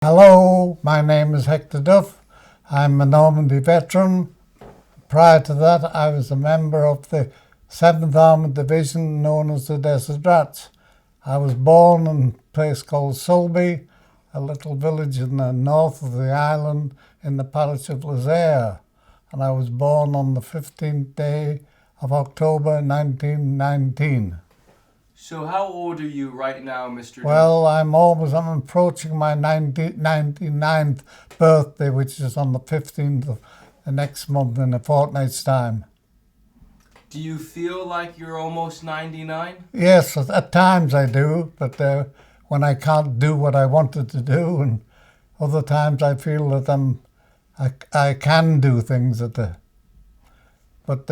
Hello, my name is Hector Duff. I'm a Normandy veteran. Prior to that, I was a member of the 7th Armoured Division known as the Desert Rats. I was born in a place called Sulby, a little village in the north of the island in the parish of Falaise, and I was born on the 15th day of October 1919. So how old are you right now, Mr. Duff? Well, I'm approaching my 99th birthday, which is on the 15th of the next month in a fortnight's time. Do you feel like you're almost 99? Yes, at times I do, but when I can't do what I wanted to do, and other times I feel that I can do things but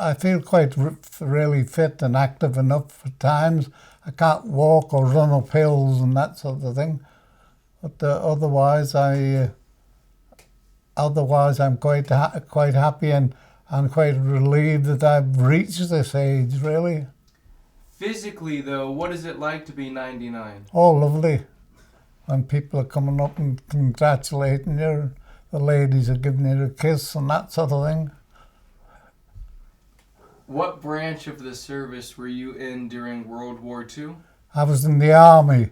I feel quite really fit and active enough at times. I can't walk or run up hills and that sort of thing, but otherwise I'm quite happy and quite relieved that I've reached this age, really. Physically, though, what is it like to be 99? Oh, lovely. When people are coming up and congratulating you, the ladies are giving you a kiss and that sort of thing. What branch of the service were you in during World War II? I was in the army,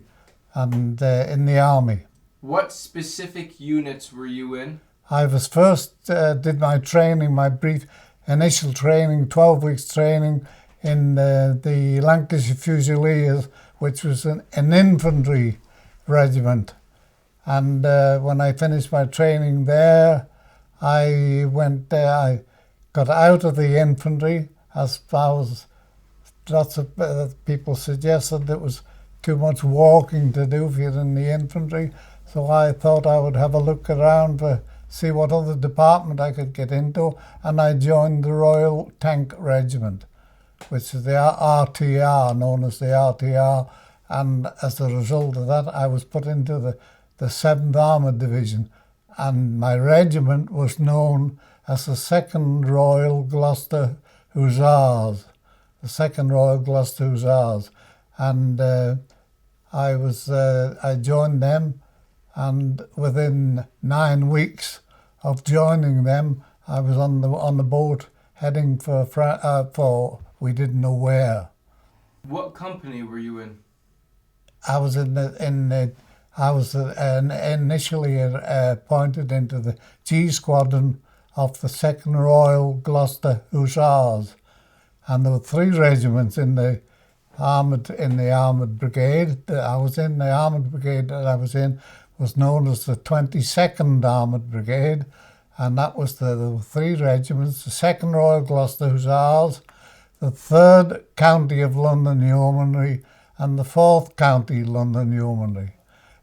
and in the army. What specific units were you in? I was first did my training, my brief initial training, 12 weeks training in the Lancashire Fusiliers, which was an infantry regiment. And when I finished my training there, I got out of the infantry, as far as lots of people suggested it was too much walking to do if you're in the infantry. So I thought I would have a look around to see what other department I could get into, and I joined the Royal Tank Regiment, which is the RTR, known as the RTR, and as a result of that I was put into the 7th Armoured Division, and my regiment was known as the 2nd Royal Gloucester Hussars, the 2nd Royal Gloucester Hussars, and I joined them, and within 9 weeks of joining them, I was on the boat heading for we didn't know where. What company were you in? I was initially appointed into the G Squadron of the 2nd Royal Gloucester Hussars, and there were 3 regiments in the armoured brigade that I was in. The armoured brigade that I was in was known as the 22nd Armoured Brigade, and that was the 3 regiments: the 2nd Royal Gloucester Hussars, the 3rd County of London Yeomanry, and the 4th County London Yeomanry.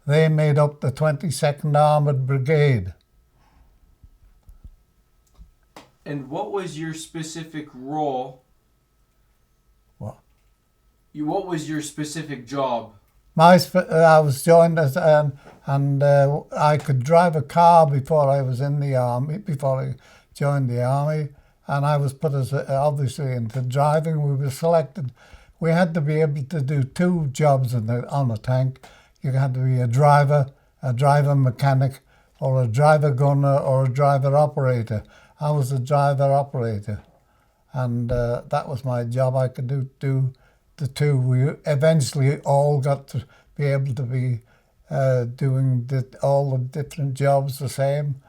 They made up the 22nd Armoured Brigade. And what was your specific role? What? What was your specific job? I was joined as, and I could drive a car before I was in the army, before I joined the army, and I was put as obviously into driving. We were selected. We had to be able to do 2 jobs on a tank. You had to be a driver mechanic, or a driver gunner, or a driver operator. I was a driver operator, and that was my job. I could do the 2. We eventually all got to be able to be doing all the different jobs the same.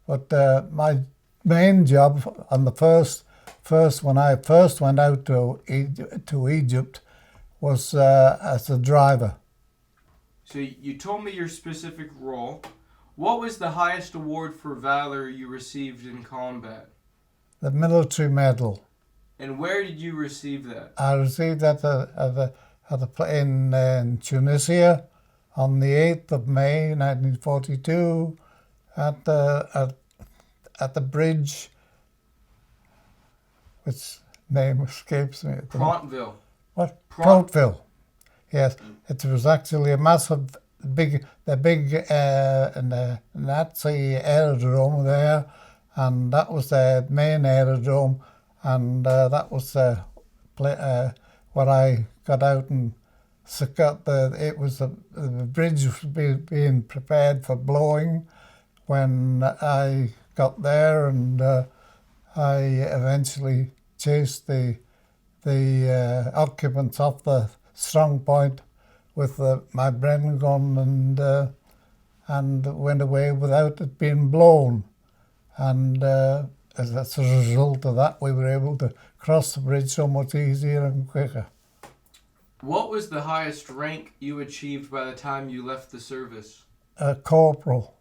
But my main job on the first when I first went out to Egypt was as a driver. So you told me your specific role. What was the highest award for valor you received in combat? The military medal. And where did you receive that? I received that in Tunisia on the 8th of May 1942 at the bridge, which name escapes me at the moment. Prontville. What? Prontville. Yes, it was actually a massive, big Nazi aerodrome there, and that was the main aerodrome, and that was where I got out and it was the bridge was being prepared for blowing when I got there, and I eventually chased the occupants off the strong point with my Bren gun, and went away without it being blown. And as a result of that, we were able to cross the bridge so much easier and quicker. What was the highest rank you achieved by the time you left the service? Corporal.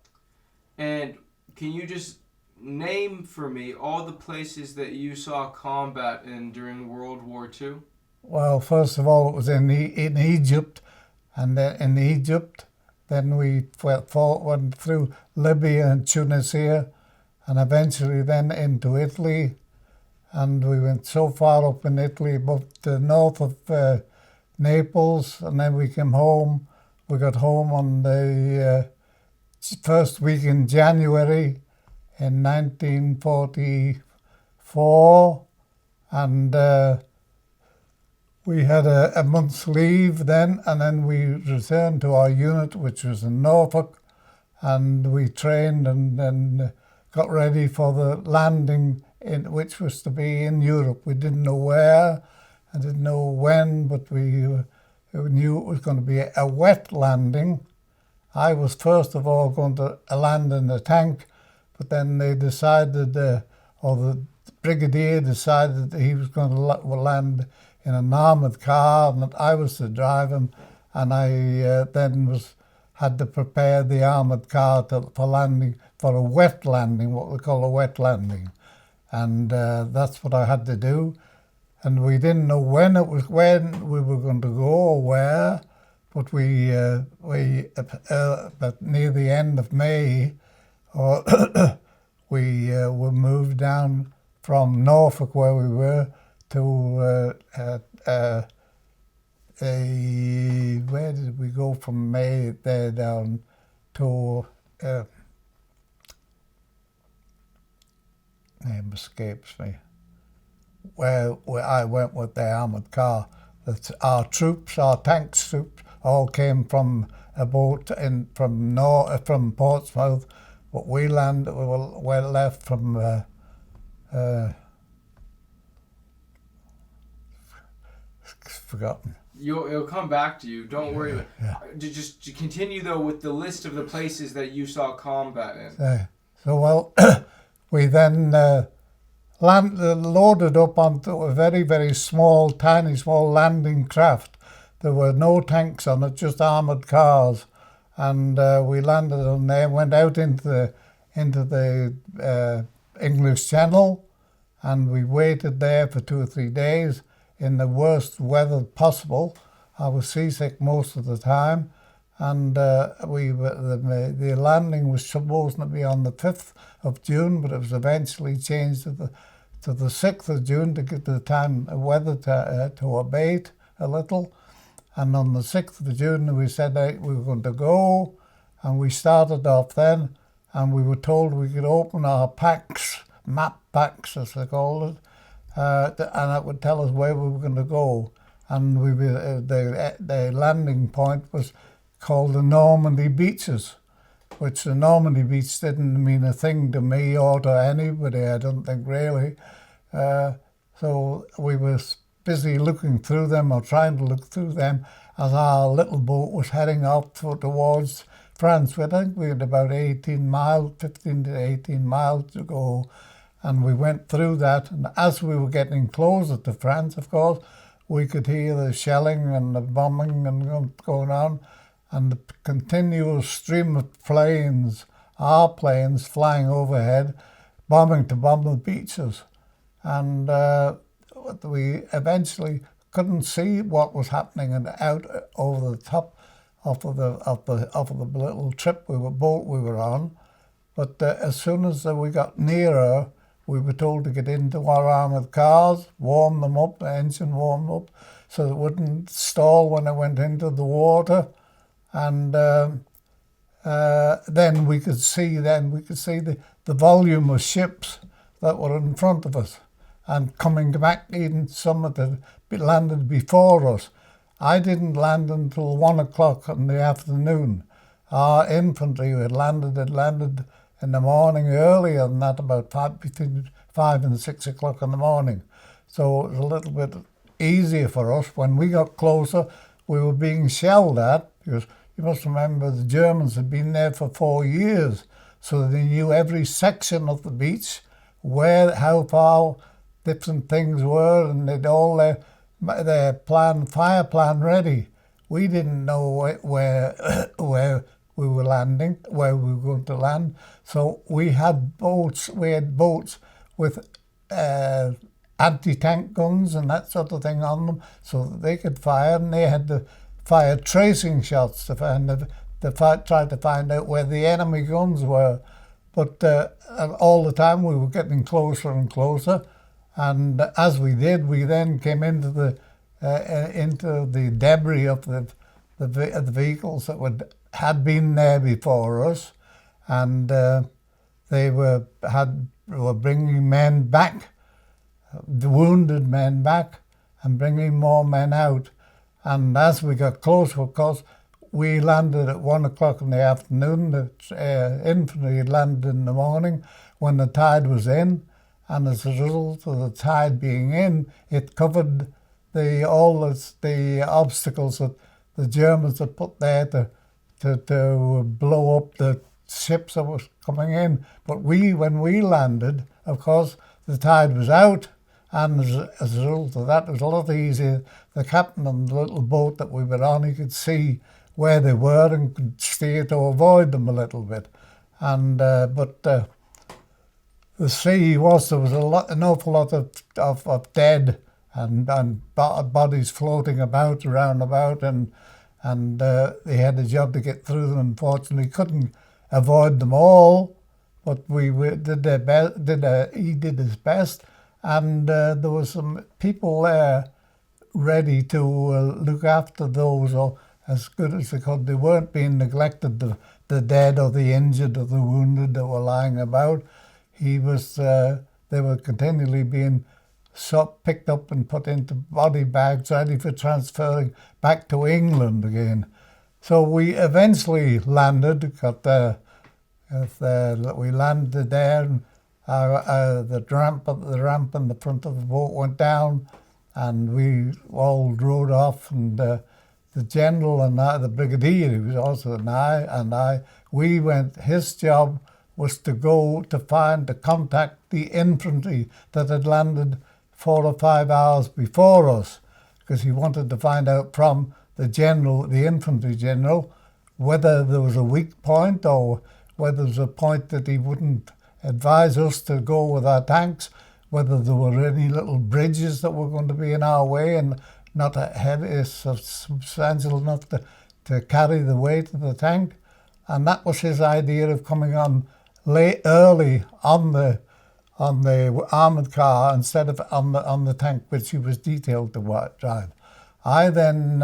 And can you just name for me all the places that you saw combat in during World War II? Well, first of all, it was in Egypt, and then in Egypt, then we went through Libya and Tunisia, and eventually then into Italy, and we went so far up in Italy, above the north of Naples, and then we came home. We got home on the first week in January in 1944, and we had a month's leave then, and then we returned to our unit, which was in Norfolk, and we trained and got ready for the landing, which was to be in Europe. We didn't know where, I didn't know when, but we knew it was going to be a wet landing. I was first of all going to land in a tank, but then they decided, or the brigadier decided that he was going to land in an armoured car, and that I was to drive him, and I then had to prepare the armoured car for landing, for a wet landing, what we call a wet landing, and that's what I had to do. And we didn't know when we were going to go or where, but we but near the end of May, we were moved down from Norfolk, where we were, to where did we go from May there down to name escapes me. Where I went with the armoured car. That our tanks troops, all came from a boat from Portsmouth, but we were left from forgotten. It'll come back to you. Don't worry. Yeah. Just to continue though with the list of the places that you saw combat in. We then loaded up onto a very, very small landing craft. There were no tanks on it, just armoured cars, and we landed on there. Went out into the English Channel, and we waited there for 2 or 3 days in the worst weather possible. I was seasick most of the time, and the landing was supposed to be on the 5th of June, but it was eventually changed to the 6th of June to get the time weather to abate a little. And on the 6th of June, we said we were going to go, and we started off then, and we were told we could open our packs, map packs as they called it, and that would tell us where we were going to go. And the landing point was called the Normandy beaches, which the Normandy beach didn't mean a thing to me or to anybody, I don't think really. So we were busy looking through them, or trying to look through them, as our little boat was heading off towards France. I think we had about 15 to 18 miles to go. And we went through that, and as we were getting closer to France, of course, we could hear the shelling and the bombing and going on, and the continuous stream of planes, our planes flying overhead, bombing to bomb the beaches. And we eventually couldn't see what was happening and out over the top of the little boat we were on. But as soon as we got nearer, we were told to get into our armoured cars, warm them up, the engine warmed up, so it wouldn't stall when it went into the water. And then we could see the volume of ships that were in front of us, and coming back, even some that had landed before us. I didn't land until 1 o'clock in the afternoon. Our infantry had landed in the morning earlier than that, between 5 and 6 o'clock in the morning. So it was a little bit easier for us. When we got closer, we were being shelled at, because you must remember the Germans had been there for 4 years, so they knew every section of the beach, how far different things were, and they'd all their fire plan ready. We didn't know where we were landing, where we were going to land. So we had boats with anti-tank guns and that sort of thing on them, so that they could fire, and they had to fire tracing shots to try to find out where the enemy guns were. But all the time we were getting closer and closer, and as we did, we then came into the debris of the vehicles that had been there before us, and they were bringing men back, the wounded men back, and bringing more men out. And as we got closer, of course, we landed at 1 o'clock in the afternoon. The infantry landed in the morning when the tide was in, and as a result of the tide being in, it covered all the obstacles that the Germans had put there to blow up the ships that was coming in. But when we landed, of course, the tide was out, and as a result of that, it was a lot easier. The captain on the little boat that we were on, he could see where they were and could steer to avoid them a little bit. And but the sea there was an awful lot of dead and bodies floating around about, and they had a job to get through them. Unfortunately, couldn't avoid them all, but he did his best, and there were some people there ready to look after those, or as good as they could. They weren't being neglected, the dead or the injured or the wounded that were lying about. They were continually being picked up and put into body bags ready for transferring back to England again. So we eventually landed, we landed there, and the ramp in the front of the boat went down, and we all rode off, and the general and the brigadier, he was also and I, we went. His job was to go to contact the infantry that had landed 4 or 5 hours before us, because he wanted to find out from the infantry general, whether there was a weak point or whether there was a point that he wouldn't advise us to go with our tanks, whether there were any little bridges that were going to be in our way and not heavy, substantial enough to carry the weight of the tank. And that was his idea of coming on early on the armoured car instead of on the tank which he was detailed to drive. I then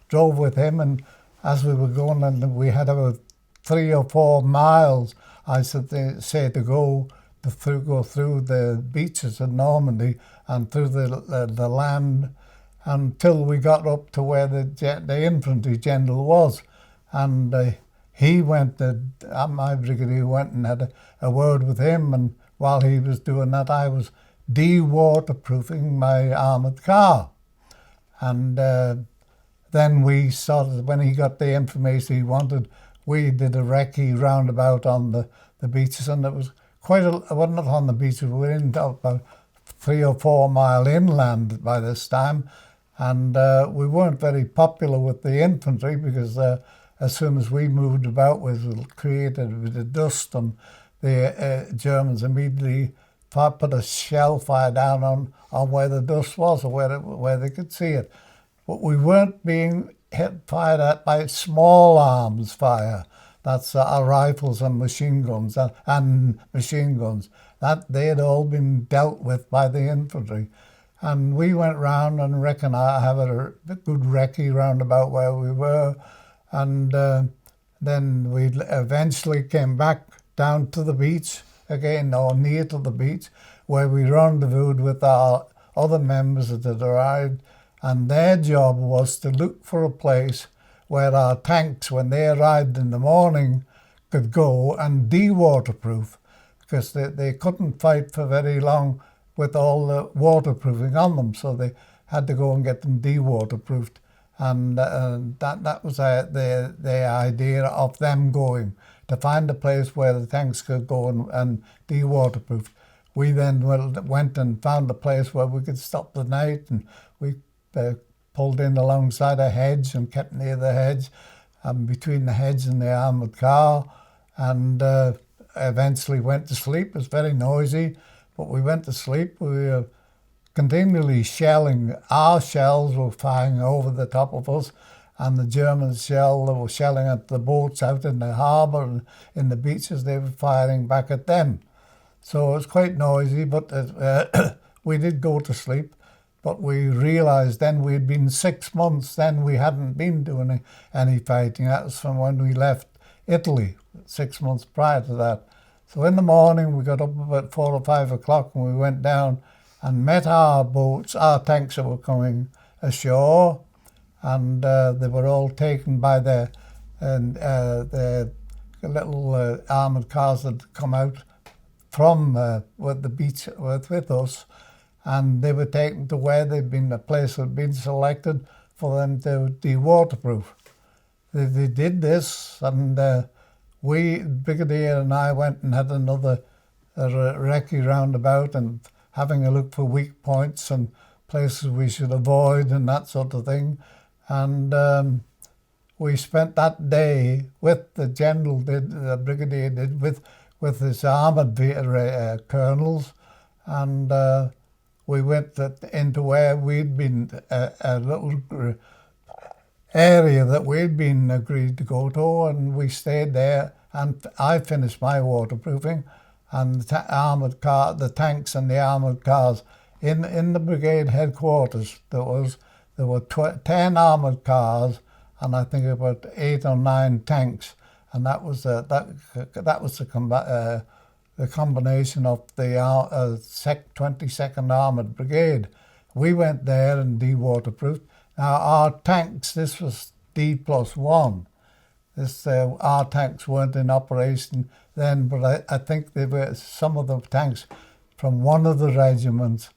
drove with him, and as we were going, and we had about 3 or 4 miles, I say to go through the beaches of Normandy and through the land until we got up to where the infantry general was, and he went. My brigadier went and had a word with him, and while he was doing that, I was de-waterproofing my armoured car, and then we started. When he got the information he wanted, we did a recce roundabout on the beaches, and it was well, not on the beaches, we were in about 3 or 4 mile inland by this time, and we weren't very popular with the infantry, because as soon as we moved about, we was created with the dust, and the Germans immediately put a shell fire down on where the dust was, or where they could see it. But we weren't being fired at by small arms fire. That's our rifles and machine guns, that they had all been dealt with by the infantry. And we went round, and reckon I have a good recce round about where we were, and then we eventually came back down to the beach again, or near to the beach, where we rendezvoused with our other members that had arrived, and their job was to look for a place where our tanks, when they arrived in the morning, could go and de-waterproof, because they couldn't fight for very long with all the waterproofing on them, so they had to go and get them de-waterproofed. And that was the idea of them going, to find a place where the tanks could go and de-waterproof. We then went and found a place where we could stop the night, and we pulled in alongside a hedge and kept near the hedge, and between the hedge and the armoured car, and eventually went to sleep. It was very noisy, but we went to sleep. We were continually shelling. Our shells were firing over the top of us, and the Germans they were shelling at the boats out in the harbour and in the beaches. They were firing back at them. So it was quite noisy, but we did go to sleep. But we realised then we'd been 6 months, then we hadn't been doing any fighting. That was from when we left Italy, 6 months prior to that. So in the morning we got up about 4 or 5 o'clock, and we went down and met our boats, our tanks that were coming ashore, and they were all taken by the little armoured cars that had come out from with the beach with us. And they were taken to where the place had been selected for them to de-waterproof. They did this, and Brigadier and I went and had another recce roundabout and having a look for weak points and places we should avoid and that sort of thing. And we spent that day with the Brigadier did, with his armoured colonels, and we went into where we'd been, a little area that we'd been agreed to go to, and we stayed there, and I finished my waterproofing, and the tanks and the armoured cars in the brigade headquarters. There were 10 armoured cars and I think about 8 or 9 tanks, and that was the combination of the 22nd Armoured Brigade. We went there and de-waterproofed. Now our tanks, this was D+1. Our tanks weren't in operation then, but I think they were some of the tanks from one of the regiments,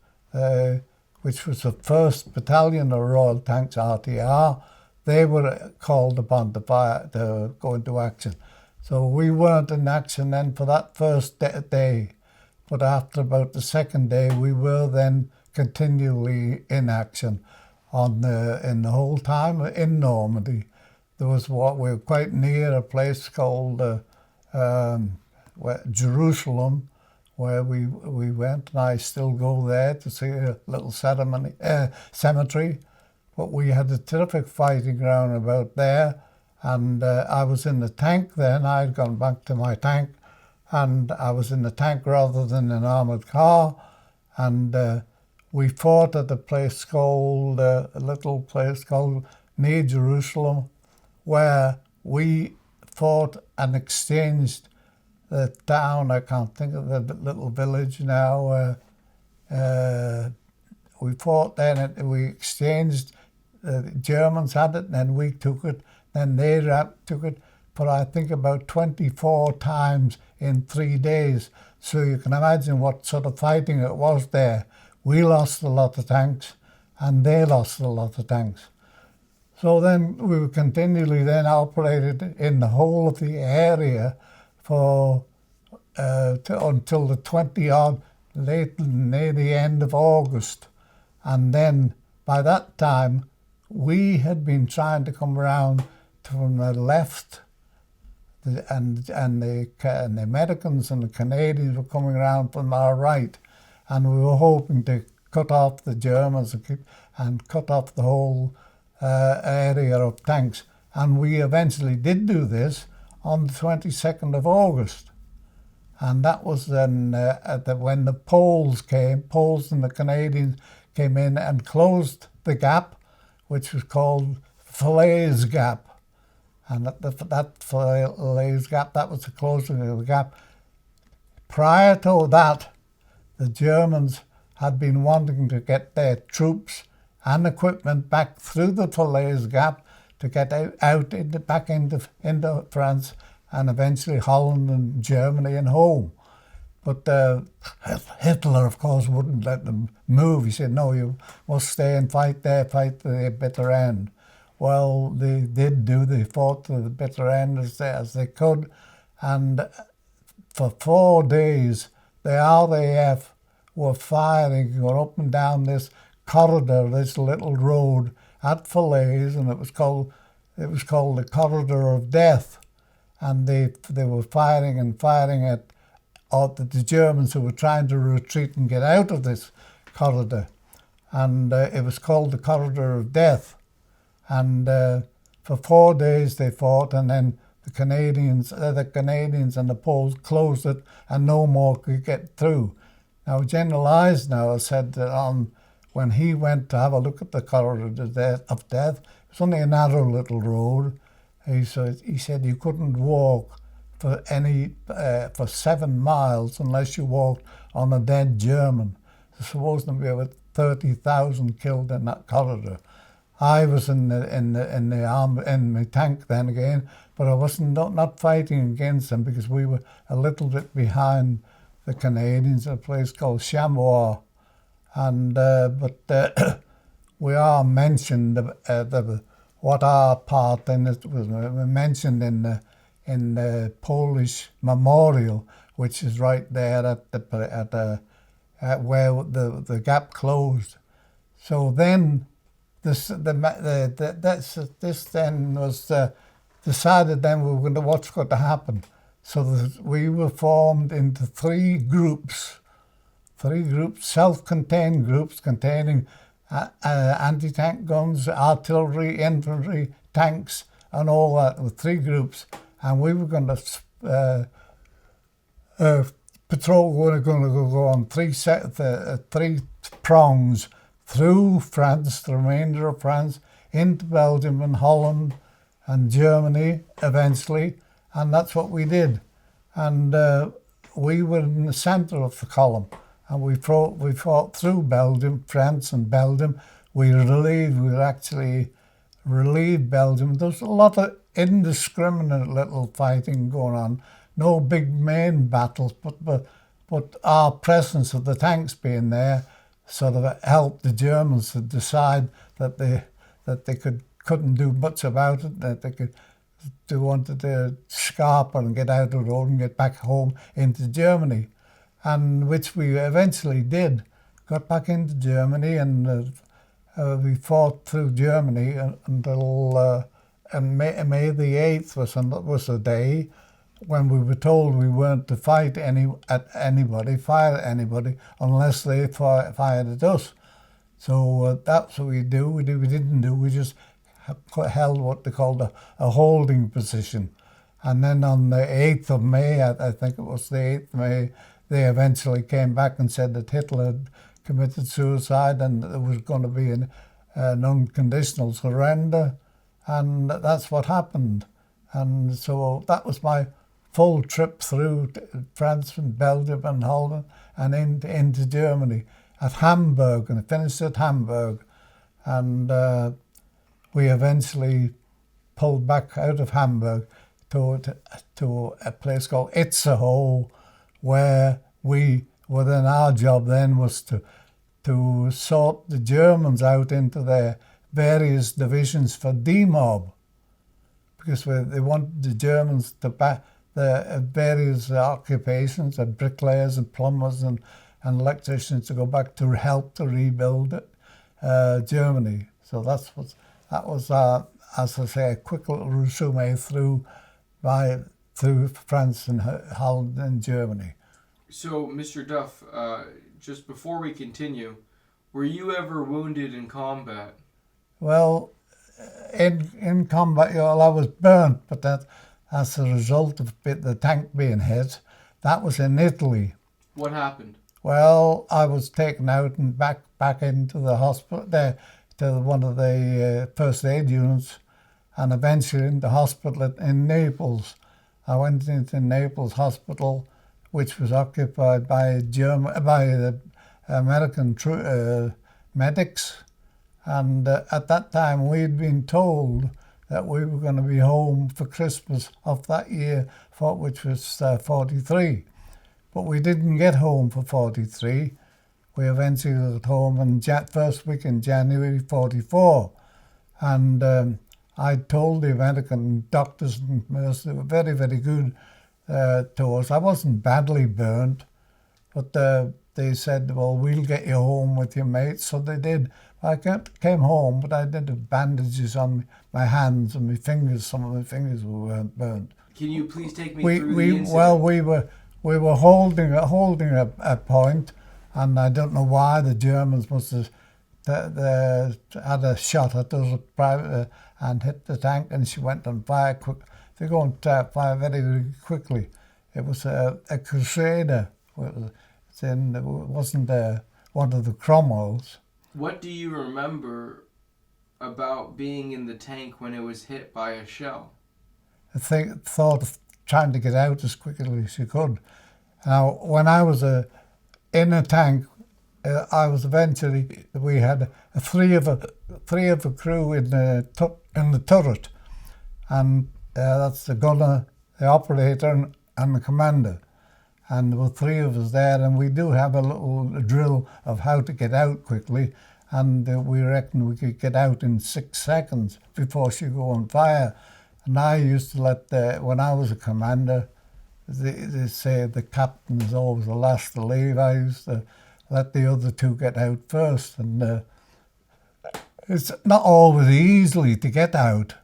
which was the 1st Battalion of Royal Tanks, RTR. They were called upon to go into action. So we weren't in action then for that first day, but after about the second day, we were then continually in action in the whole time in Normandy. There was we were quite near a place called Jerusalem, where we went, and I still go there to see a little cemetery. But we had a terrific fighting ground about there. And I was in the tank then. I had gone back to my tank, and I was in the tank rather than an armoured car. And we fought at a little place called near Jerusalem, where we fought and exchanged the town. I can't think of the little village now. We fought then, we exchanged. The Germans had it, and then we took it. Then they took it for I think about 24 times in 3 days. So you can imagine what sort of fighting it was there. We lost a lot of tanks, and they lost a lot of tanks. So then we were continually then operated in the whole of the area for until the 20-odd, late near the end of August. And then by that time, we had been trying to come around from the left, and the Americans and the Canadians were coming around from our right, and we were hoping to cut off the Germans and cut off the whole area of tanks. And we eventually did do this on the 22nd of August. And that was then when the Poles and the Canadians came in and closed the gap, which was called Falaise Gap. And that Falaise Gap, that was the closing of the gap. Prior to that, the Germans had been wanting to get their troops and equipment back through the Falaise gap to get back into France and eventually Holland and Germany and home. But Hitler, of course, wouldn't let them move. He said, no, you must stay and fight there, fight to the bitter end. Well, they did do. They fought to the bitter end as they could. And for 4 days, the RAF were firing, going up and down this corridor, this little road at Falaise, and it was called the Corridor of Death. And they were firing at the Germans who were trying to retreat and get out of this corridor. And it was called the Corridor of Death. And for 4 days they fought, and then the Canadians and the Poles closed it, and no more could get through. Now, General Eisenhower said that when he went to have a look at the Corridor of Death, it was only a narrow little road. He said you couldn't walk for 7 miles unless you walked on a dead German. There's supposed to be about 30,000 killed in that corridor. I was in my tank then again, but I wasn't not fighting against them because we were a little bit behind the Canadians at a place called Chamois, and we are mentioned what our part in it was mentioned in the Polish memorial, which is right there at where the gap closed. So then this then was decided. Then we were going to what's going to happen. So we were formed into three groups, self-contained groups containing anti-tank guns, artillery, infantry, tanks, and all that, with 3 groups. And we were going to patrol. We were going to go on 3 prongs through France, the remainder of France, into Belgium and Holland and Germany eventually, and that's what we did. And we were in the centre of the column, and we fought through Belgium, France and Belgium. We actually relieved Belgium. There was a lot of indiscriminate little fighting going on, no big main battles, but our presence of the tanks being there sort of helped the Germans to decide that they couldn't do much about it, that they wanted to scarper and get out of the road and get back home into Germany, and which we eventually did. Got back into Germany, and we fought through Germany until and May the 8th was the day when we were told we weren't to fire at anybody unless they fired at us. So that's what we do. We didn't do. We just held what they called a holding position. And then on the 8th of May, I think it was the 8th of May, they eventually came back and said that Hitler had committed suicide and there was going to be an unconditional surrender. And that's what happened. And so that was my full trip through France and Belgium and Holland and into Germany at Hamburg, and I finished at Hamburg. And we eventually pulled back out of Hamburg to a place called Itzehoe, where then our job then was to sort the Germans out into their various divisions for demob, because they wanted the Germans to back the various occupations, the bricklayers and plumbers and electricians, to go back to help to rebuild Germany. So that was as I say, a quick little resume through France and Holland and Germany. So, Mr. Duff, just before we continue, were you ever wounded in combat? Well, in combat, I was burnt, but that as a result of the tank being hit. That was in Italy. What happened? Well, I was taken out and back into the hospital, to one of the first aid units, and eventually in the hospital in Naples. I went into Naples Hospital, which was occupied by the American medics, And at that time, we'd been told that we were going to be home for Christmas of that year, which was 43. But we didn't get home for 43. We eventually got home in first week in January 44. And I told the American doctors and nurses, they were very, very good to us. I wasn't badly burnt, but they said, well, we'll get you home with your mates. So they did. I came home, but I did have bandages on my hands and my fingers. Some of my fingers were burnt. Can you please take me through the incident? Well, we were holding a point, and I don't know why the Germans must have they had a shot at us and hit the tank, and she went on fire quick. They go on fire very, very quickly. It was a Crusader. It wasn't one of the Cromwells. What do you remember about being in the tank when it was hit by a shell? I thought of trying to get out as quickly as you could. Now, when I was in a tank, I was eventually. We had three of the crew in the turret, and that's the gunner, the operator, and the commander. And there were three of us there, and we do have a little drill of how to get out quickly, and we reckon we could get out in 6 seconds before she go on fire. And I used to when I was a commander, they say the captain is always the last to leave. I used to let the other two get out first, and it's not always easily to get out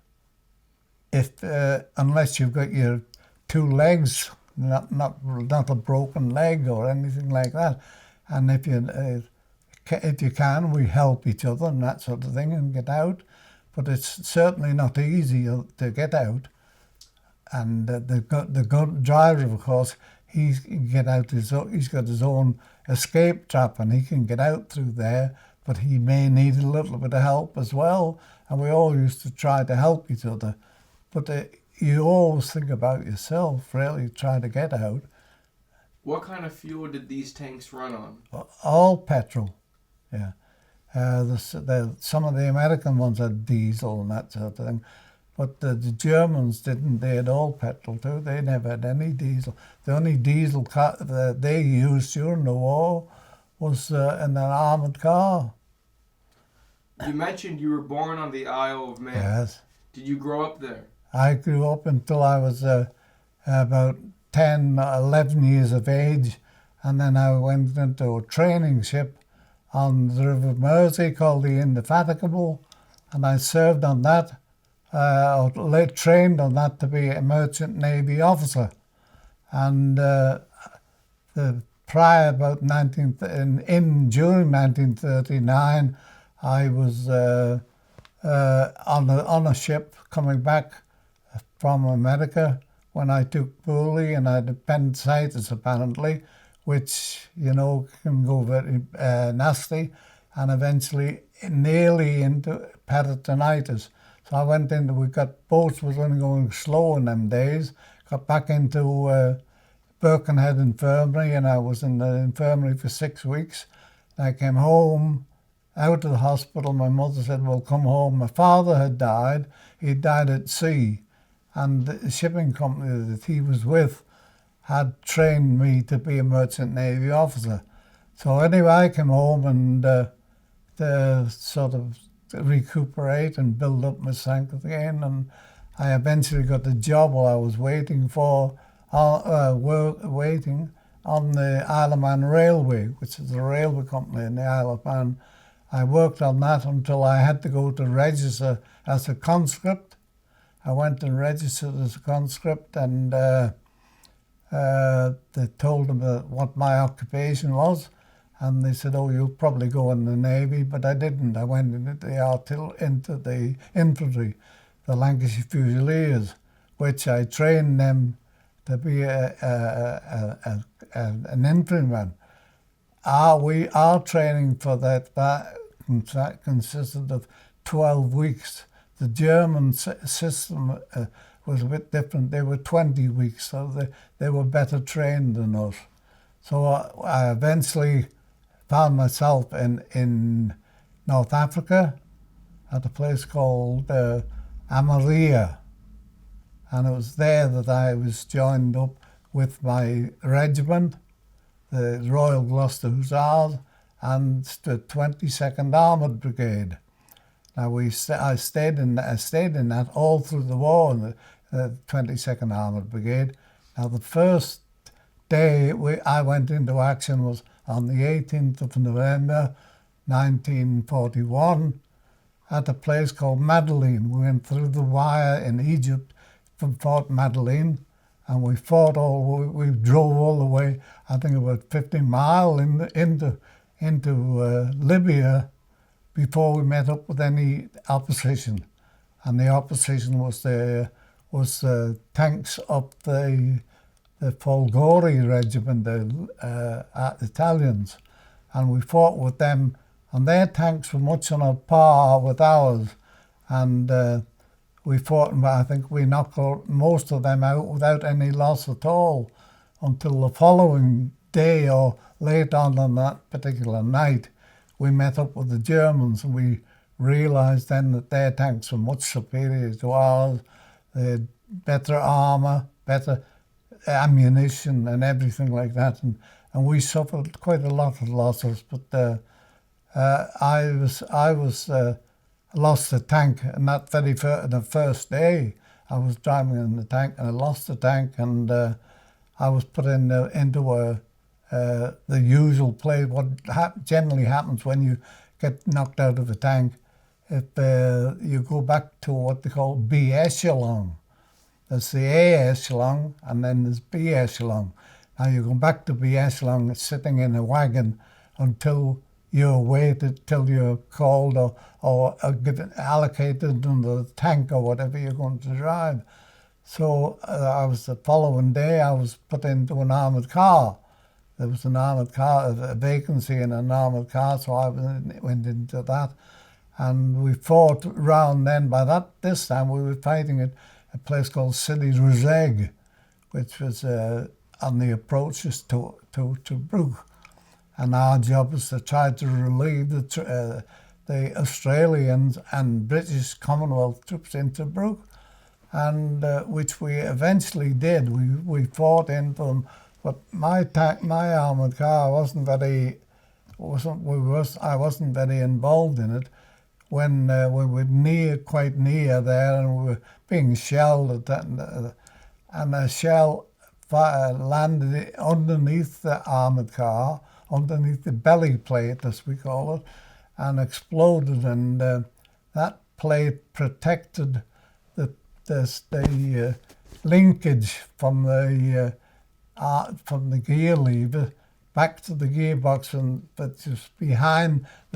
unless you've got your two legs. Not a broken leg or anything like that, and if you can, we help each other and that sort of thing and get out. But it's certainly not easy to get out. And the driver, of course, he can get out he's got his own escape trap, and he can get out through there. But he may need a little bit of help as well. And we all used to try to help each other. But you always think about yourself, really, try to get out. What kind of fuel did these tanks run on? All petrol, yeah. Some of the American ones had diesel and that sort of thing, but the Germans didn't. They had all petrol too. They never had any diesel. The only diesel car that they used during the war was in an armoured car. You mentioned you were born on the Isle of Man. Yes. Did you grow up there? I grew up until I was about 10, 11 years of age, and then I went into a training ship on the River Mersey called the Indefatigable, and I served on that, trained on that to be a merchant navy officer. And during 1939, I was on a ship coming back from America when I took bully, and I had appendicitis apparently, which, can go very nasty, and eventually nearly into peritonitis. So boats was only going slow in them days, got back into Birkenhead Infirmary, and I was in the infirmary for 6 weeks. I came home out of the hospital. My mother said, well, come home. My father had died. He died at sea, and the shipping company that he was with had trained me to be a merchant navy officer. So anyway, I came home and to sort of recuperate and build up my strength again, and I eventually got the job while I was waiting on the Isle of Man Railway, which is a railway company in the Isle of Man. I worked on that until I had to go to register as a conscript. I went and registered as a conscript, and they told them what my occupation was, and they said, oh, you'll probably go in the Navy, but I didn't. I went into the infantry, the Lancashire Fusiliers, which I trained them to be an infantryman. Our training for that consisted of 12 weeks. The German system was a bit different. They were 20 weeks, so they were better trained than us. So I eventually found myself in North Africa, at a place called Amaria. And it was there that I was joined up with my regiment, the Royal Gloucester Hussars, and the 22nd Armoured Brigade. Now I stayed in that all through the war in the 22nd Armoured Brigade. Now the first day I went into action was on the 18th of November 1941 at a place called Madeleine. We went through the wire in Egypt from Fort Madeleine, and we we drove all the way, I think about 15 miles into Libya before we met up with any opposition. And the opposition was tanks of the Folgore regiment, the Italians, and we fought with them, and their tanks were much on a par with ours, and we fought, and I think we knocked most of them out without any loss at all until the following day or late on that particular night. We met up with the Germans, and we realised then that their tanks were much superior to ours. They had better armour, better ammunition and everything like that, and we suffered quite a lot of losses. But I lost the tank, and that the first day I was driving in the tank, and I lost the tank, and I was put into the usual place. What generally happens when you get knocked out of a tank, if you go back to what they call B echelon. There's the A echelon, and then there's B echelon. Now you go back to B echelon, sitting in a wagon until you're waited, till you're called or given allocated in the tank or whatever you're going to drive. So I was the following day, I was put into an armoured car. There was an armoured car, a vacancy in an armoured car, so I went into that. And we fought round then. This time we were fighting at a place called Sidi Rezeg, which was on the approaches to Tobruk. And our job was to try to relieve the Australians and British Commonwealth troops in Tobruk, and which we eventually did. We fought in them, but my armoured car I wasn't very involved in it. When we were quite near there, and we were being shelled at that, and a shell landed underneath the armoured car, underneath the belly plate, as we call it, and exploded, and that plate protected the linkage from the gear lever back to the gearbox, and that's just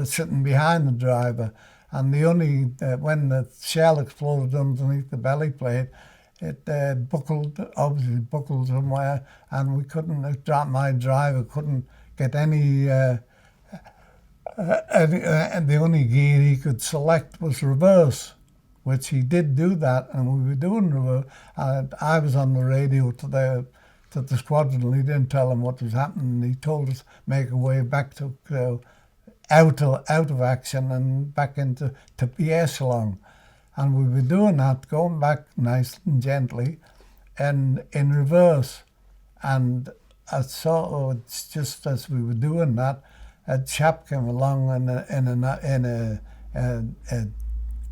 sitting behind the driver. And when the shell exploded underneath the belly plate, it obviously buckled somewhere, and my driver couldn't get any, and the only gear he could select was reverse, which he did do that, and we were doing reverse. And I was on the radio to the squadron, and he didn't tell them what was happening. He told us make our way back to out of action and back into B echelon. And we were doing that, going back nice and gently, and in reverse. And I saw, it's just as we were doing that, a chap came along in a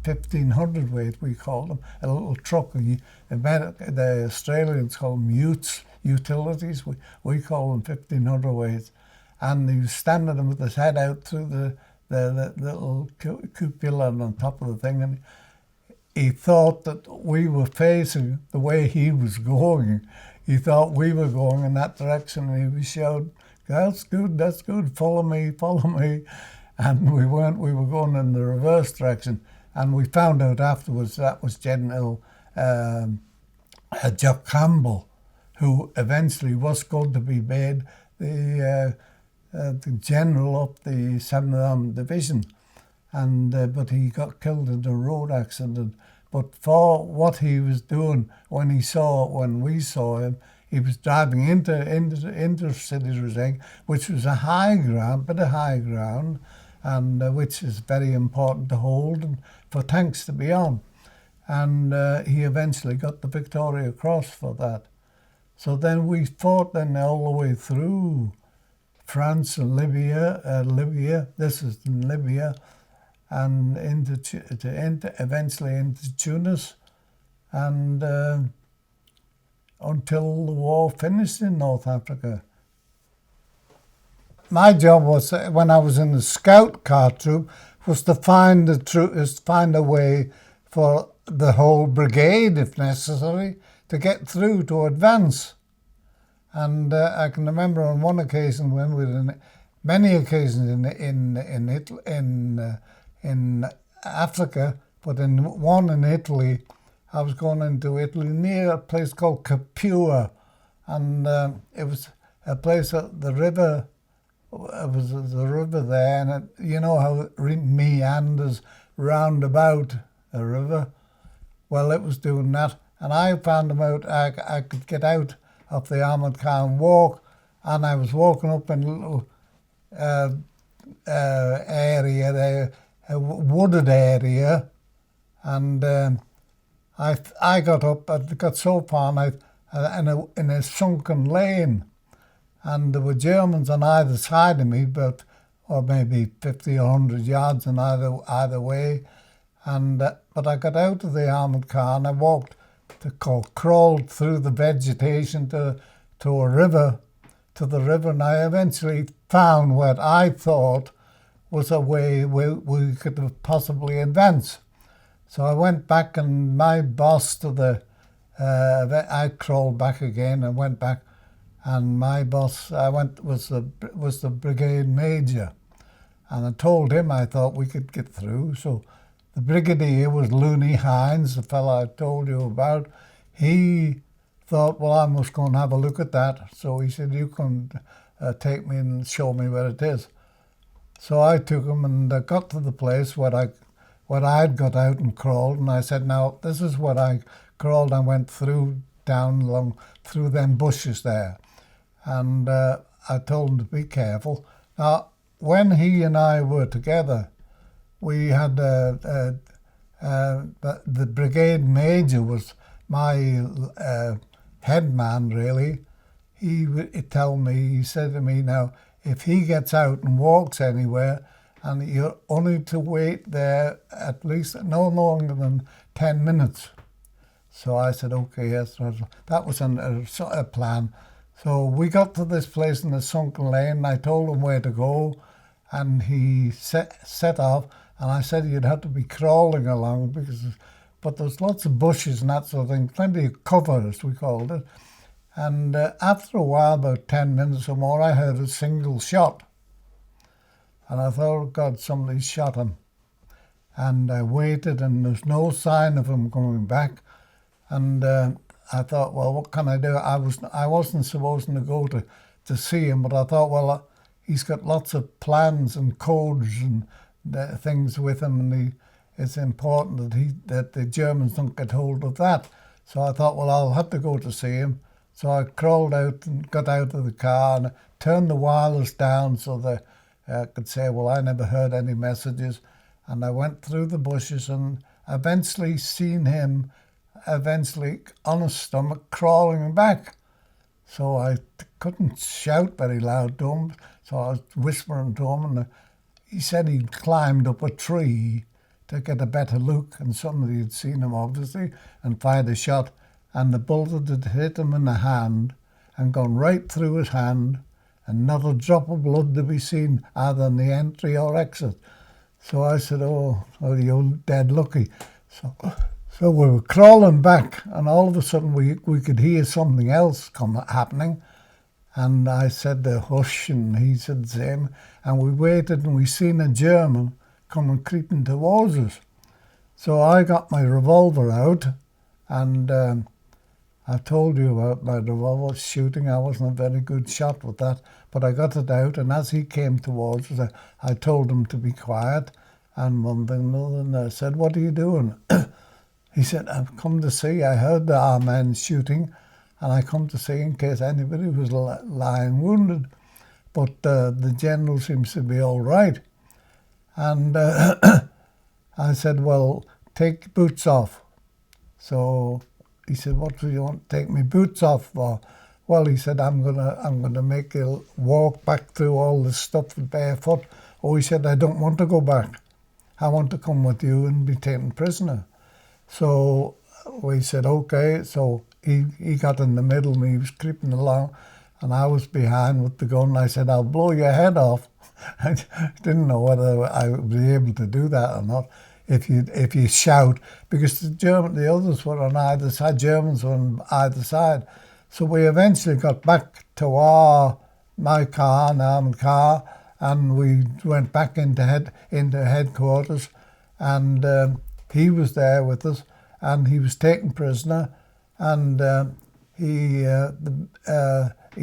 1500 weight, we called them, a little truck. The Australians call them utes, utilities. We call them 1500 weights. And he was standing with his head out through the little cupola on top of the thing, and he thought that we were facing the way he was going. He thought we were going in that direction, and he was shouting, that's good, follow me. And we weren't, we were going in the reverse direction. And we found out afterwards that was General Jock Campbell, who eventually was going to be made the general of the 7th Armoured Division. And but he got killed in a road accident. But for what he was doing when we saw him, he was driving into Sidi Rezeg, which was a high ground, and which is very important to hold. And for tanks to be on. And he eventually got the Victoria Cross for that. So then we fought then all the way through France and Libya. This is in Libya, and eventually into Tunis, and until the war finished in North Africa. My job was, when I was in the scout car troop, was to find a way for the whole brigade, if necessary, to get through, to advance. And I can remember on one occasion when we were in many occasions in Africa, but in one in Italy, I was going into Italy near a place called Capua, and it was a place at the river. It was the river there, and you know how it meanders round about a river. Well, it was doing that, and I found out I could get out of the armoured car and walk, and I was walking up in a little area there, a wooded area, and I got up. I got so far, and in a sunken lane, and there were Germans on either side of me, or maybe 50 or 100 yards in either way. And but I got out of the armoured car and I crawled through the vegetation to a river, and I eventually found what I thought was a way we could have possibly advance. So I went back, and my boss I crawled back again and went back, and my boss was the brigade major, and I told him I thought we could get through. So the brigadier was Looney Hines, the fellow I told you about. He thought, well, I must go and have a look at that. So he said, you can take me and show me where it is. So I took him, and I got to the place where I'd got out and crawled, and I said, now, this is what I crawled. I went through them bushes there. And I told him to be careful. Now, when he and I were together, we had the brigade major was my head man, really. He said to me, now, if he gets out and walks anywhere, and you're only to wait there at least no longer than 10 minutes. So I said, okay, yes. That was a plan. So we got to this place in the sunken lane, and I told him where to go, and he set off, and I said you'd have to be crawling along, but there's lots of bushes and that sort of thing, plenty of cover, as we called it. And after a while, about 10 minutes or more, I heard a single shot. And I thought, oh God, somebody shot him. And I waited, and there's no sign of him coming back. And I thought, well, what can I do? I wasn't supposed to go to see him, but I thought, well, he's got lots of plans and codes and things with him, and it's important that the Germans don't get hold of that. So I thought, well, I'll have to go to see him. So I crawled out and got out of the car and turned the wireless down so that I could say, well, I never heard any messages. And I went through the bushes and eventually seen him on his stomach crawling back. So I couldn't shout very loud to him, so I was whispering to him, and he said he'd climbed up a tree to get a better look, and somebody had seen him, obviously, and fired a shot, and the bullet had hit him in the hand and gone right through his hand, and not a drop of blood to be seen, either in the entry or exit. So I said, oh, you're dead lucky. So we were crawling back, and all of a sudden we could hear something else happening. And I said, hush, and he said the same. And we waited, and we seen a German coming creeping towards us. So I got my revolver out, and I told you about my revolver shooting. I wasn't a very good shot with that, but I got it out, and as he came towards us, I told him to be quiet. And one thing and another, and I said, what are you doing? He said, I've come to see. I heard our men shooting, and I come to see in case anybody was lying wounded. But the general seems to be all right. And I said, well, take your boots off. So he said, what do you want to take my boots off for? Well, he said, I'm gonna make you walk back through all this stuff barefoot. Oh, he said, I don't want to go back. I want to come with you and be taken prisoner. So we said, okay. So he got in the middle and he was creeping along and I was behind with the gun. I said, I'll blow your head off. I didn't know whether I would be able to do that or not if you shout, because the others were on either side, Germans were on either side. So we eventually got back to my car, an armed car, and we went back into headquarters, and he was there with us, and he was taken prisoner, and he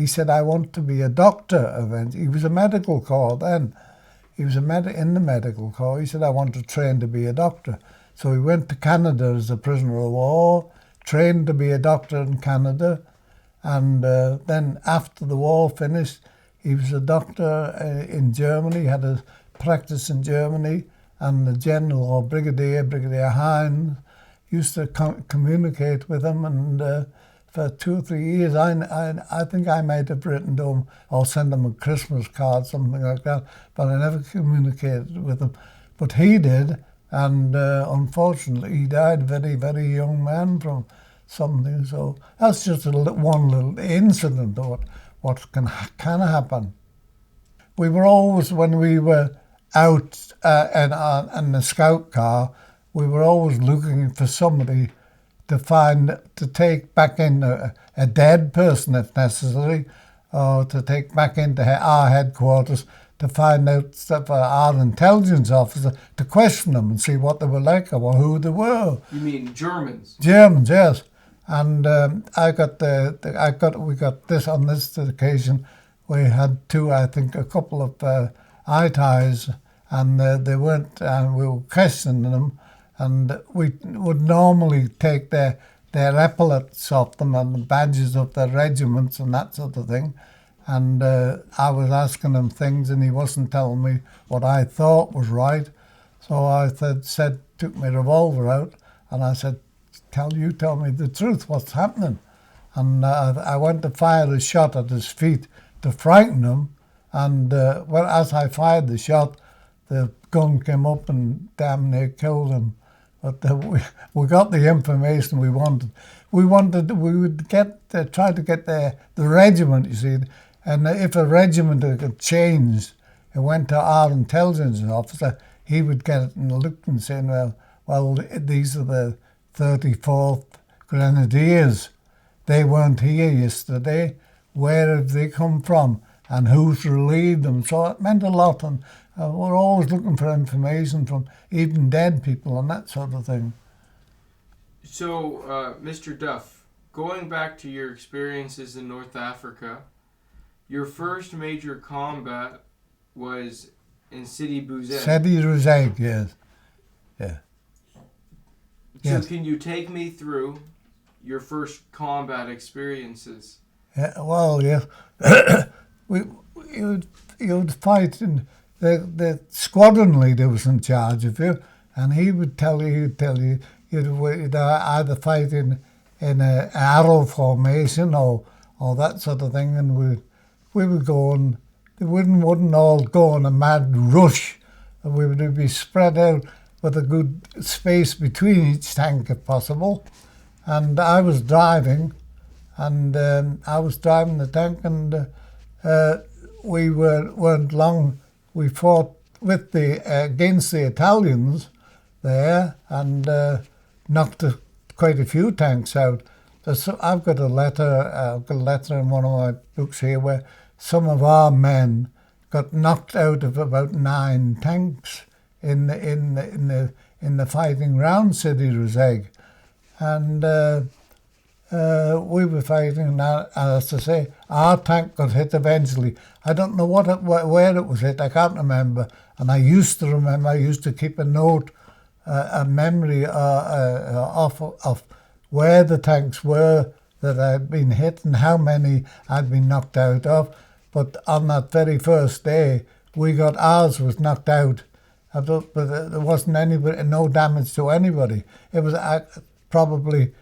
said, I want to be a doctor eventually. He was a medical corps then. He was in the medical corps. He said, I want to train to be a doctor. So he went to Canada as a prisoner of war, trained to be a doctor in Canada, and then after the war finished, he was a doctor in Germany, had a practice in Germany, and the general or Brigadier Hines used to communicate with him, and for 2 or 3 years, I think I might have written to him or sent him a Christmas card, something like that, but I never communicated with him. But he did, and unfortunately, he died very, very young man from something. So that's just one little incident of what can happen. We were always, when we were out in the scout car, we were always looking for somebody to take back in a dead person if necessary, or to take back into our headquarters to find out stuff for our intelligence officer, to question them and see what they were like or who they were. You mean Germans? Germans, yes. And we got this on this occasion. We had a couple of eye ties, and they weren't, and we were questioning them. And we would normally take their epaulets off them and the badges of their regiments and that sort of thing. And I was asking him things and he wasn't telling me what I thought was right. So I took my revolver out and I said, tell me the truth, what's happening? And I went to fire a shot at his feet to frighten him. And as I fired the shot, the gun came up and damn near killed him. But we got the information we wanted. We would try to get the regiment, you see, and if a regiment had changed and went to our intelligence officer, he would get it and look and say, well, these are the 34th Grenadiers. They weren't here yesterday. Where have they come from? And who's relieved them? So it meant a lot, and we're always looking for information from even dead people and that sort of thing. So, Mr. Duff, going back to your experiences in North Africa, your first major combat was in Sidi Bouzid. Sidi Bouzid, yes. Yeah. So yes. Can you take me through your first combat experiences? Yeah, well, yes. You'd fight, and the squadron leader was in charge of you, and he would tell you you'd either fight in an arrow formation or that sort of thing, and we would go on. They wouldn't all go on a mad rush. We would be spread out with a good space between each tank if possible. And I was driving, and the tank, and we weren't long. We fought against the Italians there, and knocked quite a few tanks out. So I've got a letter in one of my books here where some of our men got knocked out of about 9 tanks in the fighting round Sidi Bouzid, and we were fighting now. As I say, our tank got hit eventually. I don't know where it was hit. I can't remember. And I used to remember. I used to keep a note, a memory of where the tanks were that I'd been hit and how many I'd been knocked out of. But on that very first day, ours was knocked out But there wasn't anybody, no damage to anybody. It was probably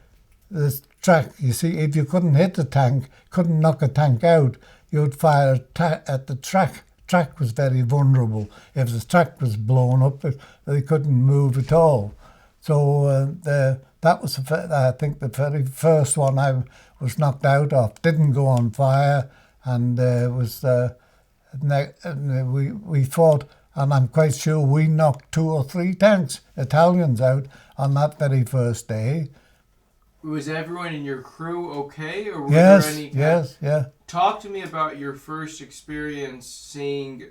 the track. You see, if you couldn't hit the tank, couldn't knock a tank out, you'd fire at the track. Track was very vulnerable. If the track was blown up, they couldn't move at all. So that was, I think, the very first one I was knocked out of. Didn't go on fire, and we fought, and I'm quite sure we knocked 2 or 3 tanks, Italians, out on that very first day. Was everyone in your crew okay, or were Yes, there any? yes, yeah. Talk to me about your first experience seeing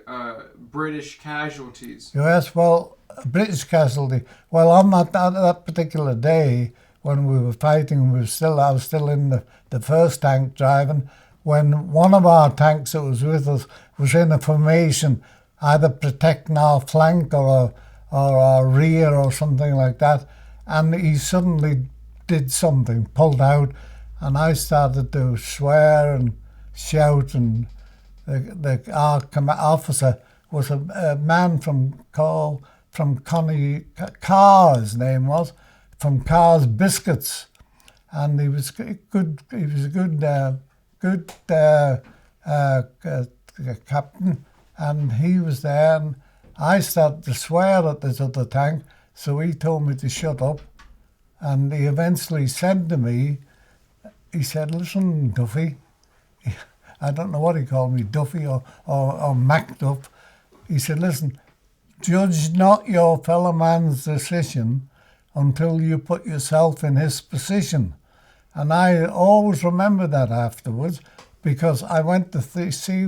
British casualties. Yes, well, a British casualty. Well, on that particular day when we were fighting, I was still in the first tank driving. When one of our tanks that was with us was in a formation, either protecting our flank or our rear or something like that, and he suddenly did something, pulled out, and I started to swear and shout, and our officer was a man from Connie Carr, his name was, from Carr's Biscuits, and he was good. He was a good captain, and he was there, and I started to swear at this other tank, so he told me to shut up, and he eventually said to me, he said, "Listen, Duffy," I don't know what he called me, Duffy or Mac Duff. He said, "Listen, judge not your fellow man's decision until you put yourself in his position." And I always remember that afterwards, because I went to see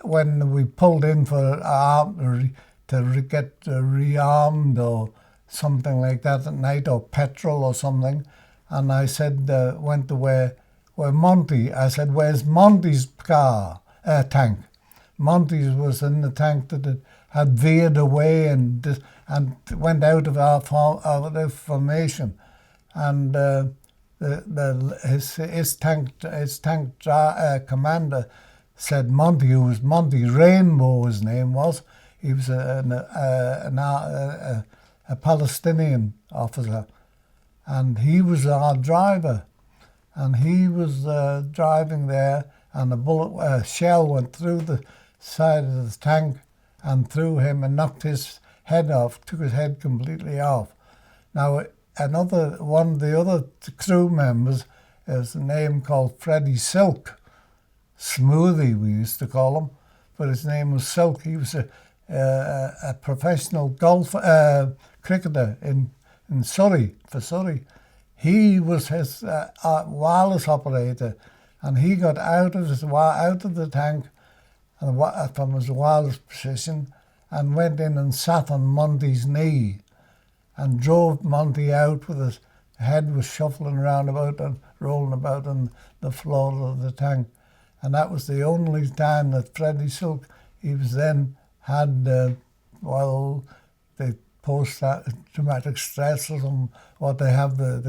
when we pulled in for armory to get rearmed or something like that at night, or petrol or something. And I said, went to where Monty, I said, "Where's Monty's tank?" Monty's was in the tank that had veered away and went out of our formation. And his tank commander said Monty, who was Monty Rainbow, his name was. He was a Palestinian officer, and he was our driver. And he was driving there, and a shell went through the side of the tank and through him and knocked his head off, took his head completely off. Now, one of the other crew members is a name called Freddie Silk. Smoothie, we used to call him, but his name was Silk. He was a professional cricketer in Surrey, for Surrey. He was his wireless operator, and he got out of the tank from his wireless position and went in and sat on Monty's knee and drove Monty out with his head was shuffling around about and rolling about on the floor of the tank. And that was the only time that Freddie Silk, he was then had, they post-traumatic stress or some, what they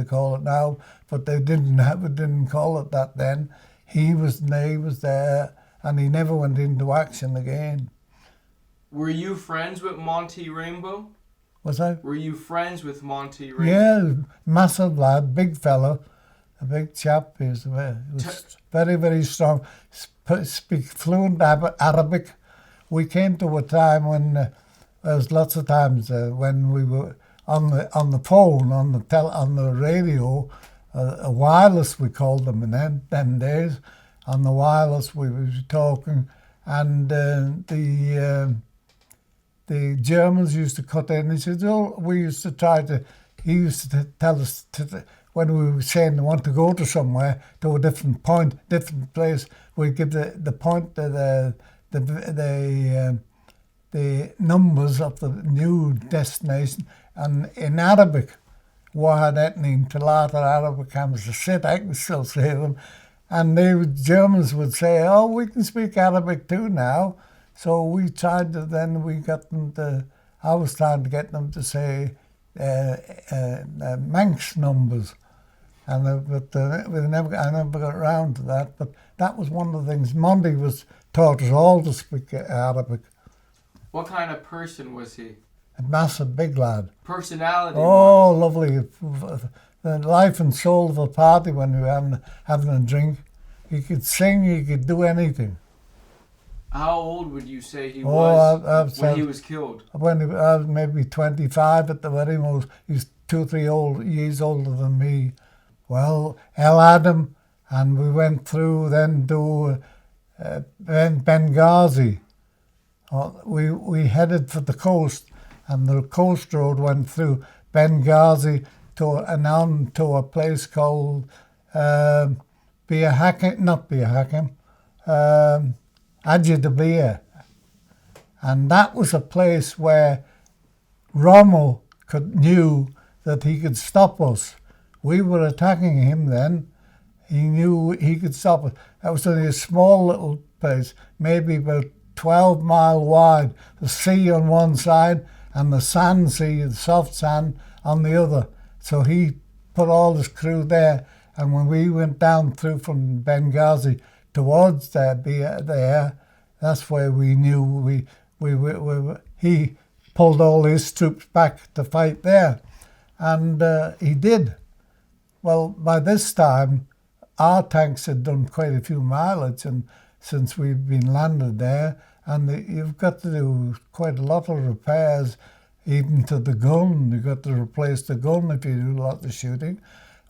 call it now, but they didn't call it that then. He was there, and he never went into action again. Were you friends with Monty Rainbow? Was I? Were you friends with Monty Rainbow? Yeah, massive lad, big fellow, a big chap. He was very, very strong. Speak fluent Arabic. We came to a time when there was lots of times when we were on the phone, on the radio, a wireless we called them in them days. On the wireless we were talking, and the Germans used to cut in. He said, he used to tell us when we were saying they want to go to somewhere, to a different point, different place, we'd give the point, the numbers of the new destination, and in Arabic, Wahad Etnin, Talata Arabic Hamza, I can still say them, and Germans would say, "Oh, we can speak Arabic too now." So we tried to, I was trying to get them to say Manx numbers, and I never got around to that. But that was one of the things. Monty taught us all to speak Arabic. What kind of person was he? A massive big lad. Personality. Oh, lovely. The life and soul of a party when we were having a drink. He could sing, he could do anything. How old would you say he was when he was killed? When he was maybe 25 at the very most. He's 2-3 years older than me. Well, El Adam, and we went through then to Benghazi. We headed for the coast, and the coast road went through Benghazi and on to a place called Ajdabiya. And that was a place where Rommel knew that he could stop us. We were attacking him then. He knew he could stop us. That was only a small little place, maybe about 12 mile wide. The sea on one side and the sand sea, the soft sand, on the other. So he put all his crew there. And when we went down through from Benghazi towards there, that's where we knew he pulled all his troops back to fight there. And he did. Well, by this time, our tanks had done quite a few mileage, and since we've been landed there, and you've got to do quite a lot of repairs, even to the gun. You've got to replace the gun if you do a lot of shooting.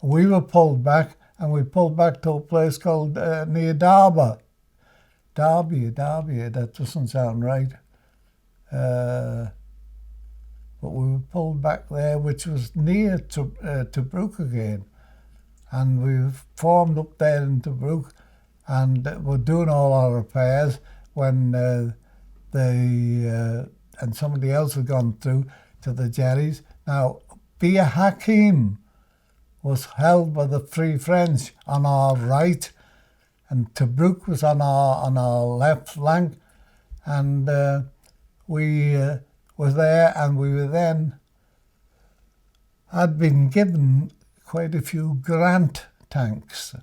We were pulled back, and we pulled back to a place called near Derby. That doesn't sound right. But we were pulled back there, which was near Tobruk again. And we formed up there in Tobruk, and we're doing all our repairs when and somebody else had gone through to the jerrys. Now, Bir Hakim was held by the Free French on our right, and Tobruk was on our left flank, and we were there, and we were then had been given quite a few Grant tanks.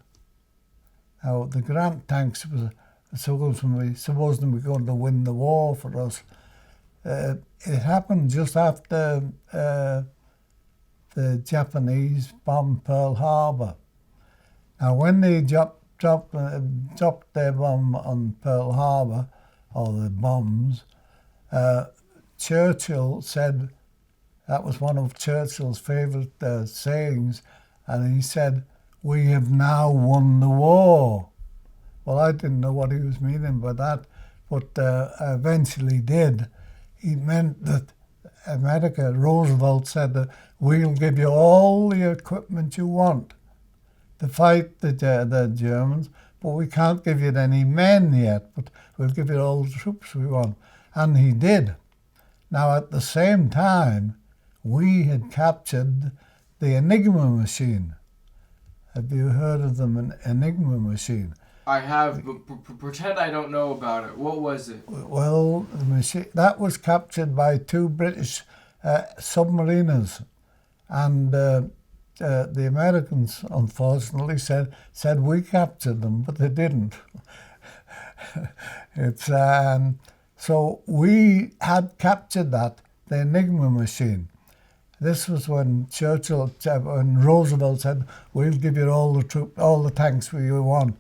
Now, the Grant tanks was supposedly going to win the war for us. It happened just after the Japanese bombed Pearl Harbor. Now, when they dropped their bomb on Pearl Harbor, or the bombs, Churchill said, that was one of Churchill's favourite sayings, and he said, "We have now won the war." Well, I didn't know what he was meaning by that, but eventually did. He meant that America, Roosevelt said that we'll give you all the equipment you want to fight the Germans, but we can't give you any men yet, but we'll give you all the troops we want. And he did. Now, at the same time, we had captured the Enigma machine. Have you heard of the Enigma machine? I have, but pretend I don't know about it. What was it? Well, the machine that was captured by 2 British submariners, and the Americans, unfortunately, said we captured them, but they didn't. So we had captured the Enigma machine. This was when Roosevelt said, "We'll give you all the tanks you want."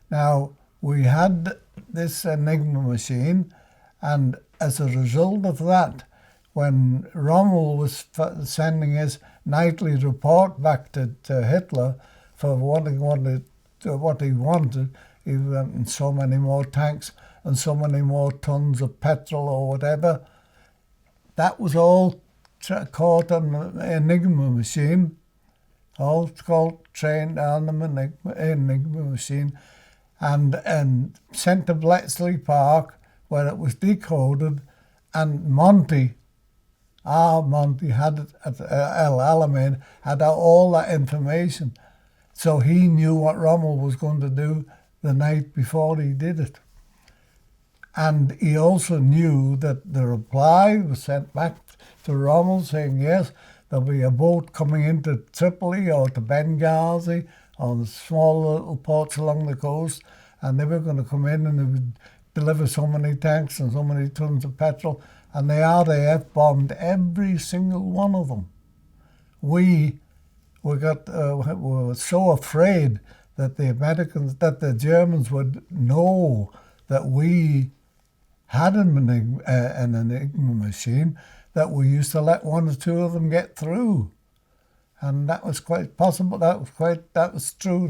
Now, we had this Enigma machine, and as a result of that, when Rommel was sending his nightly report back to Hitler for what he wanted, he wanted so many more tanks and so many more tons of petrol or whatever. That was all caught on the Enigma machine, all trained on the Enigma machine, and sent to Bletchley Park, where it was decoded, and our Monty had at El Alamein, had all that information. So he knew what Rommel was going to do the night before he did it. And he also knew that the reply was sent back to Rommel saying, yes, there'll be a boat coming into Tripoli or to Benghazi or the small little ports along the coast, and they were going to come in and they would deliver so many tanks and so many tons of petrol, and the RAF bombed every single one of them. We were so afraid that the Germans would know that we had an Enigma machine, that we used to let one or two of them get through, and that was quite possible. That was true.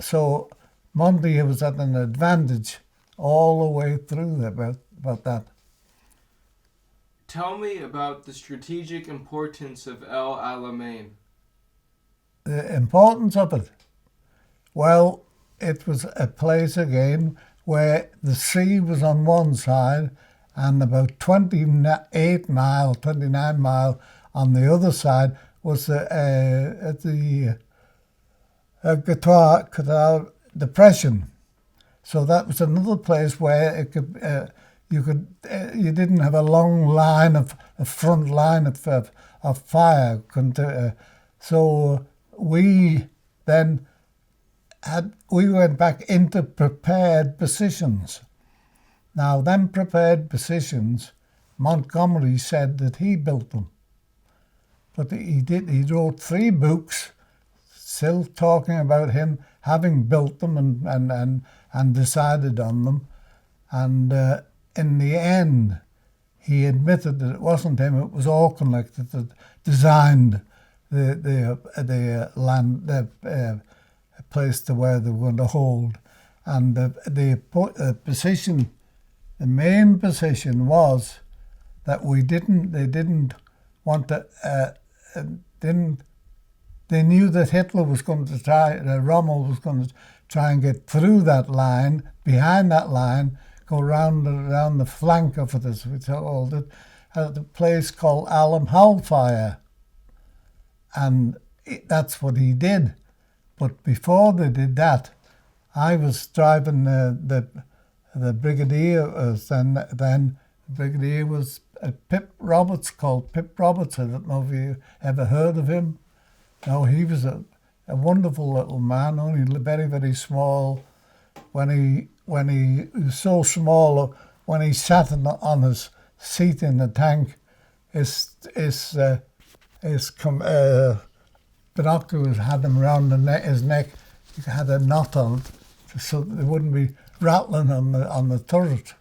So Monty was at an advantage all the way through about that. Tell me about the strategic importance of El Alamein. The importance of it? Well, it was a place again where the sea was on one side and about 29 mile on the other side was the Qatar Depression. So that was another place where it could you didn't have a long line a front line of fire. So we then we went back into prepared positions. Now, them prepared positions, Montgomery said that he built them. But he wrote 3 books, still talking about him having built them and decided on them. And in the end, he admitted that it wasn't him, it was Auchinleck that designed the land, the place to where they were going to hold. And the position, the main position was that they didn't want to, they knew that Hitler was going to Rommel was going to try and get through that line, behind that line, go around the flank of it, as we called it, at a place called Halfa. And that's what he did. But before they did that, I was driving the brigadier. Then the brigadier was Pip Roberts, called Pip Roberts. I don't know if you ever heard of him. No, he was a wonderful little man, only very, very small. When he was so small, when he sat on his seat in the tank, his binoculars had him around his neck. He had a knot on it, so they wouldn't be rattling on the turret.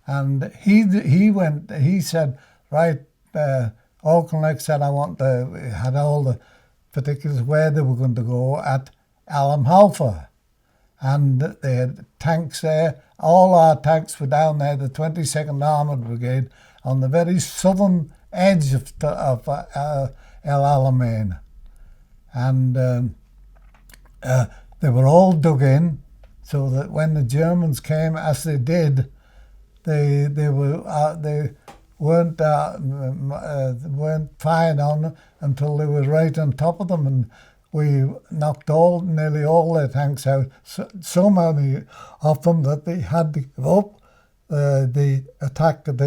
And he said, right, Auchinleck said, had all the particulars where they were going to go at Halfa. And they had tanks there. All our tanks were down there, the 22nd Armoured Brigade, on the very southern edge of El Alamein. And they were all dug in, so that when the Germans came, as they did, they weren't fired on until they were right on top of them, and we knocked nearly all their tanks out. So many of them that they had to give up the attack that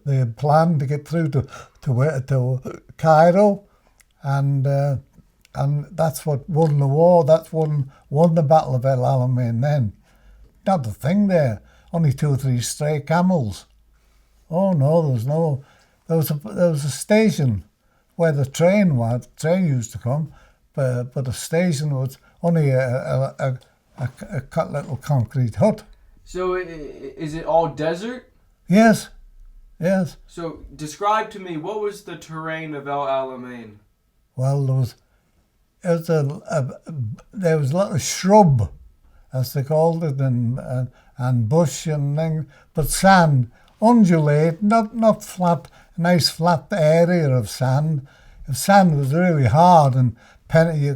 they had planned to get through to Cairo, and that's what won the war. That's won the Battle of El Alamein then. Not a thing there. Only 2 or 3 stray camels. Oh no, there was a station where the train used to come, but the station was only a little concrete hut. So is it all desert? Yes. So describe to me, what was the terrain of El Alamein? Well, there was a little shrub, as they called it, and bush and things, but sand, undulate, not flat, a nice flat area of sand. If sand was really hard and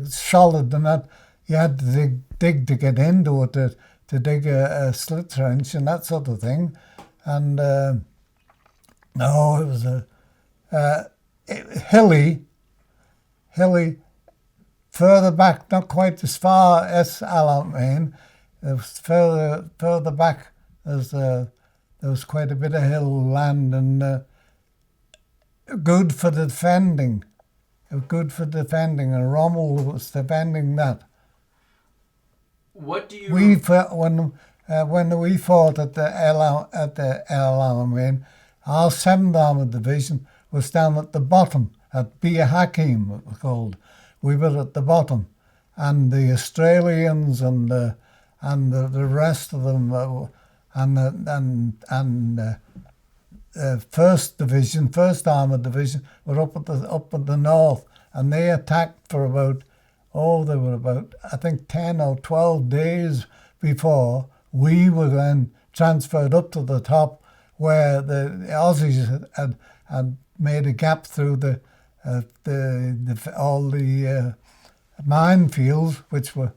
solid and that, you had to dig to get into it, to dig a slit trench and that sort of thing. And no, it was hilly, further back, not quite as far as Alamein. It was further back. There was quite a bit of hill land and good for defending. And Rommel was defending that. What do you... When when we fought at the El Alamein, our 7th Armoured Division was down at the bottom, at Bir Hakeim, it was called. We were at the bottom, and the Australians and the rest of them, First Division, First Armoured Division, were up at the north, and they attacked for about, they were about, I think, 10 or 12 days before we were then transferred up to the top, where the Aussies had made a gap through all the minefields, which were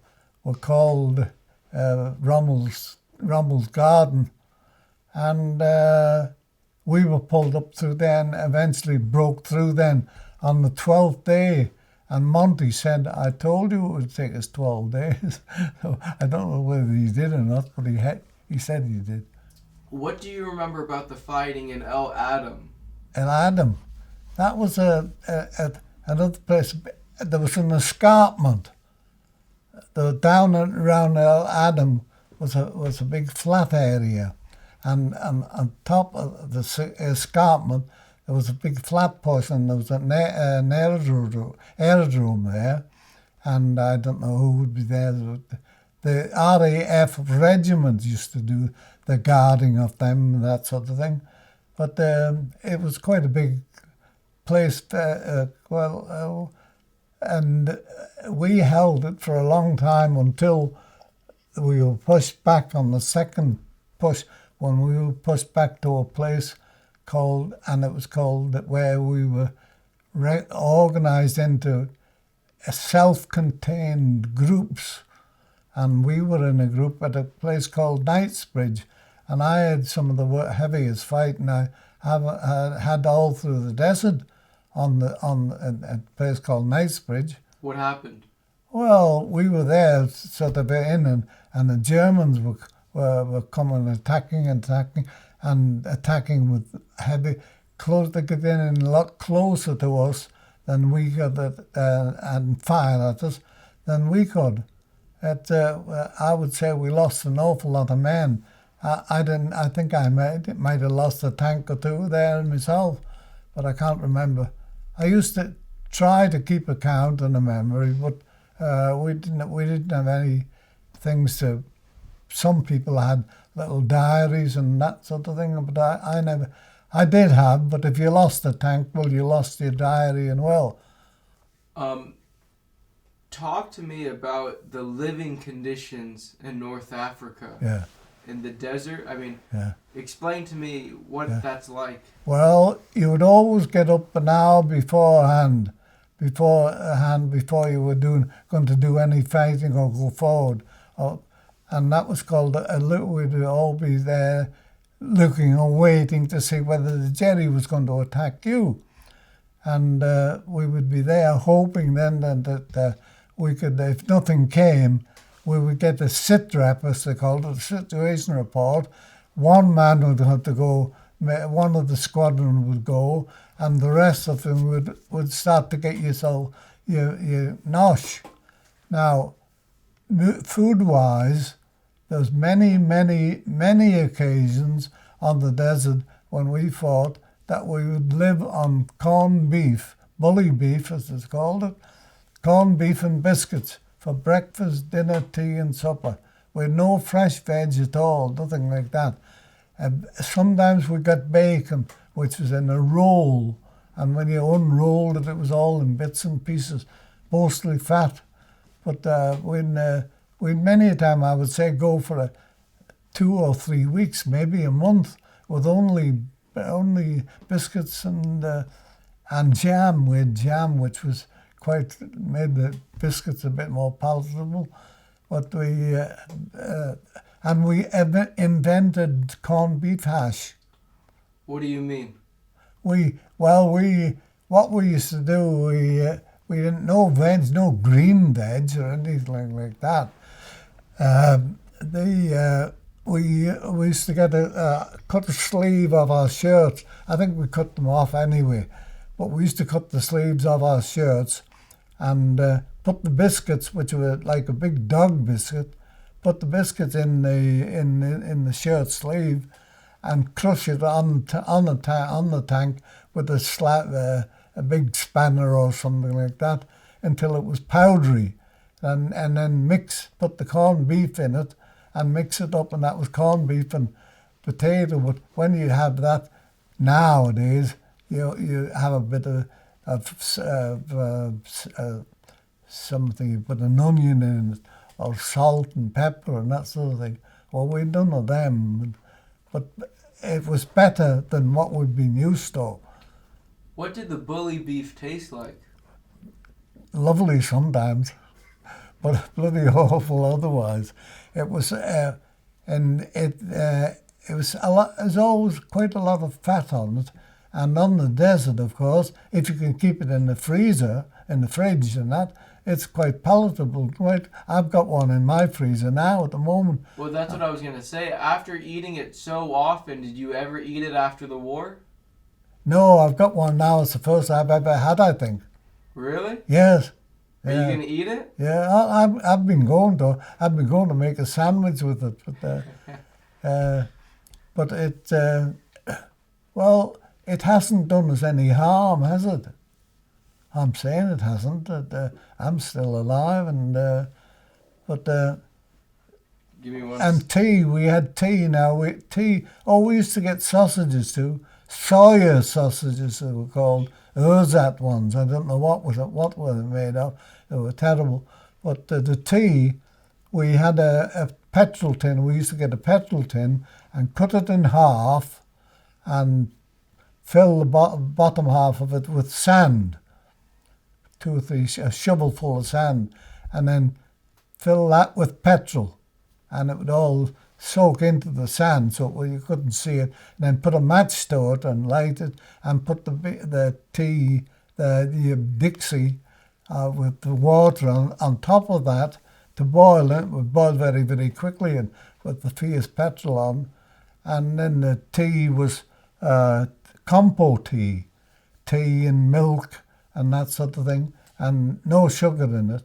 called Rommel's Garden, and we were pulled up through there and eventually broke through then on the 12th day. And Monty said, I told you it would take us 12 days. So I don't know whether he did or not, but he said he did. What do you remember about the fighting in El Adam? El Adam, that was another place. There was an escarpment. Down around El Adam was a big flat area, and on top of the escarpment there was a big flat portion. There was an aerodrome there, and I don't know who would be there. The RAF regiment used to do the guarding of them and that sort of thing, but it was quite a big place. And we held it for a long time until we were pushed back on the second push, when we were pushed back to a place called, and it was called, where we were organised into self-contained groups, and we were in a group at a place called Knightsbridge, and I had some of the heaviest fighting I had all through the desert on a place called Knightsbridge. What happened? Well, we were there sort of in, and the Germans were coming, attacking with heavy close. They got in a lot closer to us than we could, and fire at us than we could. I would say we lost an awful lot of men. I think I might have lost a tank or two there myself, but I can't remember. I used to try to keep a count and a memory, but we didn't have any things to. Some people had little diaries and that sort of thing, but I never. I did have, but if you lost a tank, well, you lost your diary and well. Talk to me about the living conditions in North Africa. Yeah. In the desert. I mean, yeah. Explain to me what that's like. Well, you would always get up an hour beforehand before you were going to do any fighting or go forward. And that was called we'd all be there looking and waiting to see whether the Jerry was going to attack you. And we would be there hoping then that we could, if nothing came, we would get a sit-rep, as they called it, a situation report. One man would have to go, one of the squadron would go, and the rest of them would start to get yourself your nosh. Now, food-wise, there's many occasions on the desert when we fought that we would live on corned beef, bully beef as it's called it, corned beef and biscuits for breakfast, dinner, tea and supper. We had no fresh veg at all, nothing like that. Sometimes we got bacon, which was in a roll, and when you unrolled it, it was all in bits and pieces, mostly fat. But we'd many a time, I would say, go for 2 or 3 weeks, maybe a month, with only biscuits and jam. We had jam, which was made the biscuits a bit more palatable. But we invented corned beef hash. What do you mean? What we used to do, we didn't no green veg or anything like that. We used to cut a sleeve of our shirts. I think we cut them off anyway, but we used to cut the sleeves of our shirts and put the biscuits, which were like a big dog biscuit, put the biscuits in the shirt sleeve, and crush it on the tank with a big spanner or something like that until it was powdery, and then put the corned beef in it and mix it up, and that was corned beef and potato. But when you have that nowadays, you have a bit of something. You put an onion in it, or salt and pepper and that sort of thing. Well, we'd none of them, but it was better than what we'd been used to. What did the bully beef taste like? Lovely sometimes, but bloody awful otherwise. It was, and it was a lot. There's always quite a lot of fat on it, and on the desert, of course, if you can keep it in the freezer, in the fridge, and that, it's quite palatable. I've got one in my freezer now at the moment. Well, that's what I was gonna say. After eating it so often, did you ever eat it after the war? No, I've got one now. It's the first I've ever had, I think. Really? Yes. Are you gonna eat it? Yeah, I've been going to make a sandwich with it, but it well, it hasn't done us any harm, has it? I'm saying it hasn't. I'm still alive, and but give me one. And tea. We had tea now. We used to get sausages too. Soya sausages, they were called. Urzat ones. I don't know what were they made of. They were terrible. But the tea, we had a petrol tin. We used to get a petrol tin and cut it in half and fill the bottom half of it with sand, a shovel full of sand, and then fill that with petrol, and it would all soak into the sand so you couldn't see it. And then put a match to it and light it, and put the tea, the Dixie, with the water on top of that to boil. It would boil very, very quickly, and with the fierce petrol on. And then the tea was compo tea and milk and that sort of thing, and no sugar in it.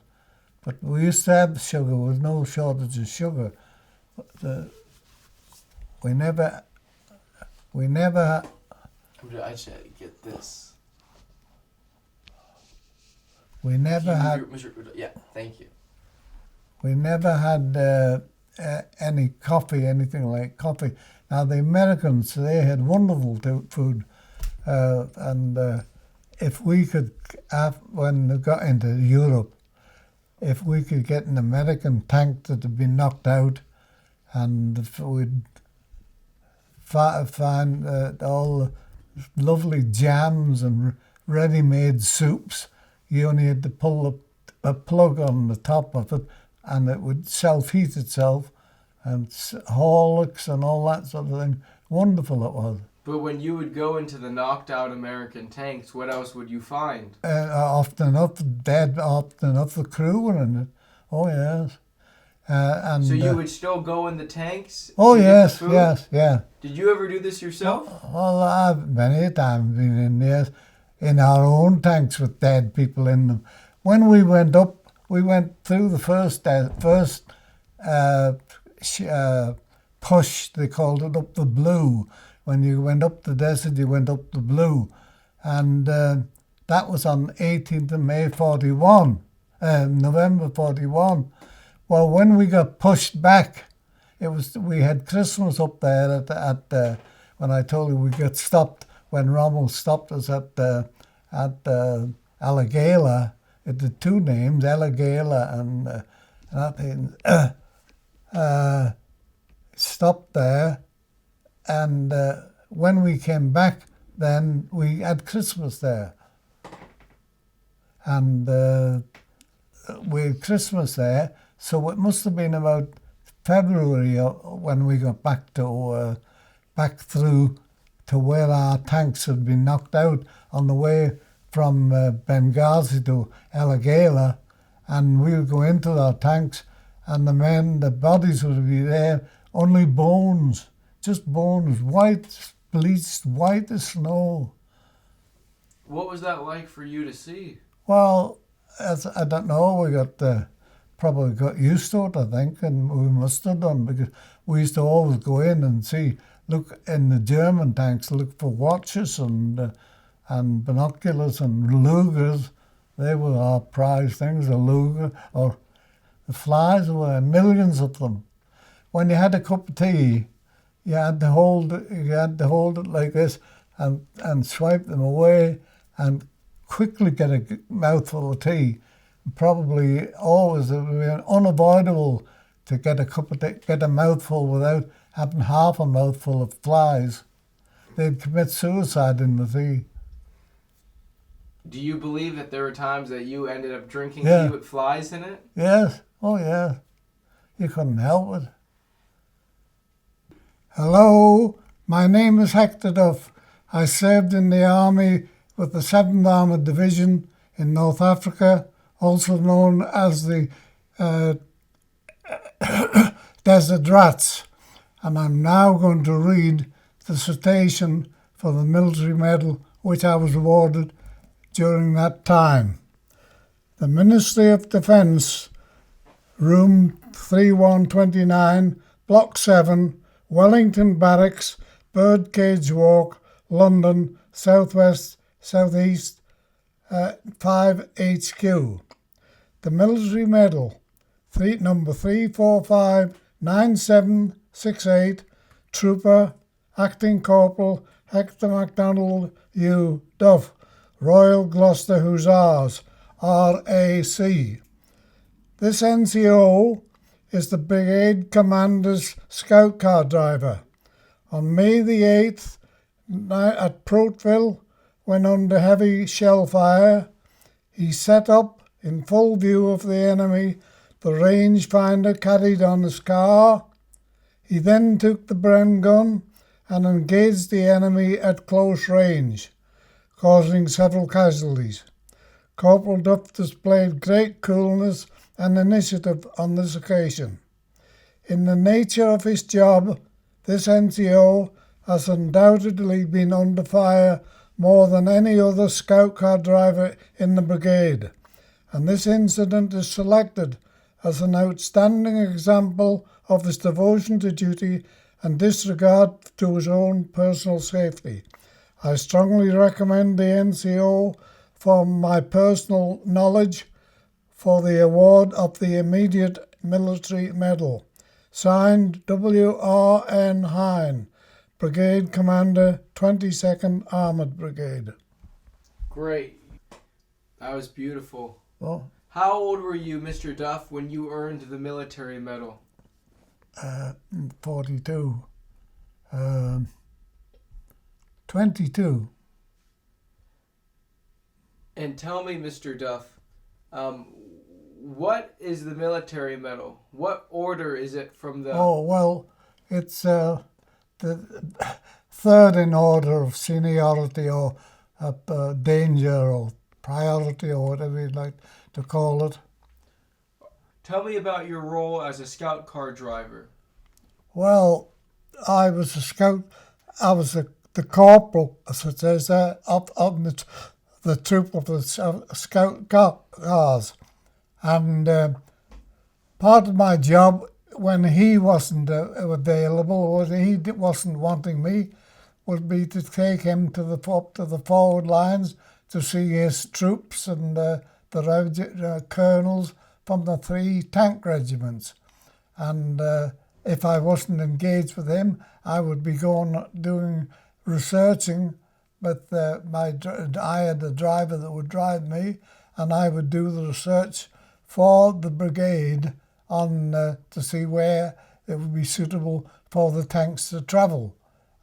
But we used to have sugar. There was no shortage of sugar. But, we never. I should get this. We never had. Yeah, thank you. We never had any coffee, anything like coffee. Now the Americans, they had wonderful food, and if we could, when we got into Europe, if we could get an American tank that had been knocked out, and if we'd find all the lovely jams and ready-made soups, you only had to pull a plug on the top of it, and it would self-heat itself, and Horlicks and all that sort of thing. Wonderful it was. But when you would go into the knocked-out American tanks, what else would you find? Often enough the crew were in it. Oh, yes. And so you would still go in the tanks? Oh, yes, yeah. Did you ever do this yourself? Well, I've many times been in there, in our own tanks with dead people in them. When we went up, we went through the first push, they called it, up the Blue. When you went up the desert, you went up the Blue. And that was on 18th of May 41, November 41. Well, when we got pushed back, we had Christmas up there at when I told you we got stopped, when Rommel stopped us at Alagala. It had two names, Alagala and stopped there. And when we came back, then we had Christmas there. And we had Christmas there, so it must have been about February when we got back through to where our tanks had been knocked out on the way from Benghazi to Alagala, and we would go into our tanks, and the bodies would be there, only bones. Just bones, white, bleached, white as snow. What was that like for you to see? Well, I don't know. We got probably got used to it, I think, and we must have done, because we used to always go in and look in the German tanks, look for watches and binoculars and Lugers. They were our prize things, a Luger, or the flies, there were millions of them. When you had a cup of tea, you had to hold it like this and swipe them away and quickly get a mouthful of tea. Probably always it would be unavoidable to get a mouthful without having half a mouthful of flies. They'd commit suicide in the tea. Do you believe that there were times that you ended up drinking Yeah. tea with flies in it? Yes, oh yeah. You couldn't help it. Hello, my name is Hector Duff. I served in the army with the 7th Armoured Division in North Africa, also known as the Desert Rats. And I'm now going to read the citation for the military medal which I was awarded during that time. The Ministry of Defence, Room 3129, Block 7, Wellington Barracks, Birdcage Walk, London, Southwest, Southeast, 5 HQ. The military medal, number 3459768, Trooper, Acting Corporal Hector MacDonald U. Duff, Royal Gloucester Hussars, RAC. This NCO is the brigade commander's scout car driver. On May the 8th, at Protville, when under heavy shell fire, he set up, in full view of the enemy, the rangefinder carried on his car. He then took the Bren gun and engaged the enemy at close range, causing several casualties. Corporal Duff displayed great coolness and initiative on this occasion. In the nature of his job, this NCO has undoubtedly been under fire more than any other scout car driver in the brigade, and this incident is selected as an outstanding example of his devotion to duty and disregard to his own personal safety. I strongly recommend the NCO for my personal knowledge for the award of the immediate military medal. Signed, W.R.N. Hine, Brigade Commander, 22nd Armoured Brigade. Great. That was beautiful. Oh, How old were you, Mr. Duff, when you earned the military medal? 42. 22. And tell me, Mr. Duff, what is the military medal? What order is it from the... Oh, well, it's the third in order of seniority or danger or priority or whatever you'd like to call it. Tell me about your role as a scout car driver. Well, I was a scout. I was the corporal, as it says there, of the troop of the scout cars. And part of my job, when he wasn't available, or he wasn't wanting me, would be to take him up to the forward lines to see his troops and the colonels from the 3 tank regiments. And if I wasn't engaged with him, I would be doing researching. But I had a driver that would drive me, and I would do the research for the brigade on to see where it would be suitable for the tanks to travel.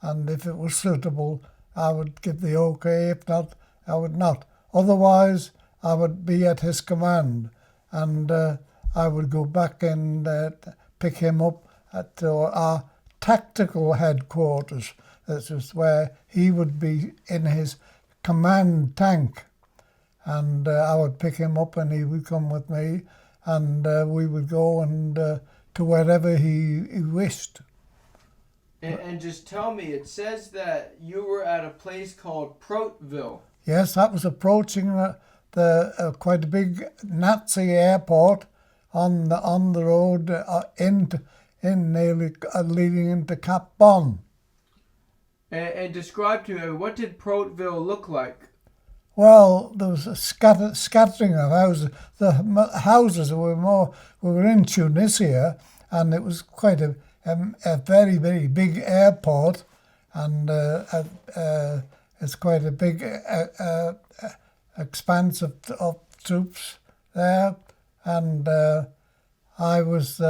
And if it was suitable, I would give the okay. If not, I would not. Otherwise, I would be at his command, and I would go back and pick him up at our tactical headquarters. This is where he would be in his command tank, and I would pick him up and he would come with me, and we would go and to wherever he wished. And just tell me, it says that you were at a place called Protville. Yes, that was approaching the quite a big Nazi airport on the road in nearly leading into Cap Bon. And describe to me, what did Protville look like? Well, there was a scattering of houses. The houses we were in Tunisia, and it was quite a very, very big airport, and it's quite a big expanse of troops there. And I was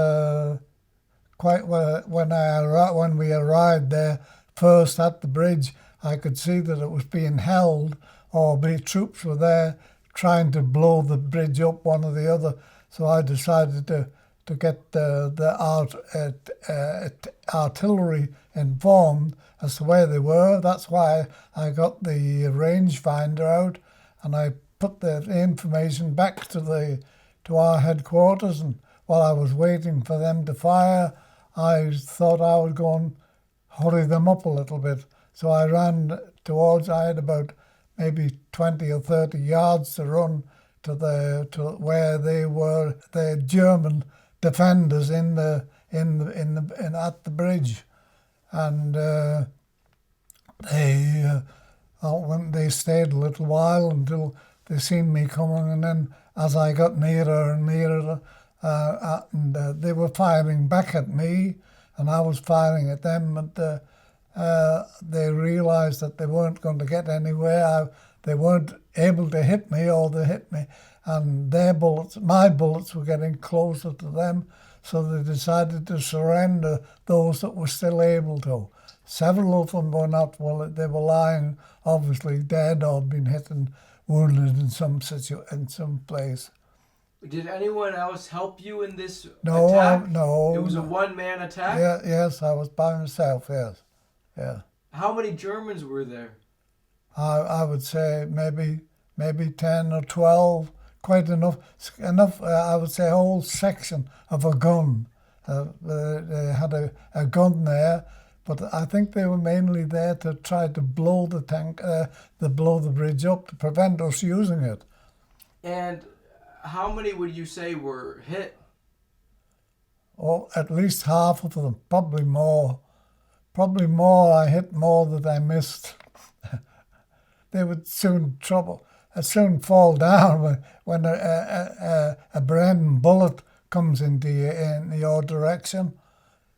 quite well when we arrived there first at the bridge. I could see that it was being held, or the troops were there trying to blow the bridge up, one or the other. So I decided to get the artillery informed as to where they were. That's why I got the rangefinder out, and I put the information back to our headquarters. And while I was waiting for them to fire, I thought I would go and hurry them up a little bit. So I ran towards. I had about maybe 20 or 30 yards to run to where they were, the German defenders at the bridge, and they stayed a little while until they seen me coming, and then as I got nearer and nearer, and they were firing back at me, and I was firing at them, but they realised that they weren't going to get anywhere. They weren't able to hit me, or they hit me, and my bullets were getting closer to them, so they decided to surrender those that were still able to. Several of them were not. Well, they were lying, obviously dead or been hit and wounded in some place. Did anyone else help you in this No, attack? no. It was a one-man attack? Yeah, yes, I was by myself, yes. Yeah. How many Germans were there? I would say maybe 10 or 12, quite enough. I would say a whole section of a gun. They had a gun there, but I think they were mainly there to try to blow blow the bridge up to prevent us using it. And how many would you say were hit? Oh, at least half of them, probably more. Probably more. I hit more than I missed. They would soon fall down when a Bren bullet comes in your direction.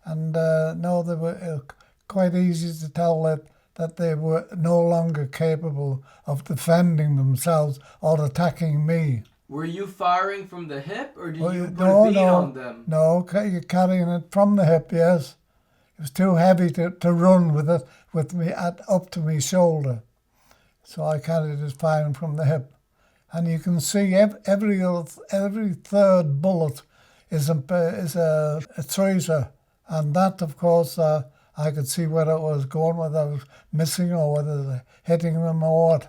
And no, they were quite easy to tell that they were no longer capable of defending themselves or attacking me. Were you firing from the hip, or did you put a bead on them? No, you're carrying it from the hip, yes. It was too heavy to run with it, with me up to my shoulder. So I carried it firing from the hip. And you can see every third bullet is a tracer. And that, of course, I could see where it was going, whether I was missing or whether I was hitting them or what.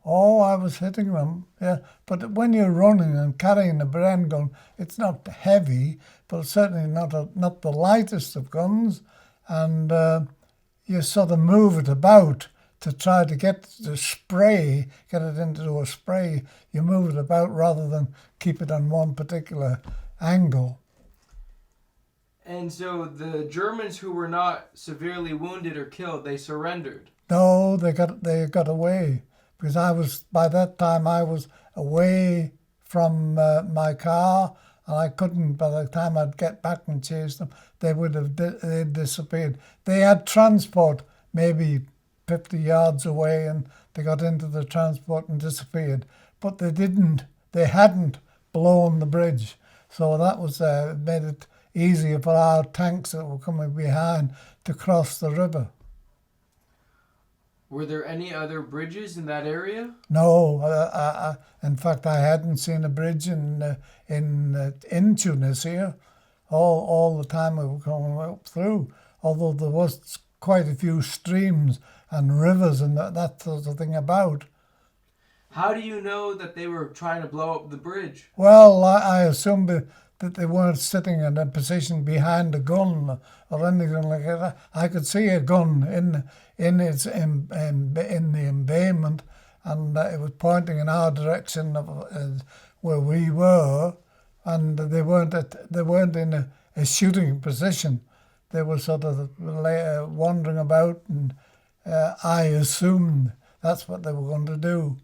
Oh, I was hitting them, yeah. But when you're running and carrying a Bren gun, it's not heavy, but it's certainly not the lightest of guns. And you sort of move it about to try to get it into a spray. You move it about rather than keep it on one particular angle. And so the Germans who were not severely wounded or killed, they surrendered? No, they got away. Because by that time I was away from my car, and I couldn't, by the time I'd get back and chase them, they'd disappeared. They had transport maybe 50 yards away, and they got into the transport and disappeared. But they hadn't blown the bridge. So that was made it easier for our tanks that were coming behind to cross the river. Were there any other bridges in that area? No, in fact, I hadn't seen a bridge in Tunisia all the time we were going up through. Although there was quite a few streams and rivers and that sort of thing about. How do you know that they were trying to blow up the bridge? Well, I assumed that they weren't sitting in a position behind a gun or anything like that. I could see a gun in the embayment, and it was pointing in our direction of where we were. and they weren't in a shooting position. They were sort of wandering about, and I assumed that's what they were going to do.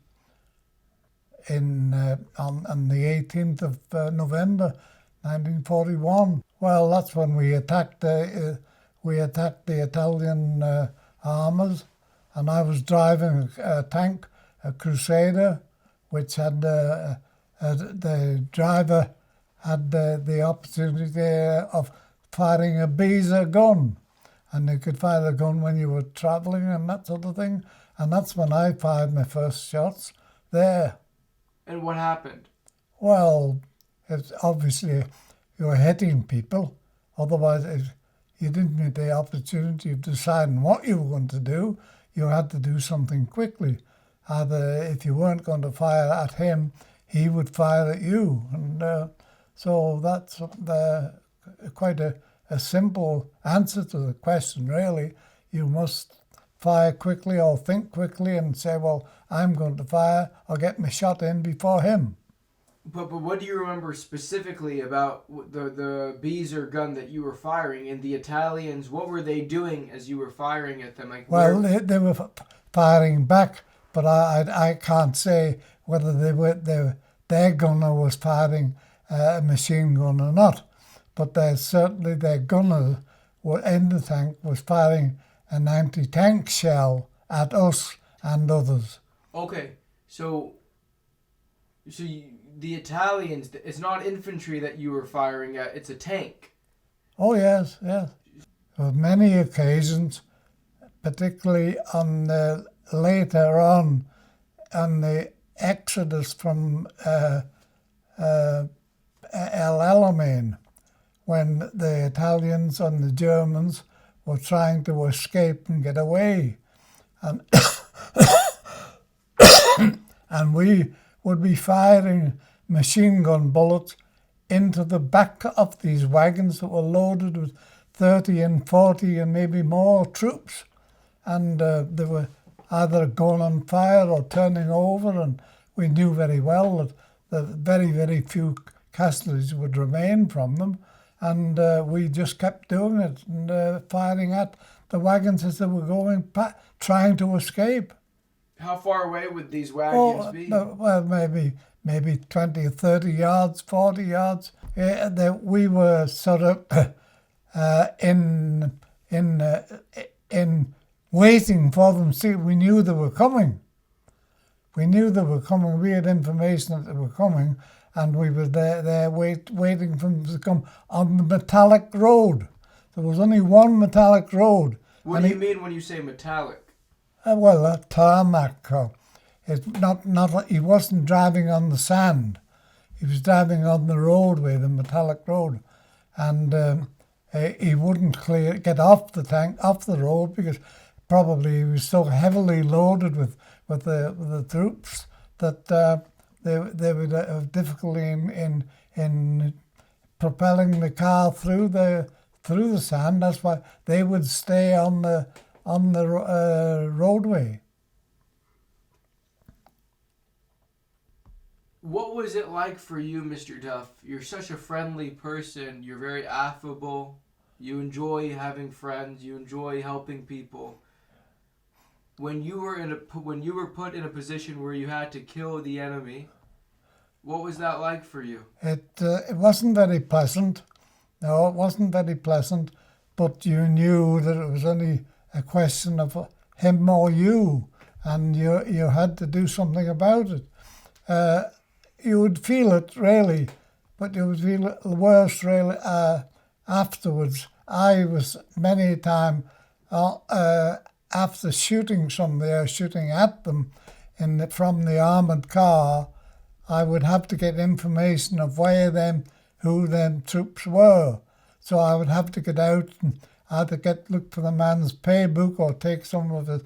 On the 18th of November, 1941. Well, that's when we attacked the Italian armours, and I was driving a tank, a Crusader, which had the driver had the opportunity of firing a Beezer gun, and you could fire the gun when you were travelling and that sort of thing. And that's when I fired my first shots there. And what happened? Well, it's obviously you were hitting people. Otherwise, you didn't get the opportunity of deciding what you were going to do. You had to do something quickly. Either if you weren't going to fire at him, he would fire at you. And so that's quite a simple answer to the question, really. You must fire quickly or think quickly and say, well, I'm going to fire or get my shot in before him. But what do you remember specifically about the Beezer gun that you were firing, and the Italians? What were they doing as you were firing at them? Like, well, they were firing back, but I can't say whether their gunner was firing a machine gun or not. But certainly their gunner in the tank was firing an anti-tank shell at us and others. Okay, so the Italians, it's not infantry that you were firing at, it's a tank. Oh, yes. On many occasions, particularly later on the exodus from El Alamein, when the Italians and the Germans were trying to escape and get away. And, and we would be firing machine gun bullets into the back of these wagons that were loaded with 30 and 40 and maybe more troops. And they were either going on fire or turning over, and we knew very well that very, very few casualties would remain from them. And we just kept doing it and firing at the wagons as they were going, trying to escape. How far away would these wagons be? Well, maybe 20 or 30 yards, 40 yards. We were sort of in waiting for them. See, we knew they were coming. We had information that they were coming, and we were there waiting for them to come on the metallic road. There was only one metallic road. What do you mean when you say metallic? A tarmac. It's not. He wasn't driving on the sand. He was driving on the roadway, the metallic road, and he wouldn't get off the road, because probably he was so heavily loaded with the troops that they would have difficulty in propelling the car through the sand. That's why they would stay on the roadway. What was it like for you, Mr. Duff? You're such a friendly person. You're very affable. You enjoy having friends. You enjoy helping people. When you were put in a position where you had to kill the enemy, what was that like for you? It wasn't very pleasant. No, it wasn't very pleasant. But you knew that it was only a question of him or you, and you had to do something about it. You would feel it, really, but you would feel it worse, really, afterwards. I was many a time after shooting somebody or shooting at them from the armoured car, I would have to get information of who them troops were. So I would have to get out and either look for the man's pay book or take some of his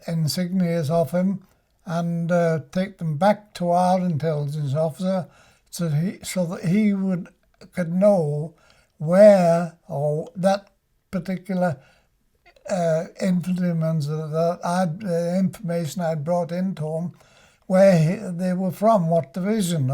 insignias off him and take them back to our intelligence officer so that he could know where, or that particular infantryman's information I'd brought into him, where they were from, what division,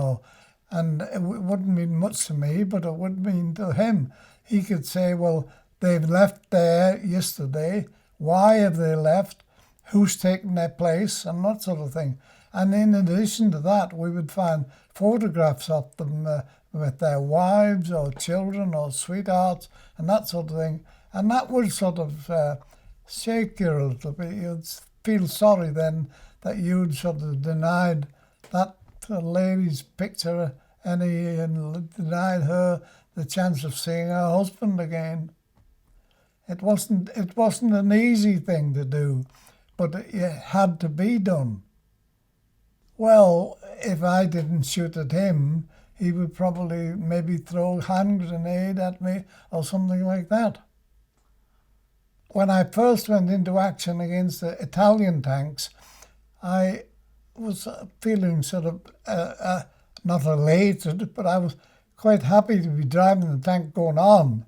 and it wouldn't mean much to me, but it would mean to him. He could say, well, they've left there yesterday. Why have they left? Who's taken their place? And that sort of thing. And in addition to that, we would find photographs of them with their wives or children or sweethearts and that sort of thing. And that would sort of shake you a little bit. You'd feel sorry then that you'd sort of denied that lady's picture and denied her the chance of seeing her husband again. It wasn't an easy thing to do, but it had to be done. Well, if I didn't shoot at him, he would probably maybe throw a hand grenade at me or something like that. When I first went into action against the Italian tanks, I was feeling sort of not elated, but I was quite happy to be driving the tank going on.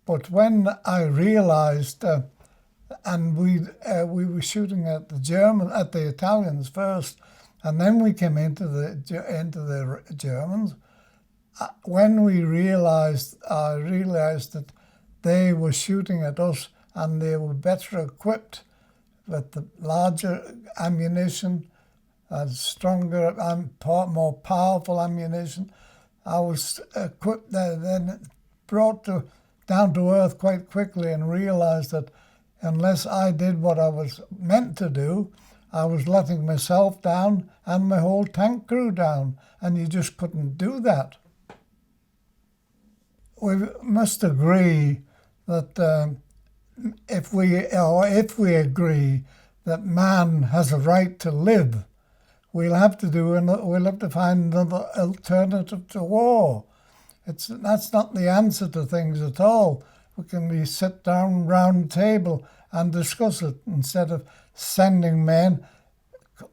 But when I realised, and we were shooting at the Italians first, and then we came into the Germans. When I realised that they were shooting at us, and they were better equipped with the larger ammunition, stronger and more powerful ammunition. I was equipped there, then brought down to earth quite quickly and realised that unless I did what I was meant to do, I was letting myself down and my whole tank crew down, and you just couldn't do that. We must agree that if we agree that man has a right to live, we'll have to find another alternative to war. That's not the answer to things at all. We can sit down round the table and discuss it instead of sending men.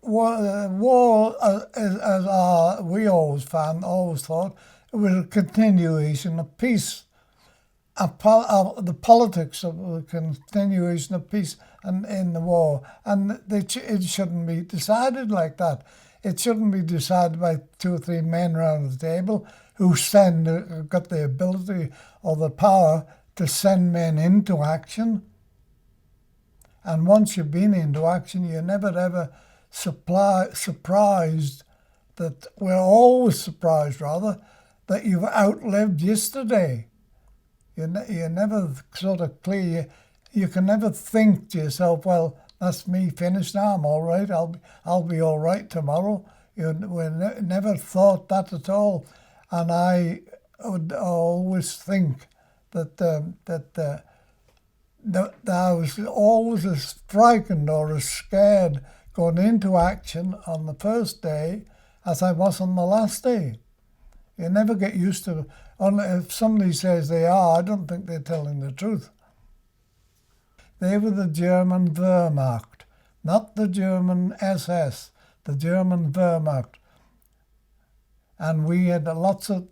War, as we always thought, it was a continuation of peace. The politics of the continuation of peace and in the war, and it shouldn't be decided like that. It shouldn't be decided by 2 or 3 men around the table who got the ability or the power to send men into action. And once you've been into action, you're never ever surprised that we're always surprised rather that you've outlived yesterday. You're never sort of clear. You can never think to yourself, well, that's me finished now. I'm all right. I'll be all right tomorrow. We never thought that at all. And I would always think that I was always as frightened or as scared going into action on the first day as I was on the last day. You never get used to it. If somebody says they are, I don't think they're telling the truth. They were the German Wehrmacht, not the German SS, the German Wehrmacht. And we had lots of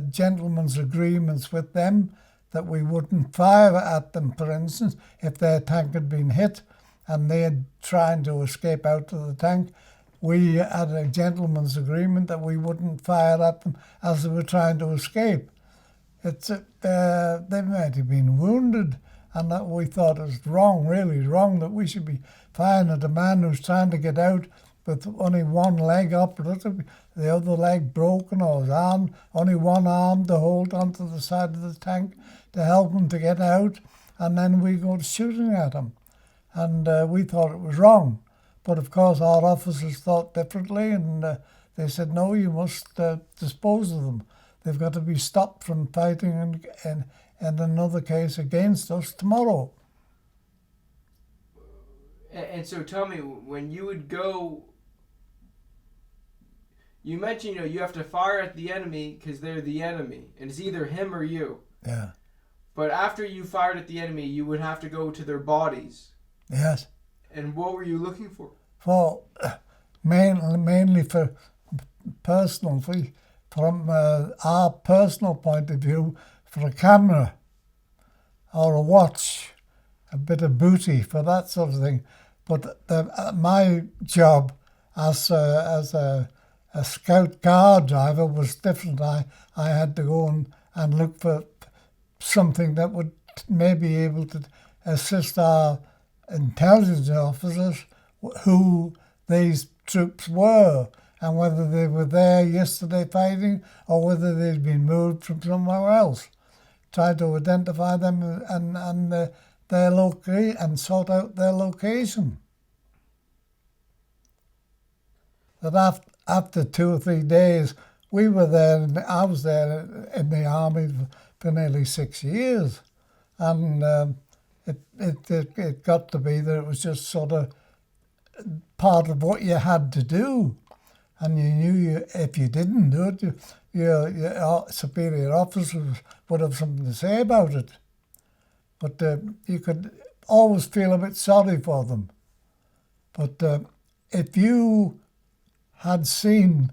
gentlemen's agreements with them that we wouldn't fire at them, for instance, if their tank had been hit and they had trying to escape out of the tank. We had a gentleman's agreement that we wouldn't fire at them as they were trying to escape. They might have been wounded, and that we thought it was wrong, really wrong, that we should be firing at a man who's trying to get out with only one leg up, the other leg broken, or his arm, only one arm to hold onto the side of the tank to help him to get out, and then we go shooting at him. And we thought it was wrong. But of course our officers thought differently, and they said, no, you must dispose of them. They've got to be stopped from fighting in another case against us tomorrow. And so tell me, when you would go, you mentioned, you have to fire at the enemy because they're the enemy, and it's either him or you. Yeah. But after you fired at the enemy, you would have to go to their bodies. Yes. And what were you looking for? For mainly for personal, from our personal point of view, for a camera or a watch, a bit of booty, for that sort of thing. But my job as a scout car driver was different. I had to go and look for something that would maybe able to assist our intelligence officers who these troops were and whether they were there yesterday fighting or whether they'd been moved from somewhere else. Try to identify them and their and sort out their location. That after 2 or 3 days, we were there. I was there in the army for nearly 6 years, and it got to be that it was just sort of part of what you had to do, and you knew if you didn't do it, your superior officers would have something to say about it. But you could always feel a bit sorry for them. But if you had seen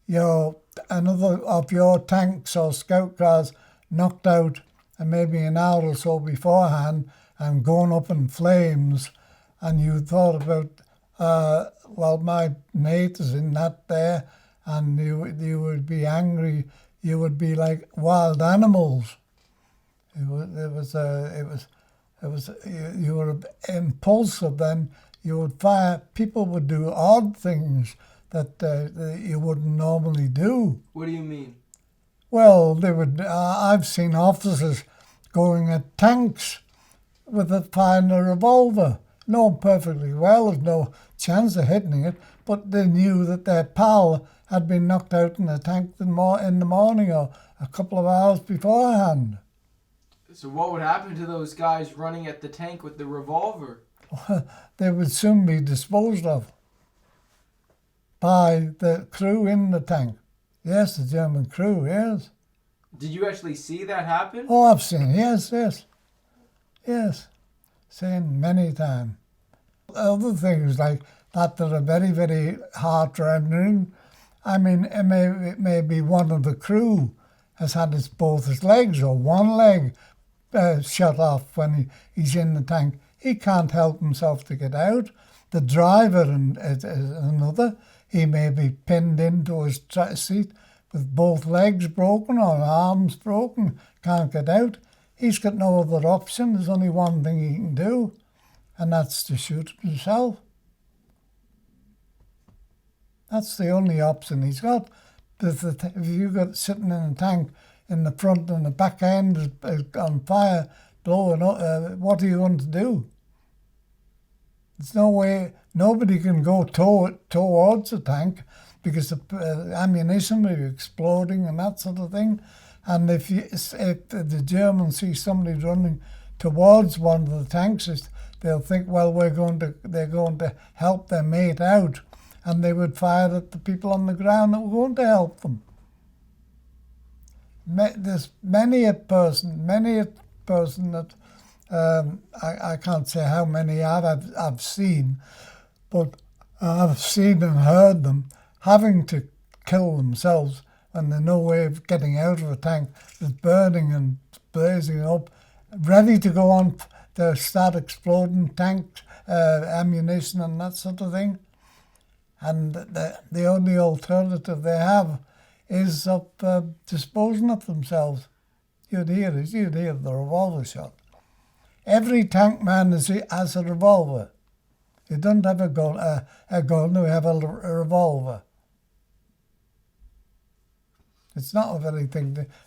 another of your tanks or scout cars knocked out and maybe an hour or so beforehand and gone up in flames, and you thought about, well, my mate is in that there, and you would be angry. You would be like wild animals. You were impulsive. Then you would fire. People would do odd things that you wouldn't normally do. What do you mean? Well, they would. I've seen officers going at tanks with firing a revolver, knowing perfectly well there's no chance of hitting it, but they knew that their pal had been knocked out in a tank in the morning or a couple of hours beforehand. So what would happen to those guys running at the tank with the revolver? They would soon be disposed of by the crew in the tank. Yes, the German crew, yes. Did you actually see that happen? Oh, I've seen, yes. Seen many times. Other things like that are very, very heart-rending. I mean, it may be one of the crew has had both his legs or one leg shut off when he's in the tank. He can't help himself to get out. The driver is another. He may be pinned into his seat with both legs broken or arms broken, can't get out. He's got no other option. There's only one thing he can do, and that's to shoot himself. That's the only option he's got. If you got sitting in a tank in the front and the back end is on fire, blowing up, what are you going to do? There's no way, nobody can go towards the tank because the ammunition will be exploding and that sort of thing. And if the Germans see somebody running towards one of the tanks, they'll think, well, they're going to help their mate out, and they would fire at the people on the ground that were going to help them. There's many a person that I can't say how many I've seen, but I've seen and heard them having to kill themselves and there's no way of getting out of a tank that's burning and blazing up, ready to go on to start exploding tanks, ammunition and that sort of thing. And the only alternative they have is of disposing of themselves. You'd hear the revolver shot. Every tank man has a revolver. They don't have a gun, they have a revolver. It's not a very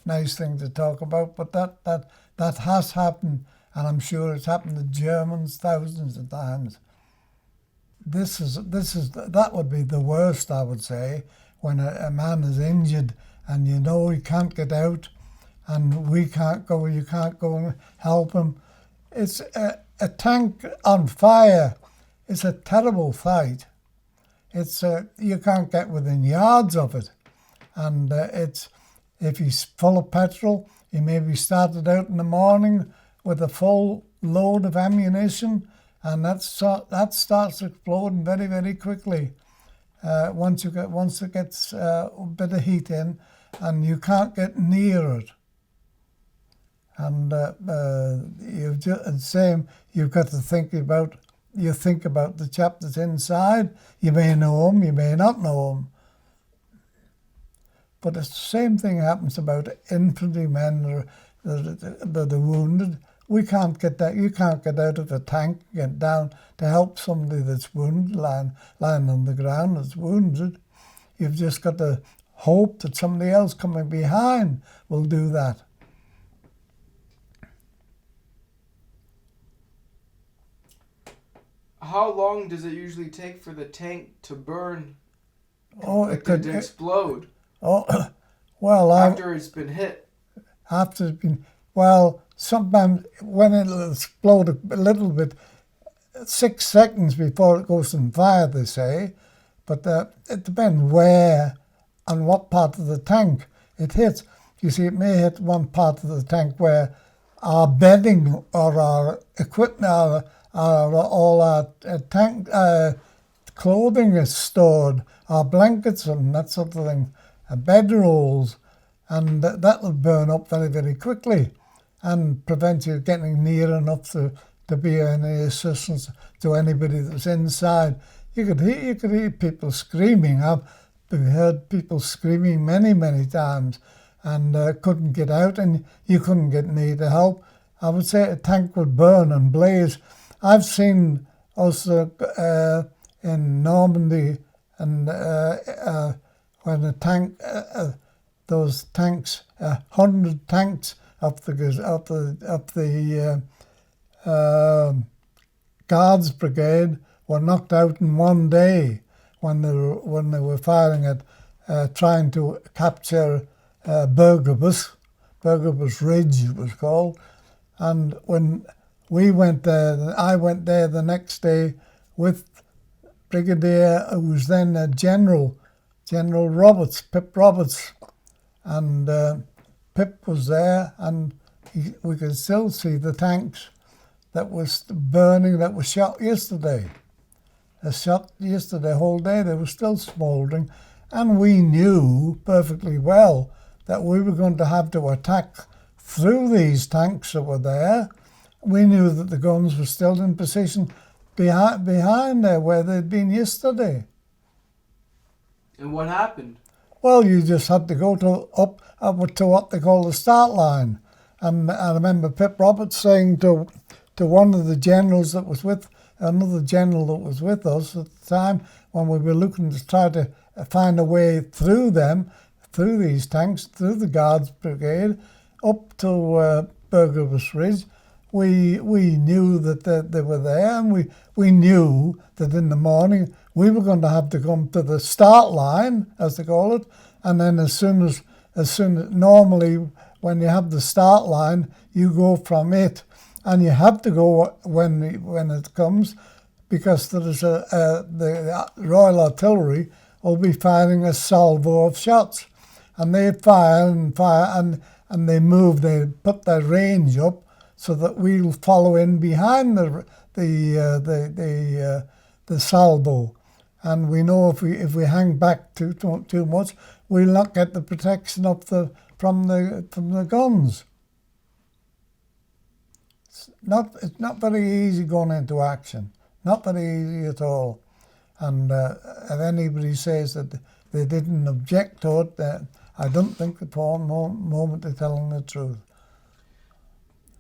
nice thing to talk about, but that has happened, and I'm sure it's happened to Germans thousands of times. That would be the worst, I would say, when a man is injured and you know he can't get out, and you can't go and help him. It's a tank on fire. It's a terrible fight. You can't get within yards of it. And if he's full of petrol, he maybe started out in the morning with a full load of ammunition, and that starts exploding very, very quickly. Once it gets a bit of heat in, and you can't get near it. And you've got to think about you think about the chap that's inside. You may know him, you may not know him. But the same thing happens about infantrymen or the wounded. We can't get that. You can't get out of a tank, get down to help somebody that's wounded, lying on the ground that's wounded. You've just got to hope that somebody else coming behind will do that. How long does it usually take for the tank to burn? Oh, it could explode. Oh, well, after it's been hit. After it's been, well, sometimes when it'll explode a little bit, 6 seconds before it goes on fire, they say. But it depends where and what part of the tank it hits. You see, it may hit one part of the tank where our bedding or our equipment, all our tank clothing is stored, our blankets and that sort of thing, bed rolls, and that will burn up very, very quickly and prevent you getting near enough to be any assistance to anybody that's inside. You could hear people screaming. I've heard people screaming many, many times and couldn't get out, and you couldn't get near to help. I would say a tank would burn and blaze. I've seen also in Normandy, and when a tank, those tanks, 100 tanks of the Guards Brigade were knocked out in one day when they were firing at trying to capture Burgobus Ridge, it was called. And when we went there, I went there the next day with Brigadier, who was then General Roberts, Pip Roberts, and Pip was there, and we could still see the tanks that was burning, that was shot yesterday. They shot yesterday whole day, they were still smouldering, and we knew perfectly well that we were going to have to attack through these tanks that were there. We knew that the guns were still in position behind there where they'd been yesterday. And what happened? Well, you just had to go up to what they call the start line. And I remember Pip Roberts saying to one of the generals that was with, another general that was with us at the time, when we were looking to try to find a way through them, through these tanks, through the Guards Brigade, up to Burgobus Ridge, we knew that they were there, and we knew that in the morning we were going to have to come to the start line, as they call it, and then as soon as normally when you have the start line, you go from it, and you have to go when it comes, because there is the Royal Artillery will be firing a salvo of shots, and they fire and they move, they put their range up so that we'll follow in behind the salvo, and we know if we hang back too much, we'll not get the protection from the guns. It's not very easy going into action. Not very easy at all. And if anybody says that they didn't object to it, I don't think for a moment they're telling the truth.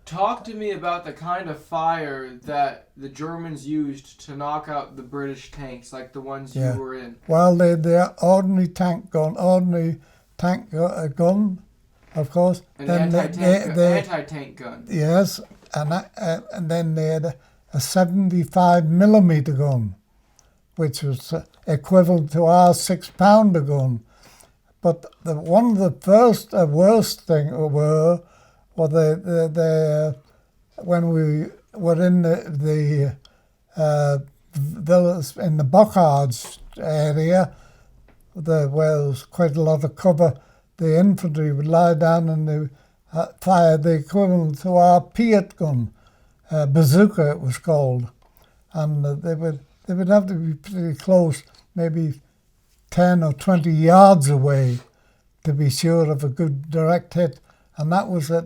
Talk to me about the kind of fire that the Germans used to knock out the British tanks, like the ones you were in. Well, they're ordinary tank gun, of course. An anti-tank gun. Yes, and then they had a 75 millimeter gun, which was equivalent to our 6-pounder gun. But one of the first worst thing were when we were in the villas in the Bochards area, where there was quite a lot of cover. The infantry would lie down and they fired the equivalent to our Piat gun, bazooka it was called, and they would have to be pretty close, maybe 10 or 20 yards away, to be sure of a good direct hit. And that was a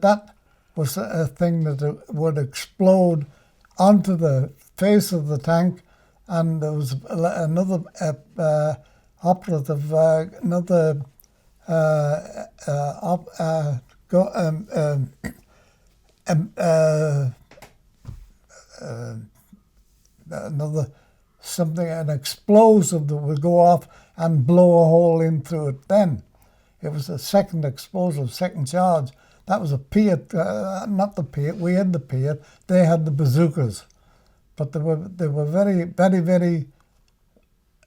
thing that would explode onto the face of the tank, and there was another operative, another another something, an explosive that would go off and blow a hole in through it. Then it was a second explosive, second charge. That was a Piat, not the Piat. We had the Piat. They had the bazookas, but they were very, very, very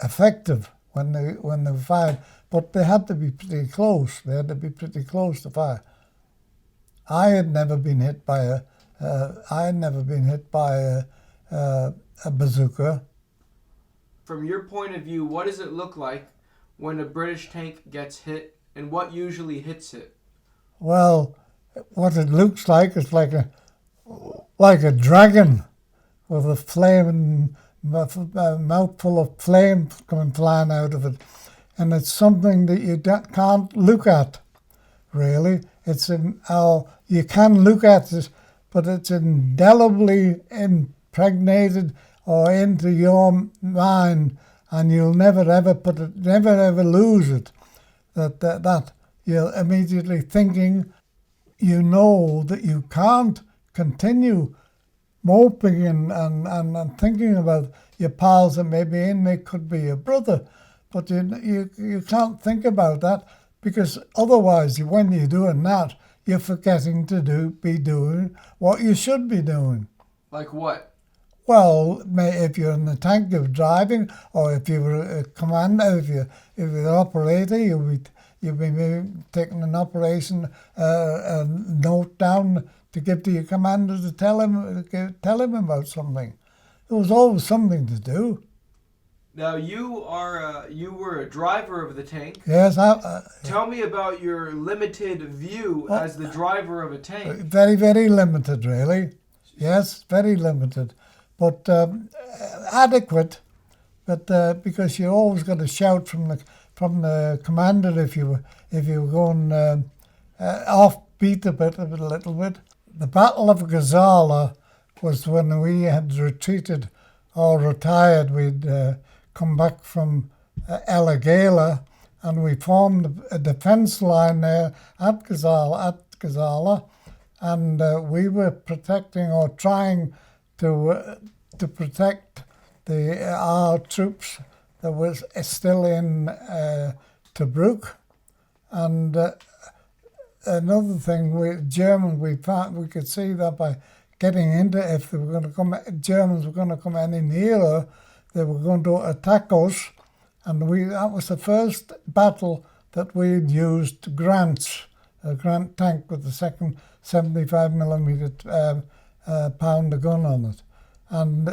effective when they fired. But they had to be pretty close. They had to be pretty close to fire. I had never been hit by a bazooka. From your point of view, what does it look like when a British tank gets hit, and what usually hits it? Well, what it looks like is like a dragon with a flame, a mouthful of flame coming flying out of it, and it's something that you can't look at. Really, you can look at it, but it's indelibly impregnated or into your mind, and you'll never ever lose it. That you're immediately thinking, you know that you can't continue moping and thinking about your pals that may be in, they could be your brother, but you can't think about that, because otherwise when you're doing that, you're forgetting to be doing what you should be doing. Like what? Well, if you're in the tank of driving, or if you were a commander, if you're an operator, you'll be maybe taking an operation a note down to give to your commander to tell him about something. There was always something to do. Now you were a driver of the tank. Yes. Tell me about your limited view as the driver of a tank. Very, very limited, really. Yes, very limited. But adequate, but because you always got a shout from the commander if you were going offbeat a little bit. The Battle of Gazala was when we had retreated or retired. We'd come back from El Alamein, and we formed a defence line there at Gazala, and we were protecting or trying to protect our troops that was still in Tobruk. And another thing, Germans, we could see that by getting into, if they were going to come, Germans were going to come any nearer, they were going to attack us. And that was the first battle that we'd used Grant's, a Grant tank with the second 75mm pounder gun on it. And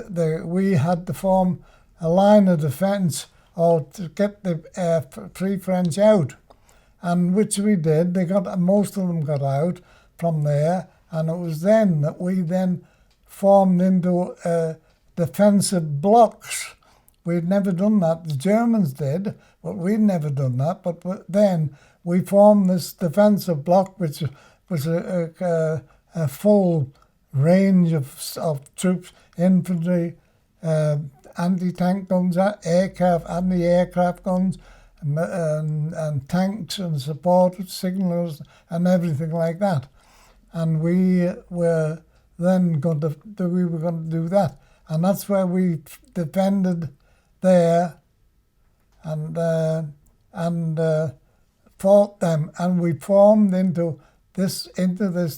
we had to form a line of defence or to get the Free French out, and which we did. Most of them got out from there, and it was then that we then formed into defensive blocks. We'd never done that. The Germans did, but we'd never done that. But then we formed this defensive block, which was a full range of troops, infantry, anti-tank guns, anti-aircraft guns, and tanks and support signals and everything like that. And we were then going to do that, and that's where we defended there and fought them, and we formed into this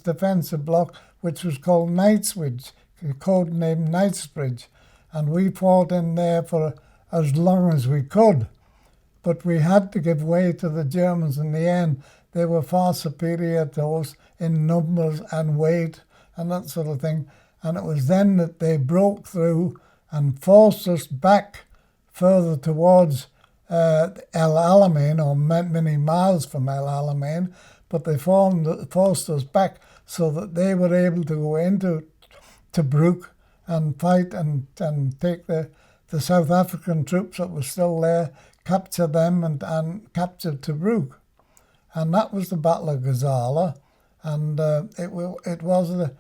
defensive block, which was called Knightsbridge, codenamed Knightsbridge, and we fought in there for as long as we could. But we had to give way to the Germans in the end. They were far superior to us in numbers and weight and that sort of thing. And it was then that they broke through and forced us back further towards El Alamein, or many miles from El Alamein, but they forced us back so that they were able to go into Tobruk and fight and take the South African troops that were still there, capture them and capture Tobruk. And that was the Battle of Gazala, and it was,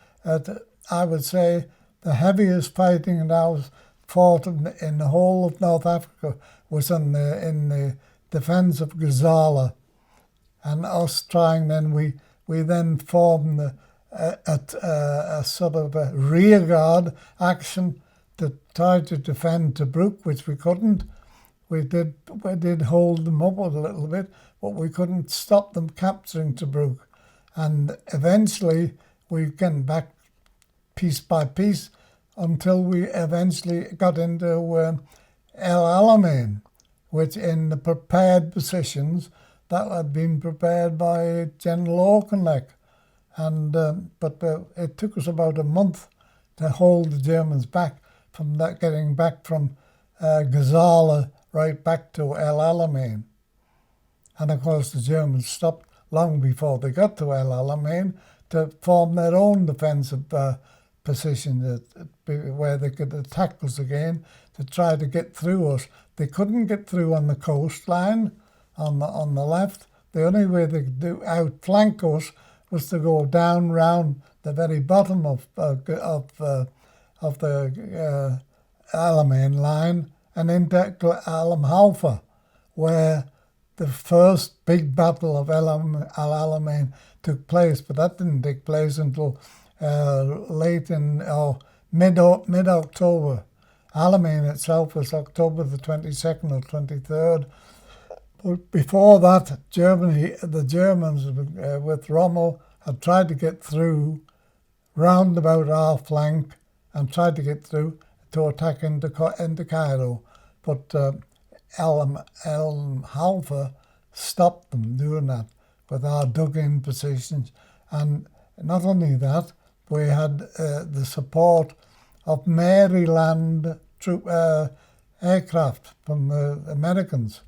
I would say, the heaviest fighting that was fought in the whole of North Africa was in the defence of Gazala. And us trying then, we then formed a sort of a rearguard action to try to defend Tobruk, which we couldn't. We did hold them up a little bit, but we couldn't stop them capturing Tobruk. And eventually we came back piece by piece until we eventually got into El Alamein, which in the prepared positions that had been prepared by General Auchinleck. And but it took us about a month to hold the Germans back from that, getting back from Gazala right back to El Alamein. And of course the Germans stopped long before they got to El Alamein to form their own defensive position where they could attack us again to try to get through us. They couldn't get through on the coastline on the left. The only way they could outflank us was to go down round the very bottom of the Alamein line and into Halfa, where the first big battle of El Alamein took place. But that didn't take place until late in mid-October. Alamein itself was October the 22nd or 23rd. But before that, the Germans with Rommel had tried to get through round about our flank and tried to get through to attack into Cairo. But Halfa stopped them doing that with our dug-in positions. And not only that, we had the support of Maryland troop aircraft from the Americans.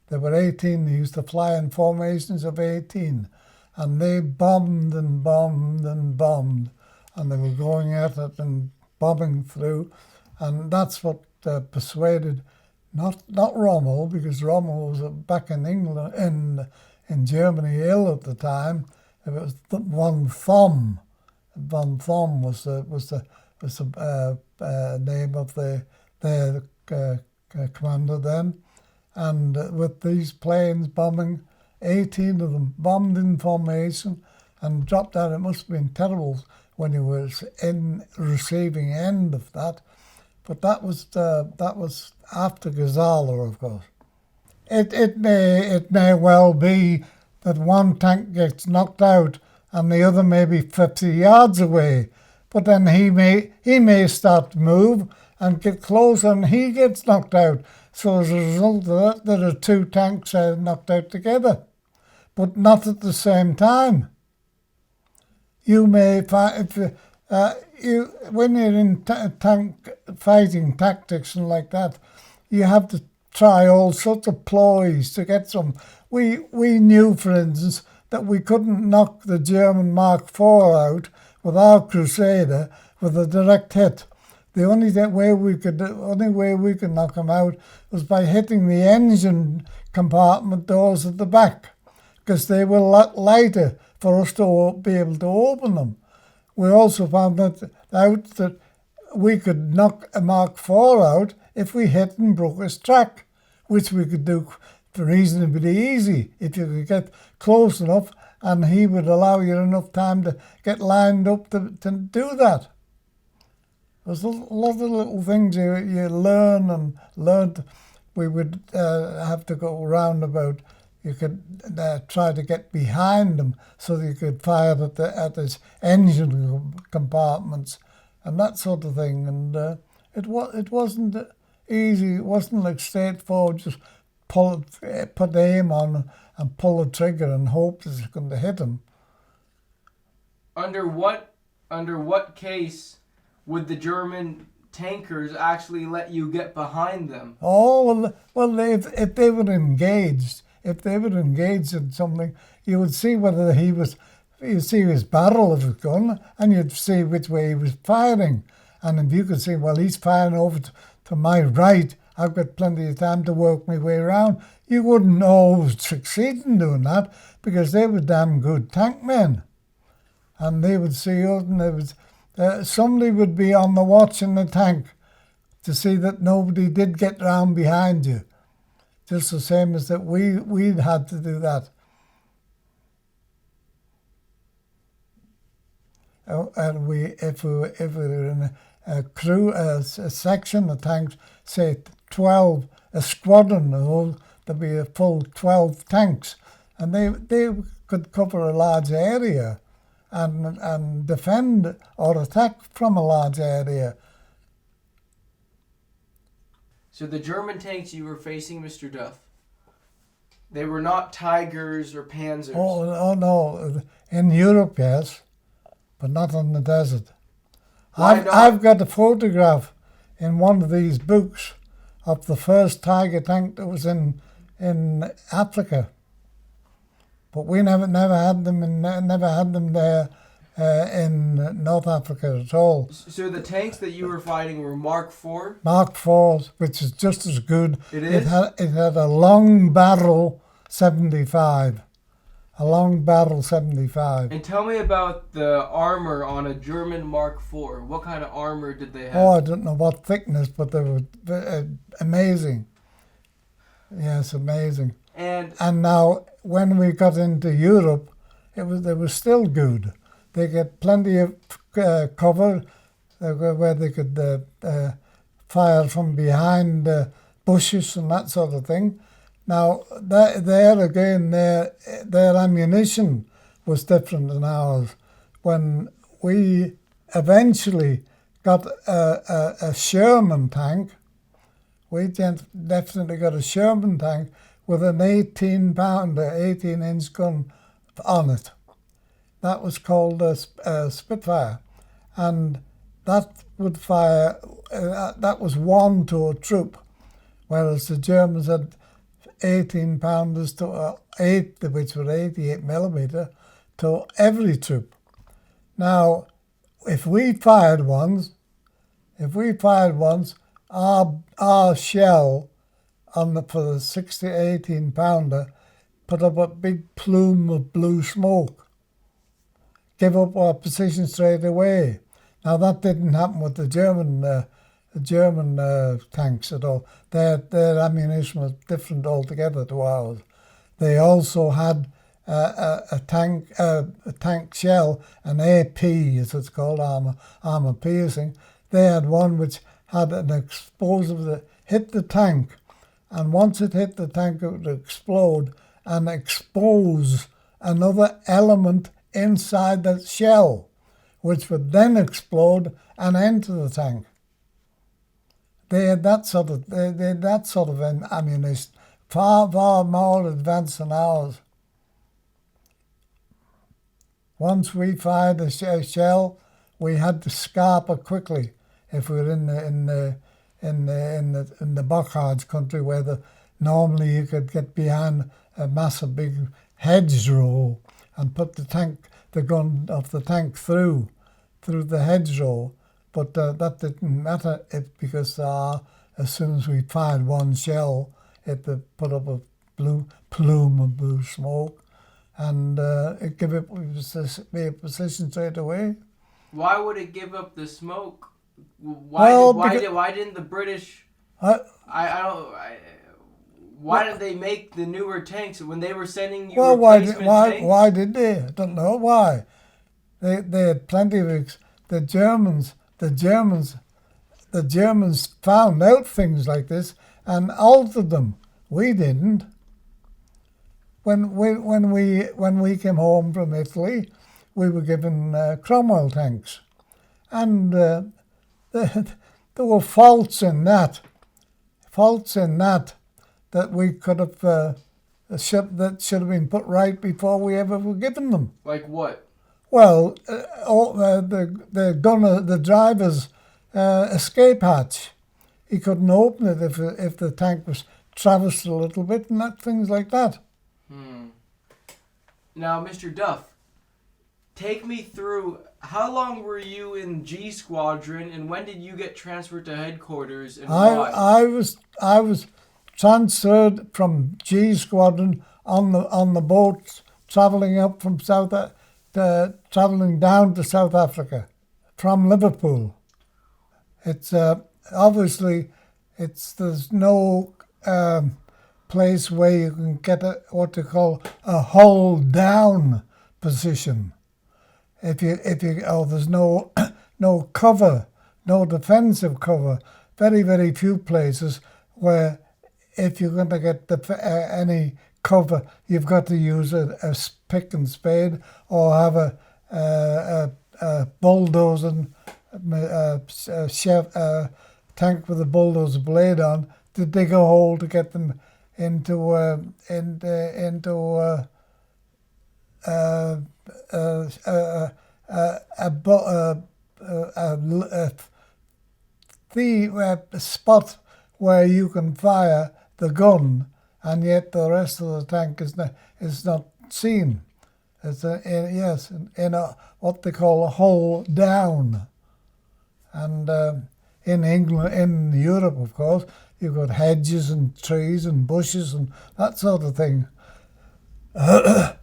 There were 18, they used to fly in formations of 18, and they bombed and bombed and bombed, and they were going at it and bombing through, and that's what persuaded not Rommel, because Rommel was back in England, in Germany, ill at the time. It was von Thom. Von Thom was the name of their commander then. And with these planes bombing, 18 of them bombed in formation and dropped out. It must have been terrible when he was in receiving end of that. But that was after Gazala, of course. It may well be that one tank gets knocked out and the other may be 50 yards away, but then he may start to move and get closer and he gets knocked out. So as a result of that, there are two tanks knocked out together, but not at the same time. You may find when you're in tank fighting tactics and like that, you have to try all sorts of ploys to get some. We knew, for instance, that we couldn't knock the German Mark IV out with our Crusader with a direct hit. The only way we could knock them out was by hitting the engine compartment doors at the back, because they were lighter for us to be able to open them. We also found out that we could knock a Mark IV out if we hit and broke his track, which we could do reasonably easy if you could get close enough, and he would allow you enough time to get lined up to do that. There's a lot of little things you learn and learned. We would have to go roundabout. You could try to get behind them so that you could fire at his engine compartments and that sort of thing. And it wasn't easy. It wasn't like straightforward, just put aim on and pull the trigger and hope that it's going to hit him. Under what case would the German tankers actually let you get behind them? Oh, well, if they were engaged in something, you would see whether you'd see his barrel of his gun, and you'd see which way he was firing. And if you could see, well, he's firing over to my right, I've got plenty of time to work my way around. You wouldn't always succeed in doing that, because they were damn good tank men. And they would see us, and Somebody would be on the watch in the tank to see that nobody did get round behind you. Just the same as that we'd had to do that. And if we were in a crew, a section of tanks, say 12, a squadron of those, there'd be a full 12 tanks, and they could cover a large area and defend or attack from a large area. So the German tanks you were facing, Mr. Duff, they were not Tigers or Panzers. Oh no, in Europe, yes, but not on the desert. Why not? I've got a photograph in one of these books of the first Tiger tank that was in Africa, but we never had them there in North Africa at all. So the tanks that you were fighting were Mark IV? Mark IVs, which is just as good. It is? It had a long barrel 75. A long barrel 75. And tell me about the armor on a German Mark IV. What kind of armor did they have? Oh, I don't know what thickness, but they were amazing. Yes, amazing. And now, when we got into Europe, they were still good. They get plenty of cover where they could fire from behind bushes and that sort of thing. Now, there again, their ammunition was different than ours. When we eventually got a Sherman tank, we definitely got a Sherman tank with an 18-pounder, 18-inch gun on it. That was called a Spitfire, and that would fire. That was one to a troop, whereas the Germans had 18-pounders to 8, which were 88 millimeter, to every troop. Now, if we fired once, our shell for the 60 18-pounder put up a big plume of blue smoke. Give up our position straight away. Now that didn't happen with the German tanks at all. Their ammunition was different altogether to ours. They also had a tank shell, an AP as it's called, armor piercing. They had one which had an explosive that hit the tank, and once it hit the tank, it would explode and expose another element inside that shell, which would then explode and enter the tank. They had that sort of ammunition, far more advanced than ours. Once we fired a shell, we had to scarper quickly if we were in the Bockhards country, where normally you could get behind a massive big hedgerow and put the gun of the tank through the hedgerow, but that didn't matter because as soon as we fired one shell, it put up a blue plume of blue smoke, and it gave it a position straight away. Why would it give up the smoke? Why didn't the British? Why did they make the newer tanks when they were sending you replacement tanks? Why did they? I don't know why. They had plenty of the Germans found out things like this and altered them. We didn't. When we came home from Italy, we were given Cromwell tanks, and there were faults in that that we could have that should have been put right before we ever were given them. Like what? Well, the driver's escape hatch, he couldn't open it if the tank was traversed a little bit and things like that. Now, Mr. Duff, take me through, how long were you in G Squadron, and when did you get transferred to headquarters, and why? I was transferred from G Squadron on the boat travelling up from travelling down to South Africa from Liverpool. It's obviously there's no place where you can get what they call a hold down position. There's no no cover, no defensive cover. Very, very few places where if you're going to get any cover, you've got to use a pick and spade or have a bulldozer, tank with a bulldozer blade on to dig a hole to get them into the spot where you can fire the gun, and yet the rest of the tank is not seen. It's in what they call a hole down. And in England, in Europe, of course, you've got hedges and trees and bushes and that sort of thing. The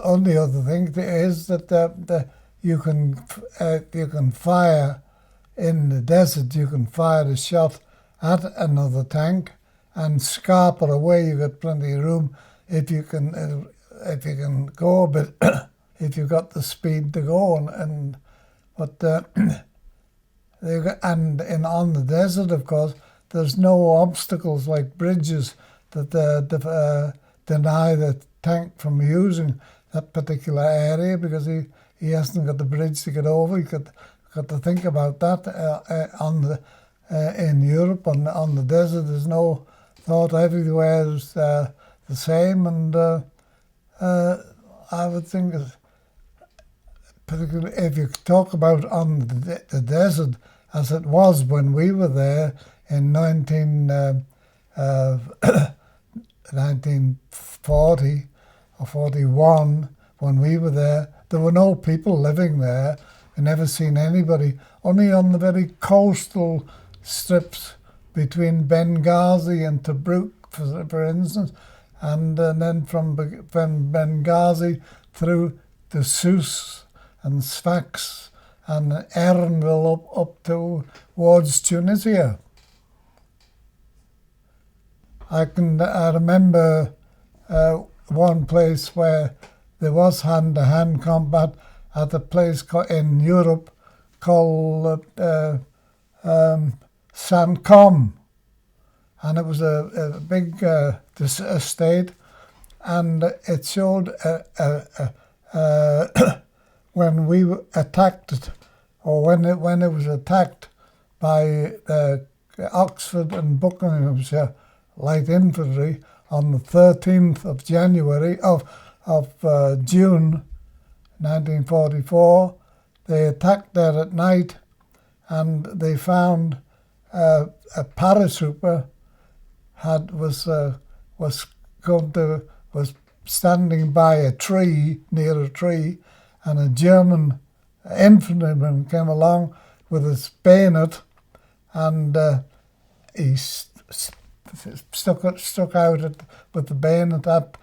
only other thing is that you can fire in the desert. You can fire a shot at another tank and scarper away. You got plenty of room if you can go a bit. If you've got the speed to go on on the desert, of course, there's no obstacles like bridges that deny the tank from using that particular area because he hasn't got the bridge to get over. You got to think about that in Europe on the desert. There's no thought. Everywhere is the same, and I would think, particularly if you talk about on the desert as it was when we were there in 1940 or 41, when we were there were no people living there. We never seen anybody, only on the very coastal strips between Benghazi and Tobruk, for instance, and then from Benghazi through to Sousse and Sfax and Erbil up towards Tunisia. I remember one place where there was hand-to-hand combat at a place in Europe called Saint-Com, and it was a big estate, and it showed when we attacked it, or when it was attacked by Oxford and Buckinghamshire Light Infantry on the 13th of January of June 1944. They attacked there at night, and they found a paratrooper was standing by a tree, near a tree, and a German infantryman came along with his bayonet, and he stuck out with the bayonet at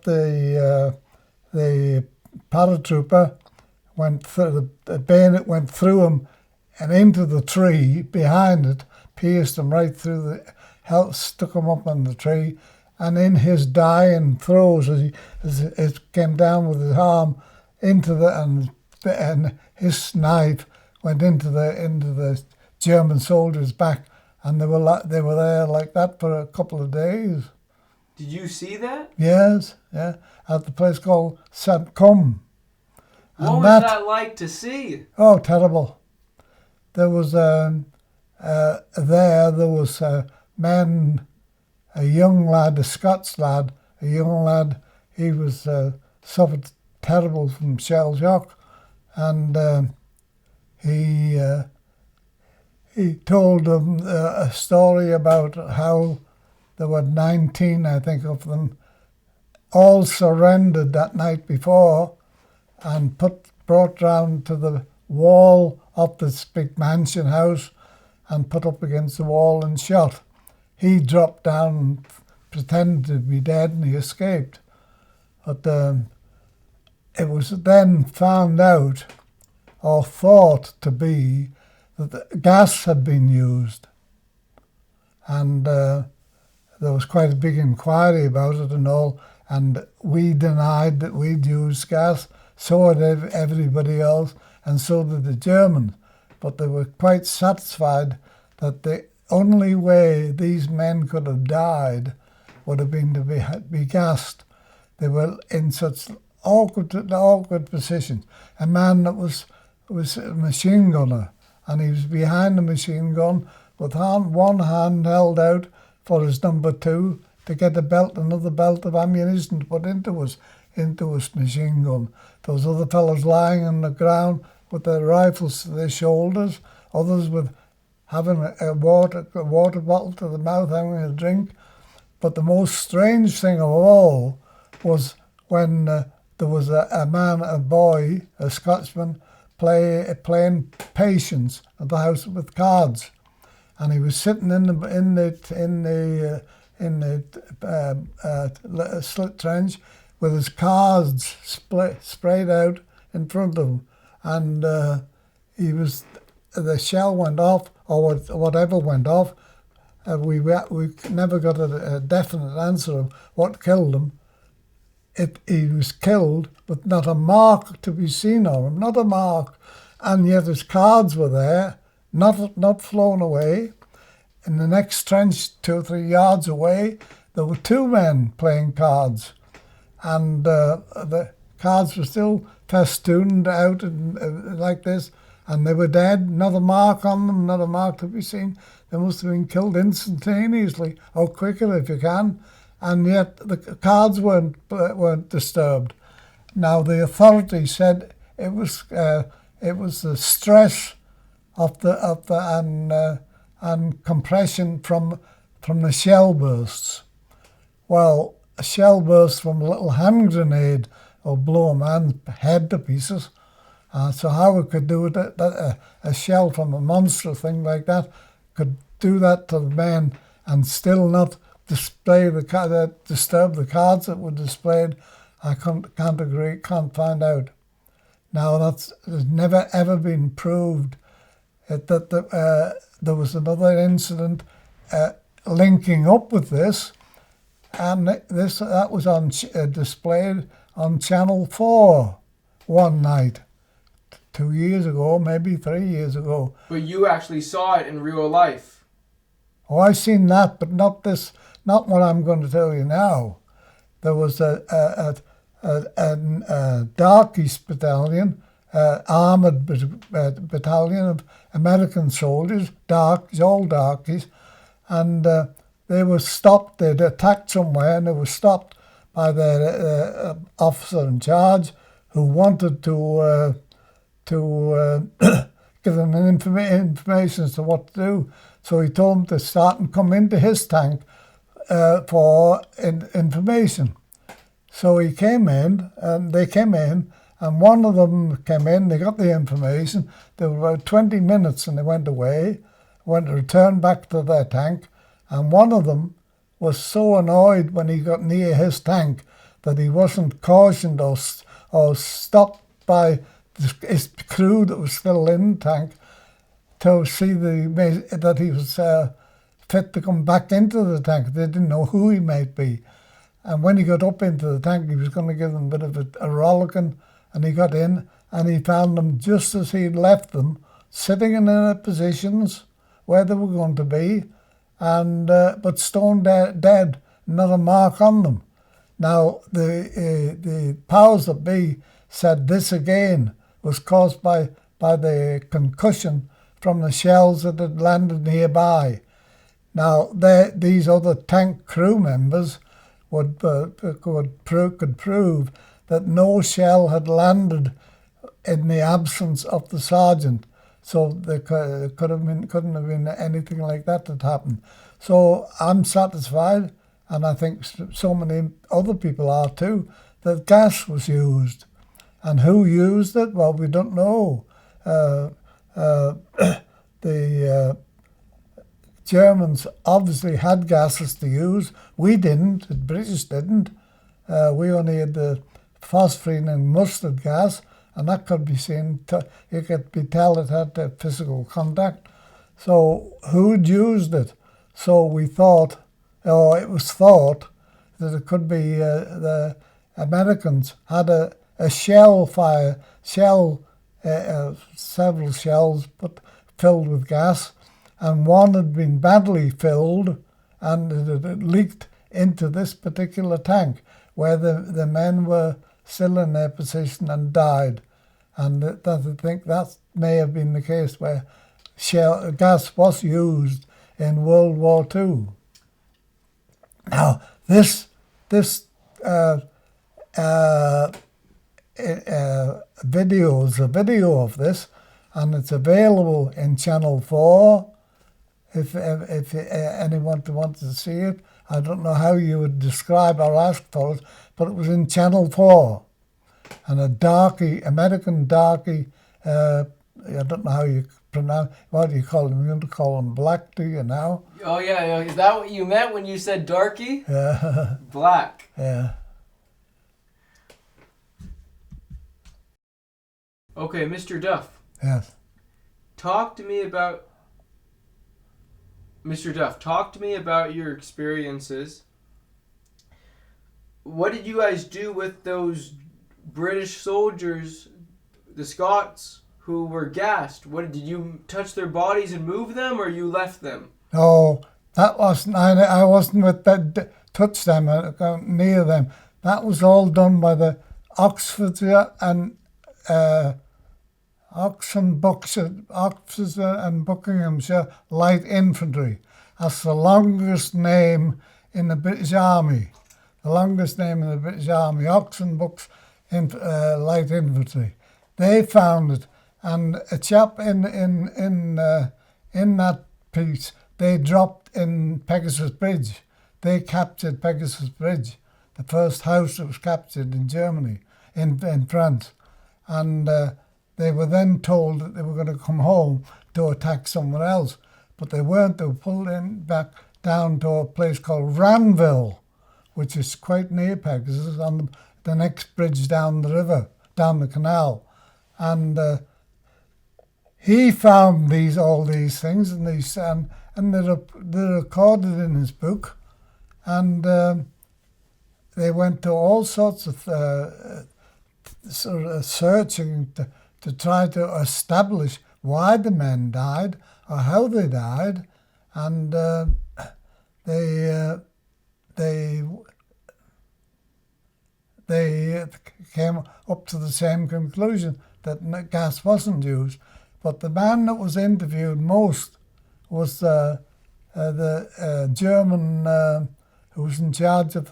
the paratrooper. The bayonet went through him and into the tree behind it, pierced him right through stuck him up on the tree, and in his dying throes, as it came down with his arm into and his knife went into the German soldier's back, and they were there like that for a couple of days. Did you see that? Yes, yeah, at the place called Saint-Com. What was that like to see? Oh, terrible. There was a man, a young lad, a Scots lad, he was suffered terrible from shell shock, and he told them a story about how there were 19, I think, of them, all surrendered that night before and brought round to the wall of this big mansion house and put up against the wall and shot. He dropped down and pretended to be dead, and he escaped. But it was then found out or thought to be that the gas had been used. And there was quite a big inquiry about it and all, and we denied that we'd used gas, so did everybody else, and so did the Germans. But they were quite satisfied that the only way these men could have died would have been to be gassed. They were in such awkward positions. A man that was a machine gunner, and he was behind the machine gun with one hand held out for his number 2 to get another belt of ammunition to put into his machine gun. Those other fellows lying on the ground with their rifles to their shoulders, others with having a water bottle to the mouth, having a drink. But the most strange thing of all was when there was a boy, a Scotsman, playing patience at the house with cards, and he was sitting in the slit trench with his cards sprayed out in front of him, and the shell went off, or whatever went off. We never got a definite answer of what killed him. He was killed, but not a mark to be seen on him, not a mark, and yet his cards were there, not flown away. In the next trench, 2 or 3 yards away, there were 2 men playing cards, and the cards were still festooned out like this, and they were dead, not a mark on them, not a mark to be seen. They must have been killed instantaneously, or quicker if you can, and yet the cards weren't disturbed. Now the authorities said it was the stress of the and compression from the shell bursts. Well, a shell burst from a little hand grenade will blow a man's head to pieces. So how it could do it, a shell from a monster thing like that could do that to the men and still not disturb the cards that were displayed, I can't agree, can't find out. Now that's never ever been proved. There was another incident linking up with this, and that was displayed on Channel 4 one night, 2 years ago, maybe 3 years ago. But you actually saw it in real life. Oh, I've seen that, but not what I'm going to tell you now. There was a darkies battalion, armoured battalion of American soldiers, all darkies, and they were stopped. They'd attacked somewhere, and they were stopped by their officer in charge, who wanted to give them information as to what to do. So he told them to start and come into his tank for information. So he came in, and they came in, and one of them came in, they got the information. There were about 20 minutes and they went away, went to return back to their tank, and one of them was so annoyed when he got near his tank that he wasn't cautioned or stopped by his crew that was still in the tank to see that he was fit to come back into the tank. They didn't know who he might be. And when he got up into the tank, he was going to give them a bit of a rollicking, and he got in, and he found them just as he'd left them, sitting in their positions where they were going to be, and but stone dead, not a mark on them. Now, the powers that be said this again was caused by the concussion from the shells that had landed nearby. Now, these other tank crew members could prove that no shell had landed in the absence of the sergeant. So there couldn't have been anything like that that happened. So I'm satisfied, and I think so many other people are too, that gas was used. And who used it? Well, we don't know. The Germans obviously had gases to use. We didn't. The British didn't. We only had the phosphine and mustard gas, and that could be seen. It could be tell it had physical contact. So who'd used it? So we thought, or it was thought, that it could be the Americans had a several shells filled with gas, and one had been badly filled, and it had leaked into this particular tank where the men were still in their position and died. And I think that may have been the case where gas was used in World War II. Now, this video is a video of this, and it's available in Channel 4 if anyone wants to see it. I don't know how you would describe or ask for it, but it was in Channel 4. And a darky, American darky, I don't know how you pronounce, what do you call them? You're going to call them black, do you now? Oh, yeah. Is that what you meant when you said darky? Yeah. Black. Yeah. Okay, Mr. Duff. Yes. Mr. Duff, talk to me about your experiences. What did you guys do with those British soldiers, the Scots, who were gassed? What did you touch their bodies and move them, or you left them? No, that wasn't. I wasn't with that. Touch them, near them. That was all done by the Oxfordshire and Oxfordshire and Buckinghamshire Light Infantry. That's the longest name in the British Army. The longest name in the British Army, Oxenbucks Light Infantry. They found it, and a chap in that piece, they dropped in Pegasus Bridge. They captured Pegasus Bridge, the first house that was captured in Germany, in France, and they were then told that they were going to come home to attack somewhere else, but they weren't. They were pulled back down to a place called Ranville, which is quite near Pegasus, on the next bridge down the river, down the canal. And he found all these things, and they're recorded in his book. And they went to all sorts of sort of searching to try to establish why the men died or how they died, and they came up to the same conclusion, that gas wasn't used. But the man that was interviewed most was the German who was in charge of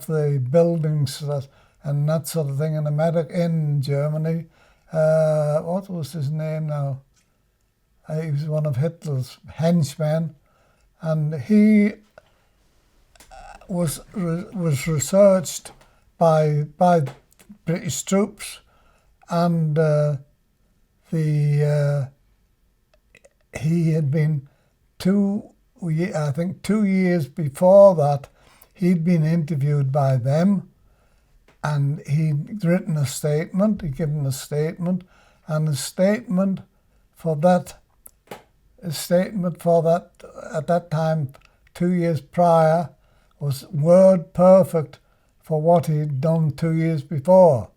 the buildings and that sort of thing in Germany. What was his name now? He was one of Hitler's henchmen, and he was researched by British troops, and he had been 2 years before that, he'd been interviewed by them, and he'd written a statement, he'd given a statement, and the statement for that at that time, 2 years prior, was word perfect for what he'd done 2 years before.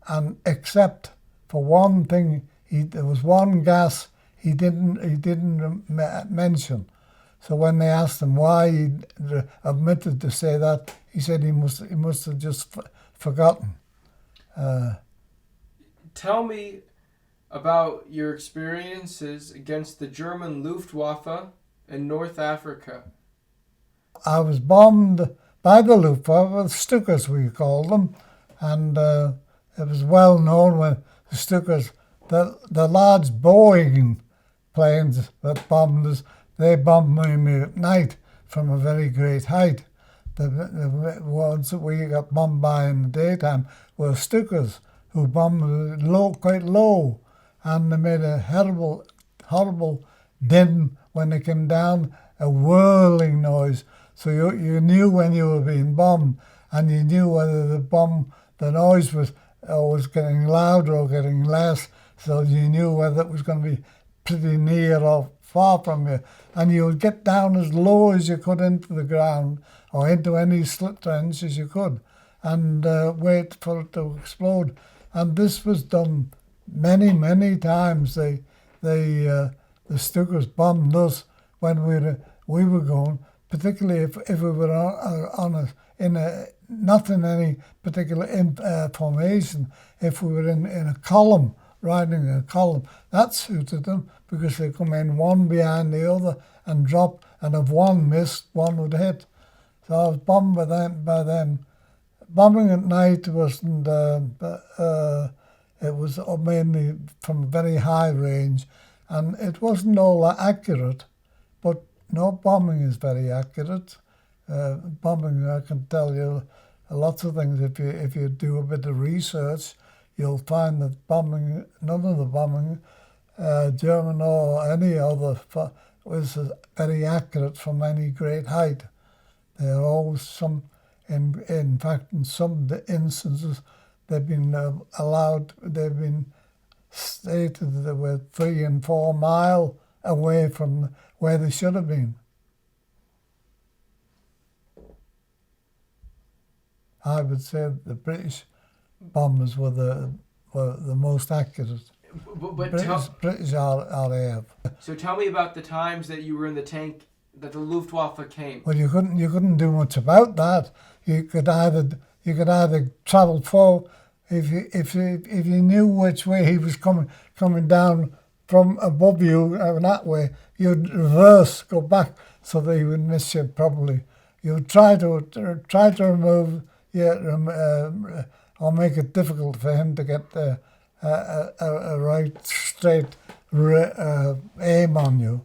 And except for one thing, there was one gas he didn't mention. So when they asked him why he admitted to say that, he said he must have just forgotten. Tell me about your experiences against the German Luftwaffe in North Africa. I was bombed by the Luftwaffe, Stukas we called them, and it was well known when the Stukas, the large Boeing planes that bombed us, they bombed me at night from a very great height. The ones that we got bombed by in the daytime were Stukas, who bombed quite low, and they made a horrible din when they came down, a whirling noise. So you knew when you were being bombed, and you knew whether the noise was was getting louder or getting less, so you knew whether it was going to be pretty near or far from you. And you would get down as low as you could into the ground or into any slit trench as you could and wait for it to explode. And this was done many, many times. The Stukas bombed us when we were going, particularly if we were not in any particular formation. If we were in a column, riding a column, that suited them because they come in one behind the other and drop, and if one missed, one would hit. So I was bombed by them. Bombing at night wasn't. It was mainly from a very high range, and it wasn't all that accurate. But no, bombing is very accurate. Bombing, I can tell you lots of things. If you do a bit of research, you'll find that bombing, none of the bombing, German or any other, was very accurate from any great height. There are always some, in fact, in some instances, they've been they've been stated that they were 3 and 4 miles away from where they should have been. I would say the British bombers were the most accurate. But British RAF. So tell me about the times that you were in the tank that the Luftwaffe came. Well, you couldn't do much about that. You could either travel forward if you knew which way he was coming down from above you that way. You'd reverse, go back, so that he would miss you probably. You'd try to remove. Or make it difficult for him to get a right straight aim on you.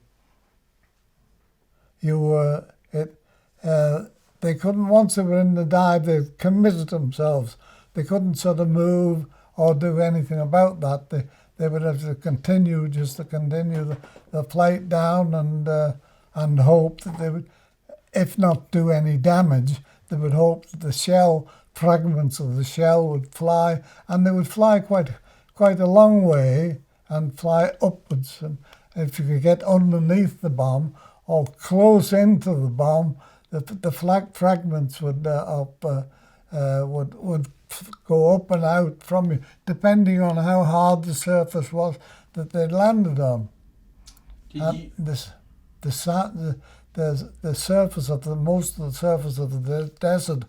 They couldn't, once they were in the dive, they committed themselves. They couldn't sort of move or do anything about that. They would have to continue the flight down and hope that they would, if not do any damage, they would hope that the fragments of the shell would fly, and they would fly quite a long way and fly upwards. And if you could get underneath the bomb or close into the bomb, the fragments would go up and out from you, depending on how hard the surface was that they landed on. The surface of most of the surface of the desert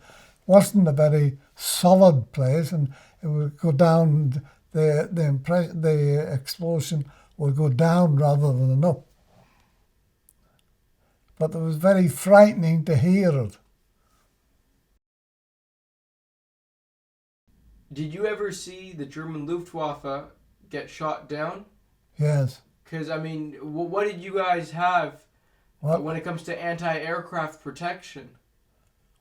wasn't a very solid place, and it would go down. The explosion would go down rather than up. But it was very frightening to hear it. Did you ever see the German Luftwaffe get shot down? Yes. Because, I mean, what did you guys have when it comes to anti-aircraft protection?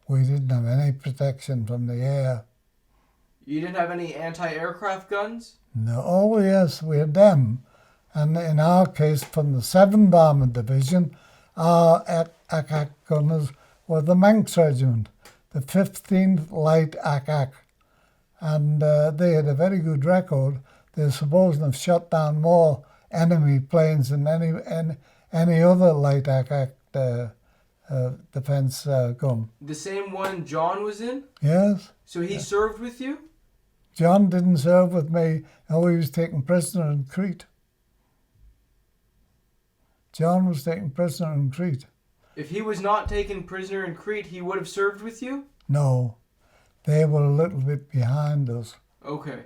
We didn't have any protection from the air. You didn't have any anti-aircraft guns? No. Oh, yes, we had them. And in our case, from the 7th Armoured Division, our attack gunners were the Manx Regiment, the 15th Light Attack. And they had a very good record. They're supposed to have shot down more enemy planes than any other light attack defense gun. The same one John was in? Yes. So he served with you? John didn't serve with me. No, he was taken prisoner in Crete. John was taken prisoner in Crete. If he was not taken prisoner in Crete, he would have served with you? No. They were a little bit behind us. Okay.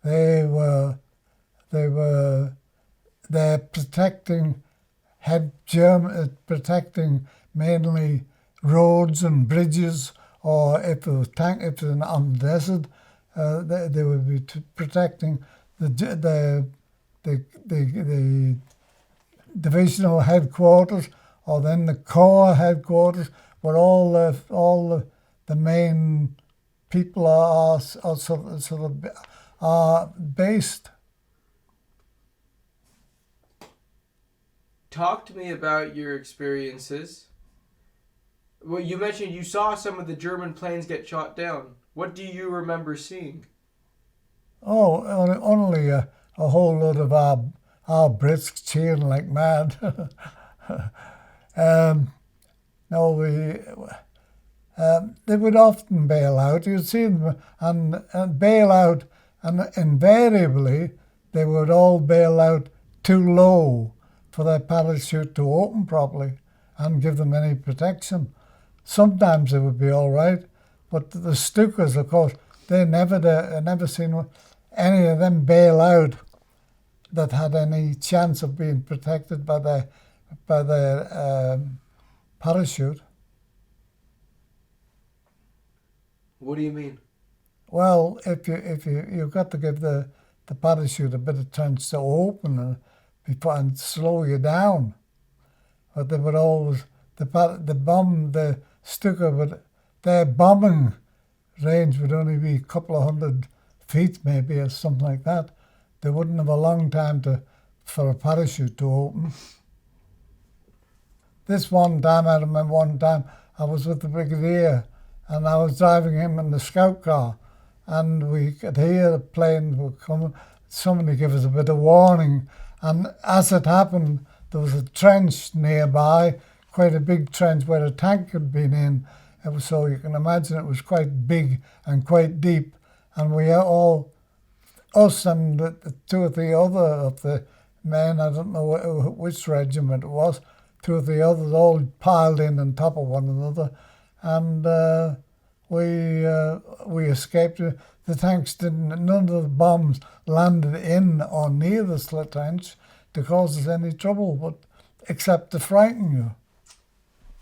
They're protecting protecting mainly roads and bridges, or if it was on the desert, they would be protecting the divisional headquarters, or then the corps headquarters, where all the main people are based. Talk to me about your experiences. Well, you mentioned you saw some of the German planes get shot down. What do you remember seeing? Oh, only a whole lot of our Brits cheering like mad. No, they would often bail out. You'd see them and bail out, and invariably they would all bail out too low for their parachute to open properly and give them any protection. Sometimes it would be all right, but the Stukas, of course, I never seen any of them bail out that had any chance of being protected by their parachute. What do you mean? Well, if you've got to give the parachute a bit of chance to open and slow you down, but they would always the Stuka would their bombing range would only be a couple of 100 feet maybe or something like that. They wouldn't have a long time for a parachute to open. This one time, I remember one time I was with the brigadier and I was driving him in the scout car, and we could hear the planes were coming. Somebody gave us a bit of warning, and as it happened, there was a trench nearby, quite a big trench where a tank had been in. So you can imagine it was quite big and quite deep, and we all, us and the two or three other of the men, I don't know which regiment it was, two or three others all piled in on top of one another, and we escaped. The tanks didn't. None of the bombs landed in or near the slit trench to cause us any trouble, but except to frighten you.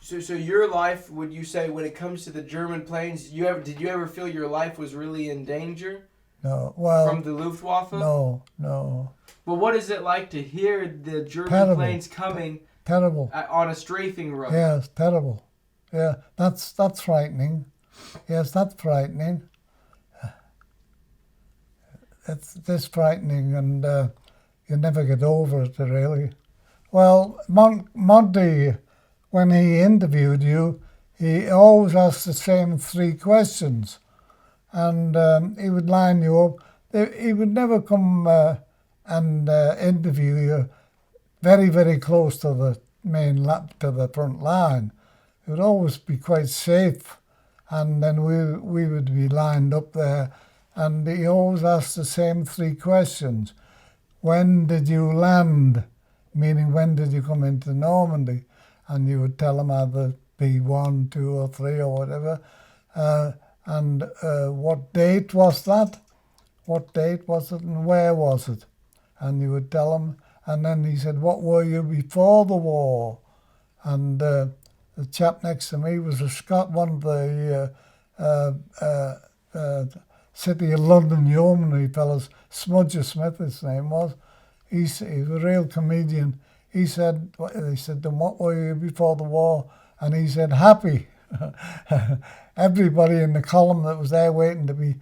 So your life, would you say, when it comes to the German planes, did you ever feel your life was really in danger? No, well, from the Luftwaffe? No. Well, what is it like to hear the German terrible. Planes coming? Terrible. On a strafing run? Yes, terrible. Yeah, that's frightening. Yes, that's frightening. It's frightening, and you never get over it, really. Well, Monty, when he interviewed you, he always asked the same three questions, and he would line you up. He would never come and interview you very, very close to the to the front line. It would always be quite safe, and then we would be lined up there, and he always asked the same three questions. When did you land? Meaning, when did you come into Normandy? And you would tell him either be 1, 2, or 3 or whatever. And what date was that? What date was it and where was it? And you would tell him. And then he said, what were you before the war? And the chap next to me was one of the City of London yeomanry fellows, Smudger Smith, his name was. He's a real comedian. They said, then what were you before the war? And he said, happy. Everybody in the column that was there waiting to be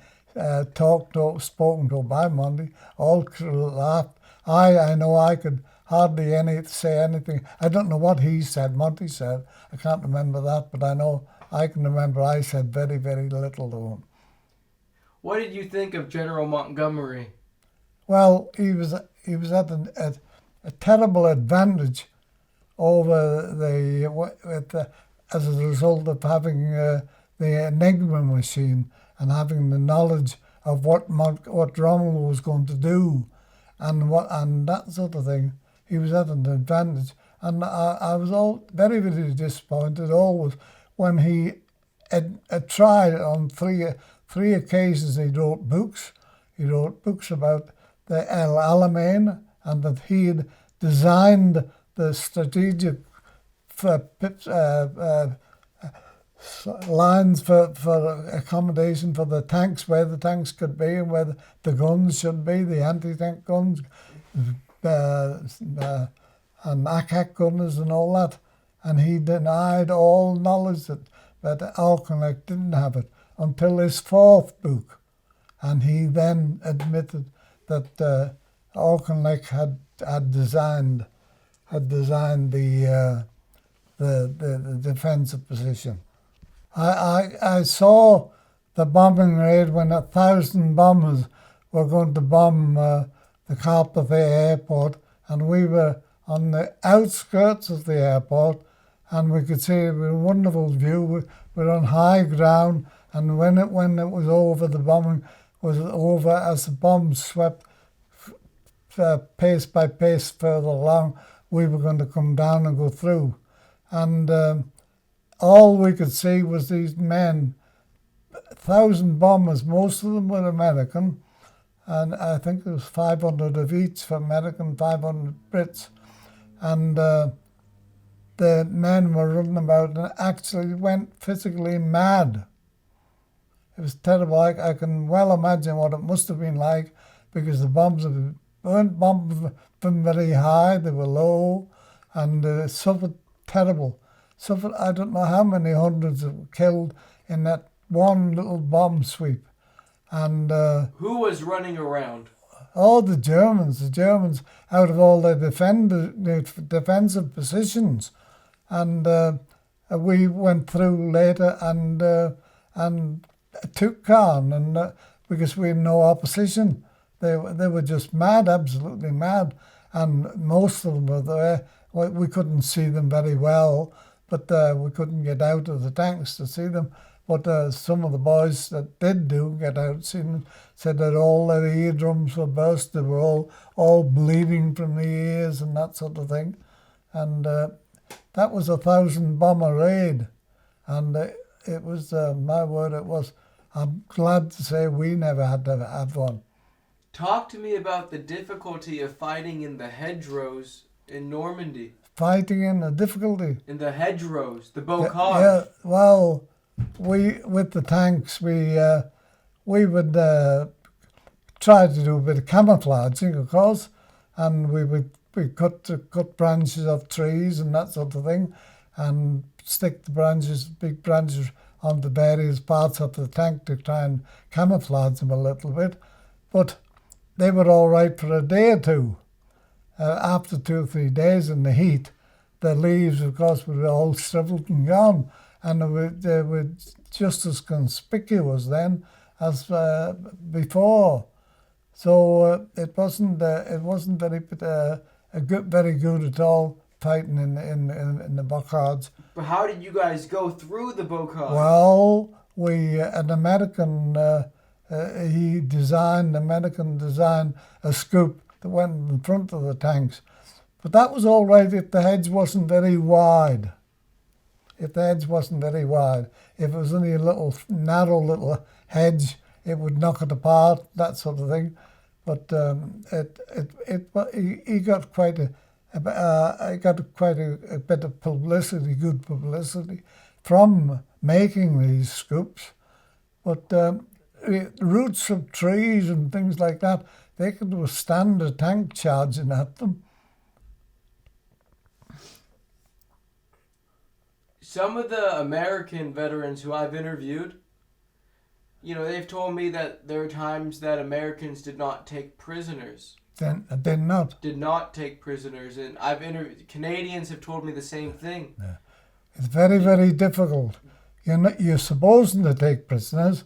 spoken to by Monty, all laughed. I know I could hardly say anything. I don't know what he said, Monty said. I can't remember that, but I know I can remember I said very, very little to him. What did you think of General Montgomery? Well, he was at a terrible advantage over as a result of having the Enigma machine and having the knowledge of what Rommel was going to do, and that sort of thing. He was at an advantage, and I was all very, very disappointed always when he had tried on three occasions. He wrote books. He wrote books about the El Alamein, and that he had designed the strategic lines for accommodation for the tanks, where the tanks could be and where the guns should be, the anti-tank guns, and ack gunners and all that. And he denied all knowledge that Auchinleck didn't have it until his fourth book. And he then admitted that Auchinleck had designed the defensive position. I saw the bombing raid when 1,000 bombers were going to bomb the Halfa airport, and we were on the outskirts of the airport, and we could see a wonderful view. We were on high ground, and when it was over, the bombing was over as the bombs swept pace by pace further along. We were going to come down and go through, and all we could see was these men, 1,000 bombers. Most of them were American, and I think there was 500 of each for American, 500 Brits, and the men were running about and actually went physically mad. It was terrible. I can well imagine what it must have been like, because the bombs weren't bombed from very high, they were low, and suffered terrible. Suffered, I don't know how many hundreds were killed in that one little bomb sweep. And who was running around? Oh, the Germans out of all their defensive positions. And we went through later and took Caen, and because we had no opposition. They were just mad, absolutely mad, and most of them were there. We couldn't see them very well, but we couldn't get out of the tanks to see them. But some of the boys that did get out, see them, said that all their eardrums were burst. They were all bleeding from the ears and that sort of thing. And that was a 1,000 bomber raid, and it was my word. It was. I'm glad to say we never had to have one. Talk to me about the difficulty of fighting in the hedgerows in Normandy. Fighting in the difficulty? In the hedgerows, the bocage. Yeah, well, with the tanks, we would try to do a bit of camouflaging, of course, and we cut branches of trees and that sort of thing, and stick the big branches onto various parts of the tank to try and camouflage them a little bit. But they were all right for a day or two. After 2 or 3 days in the heat, the leaves, of course, were all shriveled and gone, and they were just as conspicuous then as before. So it wasn't very good at all fighting in the bocage. But how did you guys go through the bocage? Well, an American designed a scoop that went in front of the tanks. But that was all right if the hedge wasn't very wide. If it was only a narrow little hedge, it would knock it apart, that sort of thing. But he got quite a bit of publicity, good publicity, from making these scoops. But roots of trees and things like that, they could withstand a tank charging at them. Some of the American veterans who I've interviewed, they've told me that there are times that Americans did not take prisoners. Did not. Did not take prisoners. And I've interviewed, Canadians have told me the same thing. Yeah. It's very, very difficult. You're supposed to take prisoners.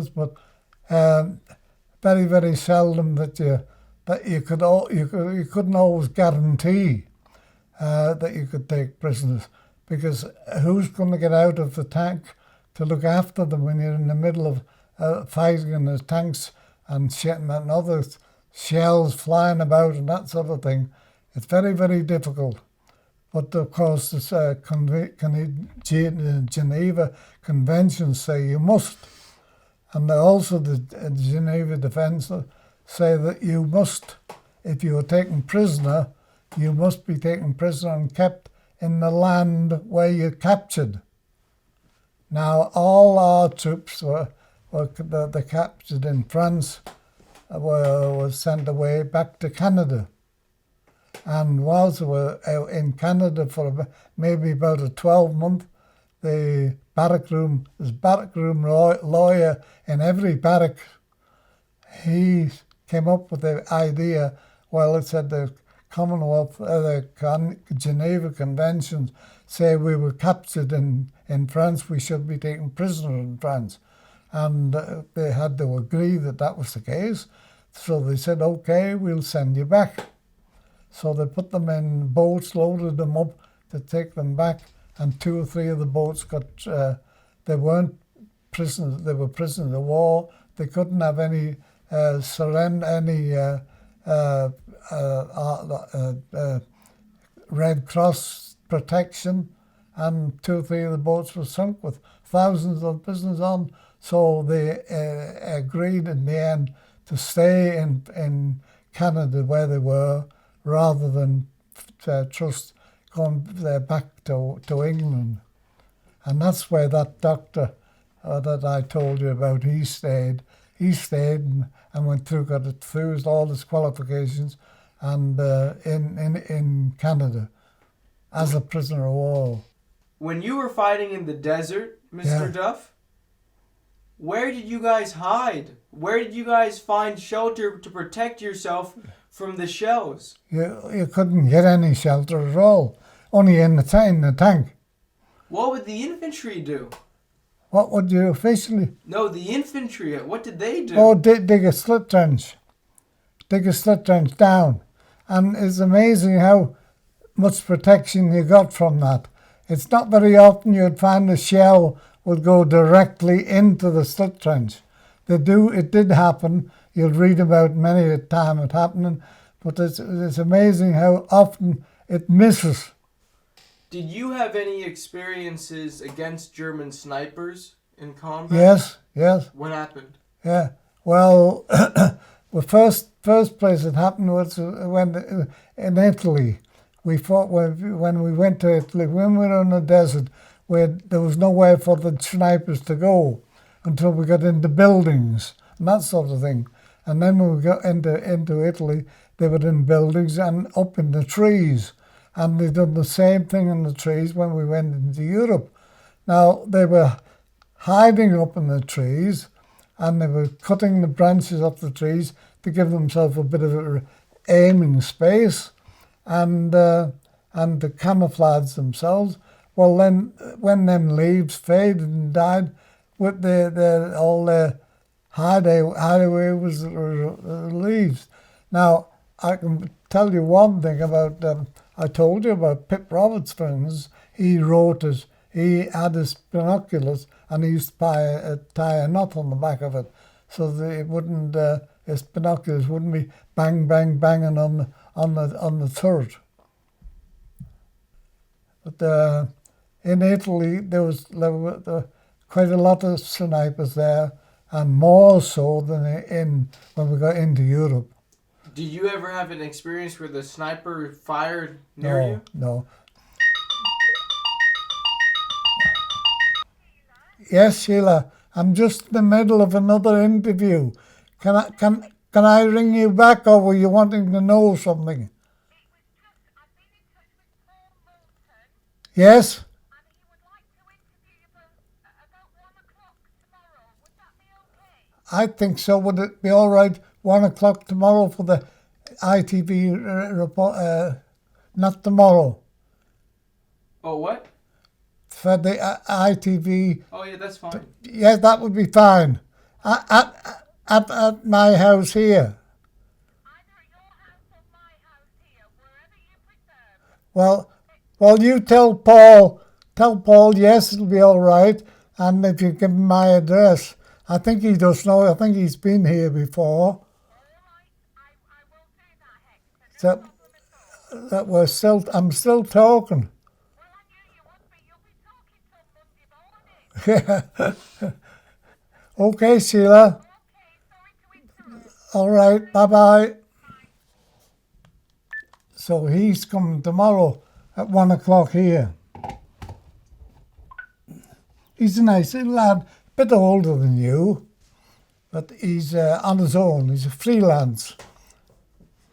But very, very seldom that you couldn't always guarantee that you could take prisoners, because who's going to get out of the tank to look after them when you're in the middle of fighting in the tanks and other shells flying about and that sort of thing? It's very, very difficult. But of course, the Geneva Conventions say you must, and also the Geneva Defence say that you must, if you are taken prisoner, you must be taken prisoner and kept in the land where you're captured. Now, all our troops were captured in France, were sent away back to Canada. And whilst they were out in Canada for maybe about a 12-month, the there's a barrack room lawyer in every barrack. He came up with the idea, it said the Commonwealth, the Geneva Conventions say we were captured in France, we should be taken prisoner in France. and they had to agree that that was the case. So they said, okay, we'll send you back. So they put them in boats, loaded them up to take them back, and 2 or 3 of the boats got, they weren't prisoners, they were prisoners of war. They couldn't have any surrender, any Red Cross protection, and 2 or 3 of the boats were sunk with thousands of prisoners on. So they agreed in the end to stay in Canada where they were, rather than trust going back to England. And that's where that doctor that I told you about, he stayed. He stayed and went through, got it through all his qualifications, and in Canada as a prisoner of war. When you were fighting in the desert, Mr. Duff, where did you guys hide? Where did you guys find shelter to protect yourself from the shells? You couldn't get any shelter at all, only in the tank. What would the infantry do? What would you officially? No, the infantry, what did they do? Oh, dig a slit trench. Dig a slit trench down. And it's amazing how much protection you got from that. It's not very often you'd find a shell would go directly into the slit trench. It did happen. You'll read about many a time it happening, but it's amazing how often it misses. Did you have any experiences against German snipers in combat? Yes. What happened? Yeah. Well, the first place it happened was when in Italy. We fought when we went to Italy. When we were in the desert, there was nowhere for the snipers to go until we got into buildings and that sort of thing. And then when we got into Italy, they were in buildings and up in the trees. And they done the same thing in the trees when we went into Europe. Now, they were hiding up in the trees, and they were cutting the branches off the trees to give themselves a bit of a aiming space, and to camouflage themselves. Well, then, when them leaves faded and died, with all their hideaway was the leaves. Now, I can tell you one thing about... I told you about Pip Roberts, for instance. He had his binoculars, and he used to tie a knot on the back of it, so that it wouldn't, his binoculars wouldn't be bang, bang, banging on the turret. But in Italy, there were quite a lot of snipers there, and more so than when we got into Europe. Did you ever have an experience where the sniper fired near you? No. Yes, Sheila, I'm just in the middle of another interview. Can I ring you back, or were you wanting to know something? I've been in touch with Paul Moulton. Yes? And he would like to interview you about 1 o'clock tomorrow. Would that be okay? I think so. Would it be all right? 1 o'clock tomorrow for the ITV report? Not tomorrow. Oh, what? For the ITV. Oh, yeah, that's fine. Yes, that would be fine. At my house here. Either at your house or my house here, wherever you prefer. Well, you tell Paul, yes, it'll be all right. And if you give him my address, I think he does know. I think he's been here before. All right, I will do that, Hector. No problem at all. I'm still talking. Well, I knew you would be. You'll be talking till Monday morning. Okay, Sheila. Okay, sorry to interrupt. All right, bye-bye. So he's coming tomorrow at 1 o'clock here. He's a nice little lad, a bit older than you, but he's on his own. He's a freelance.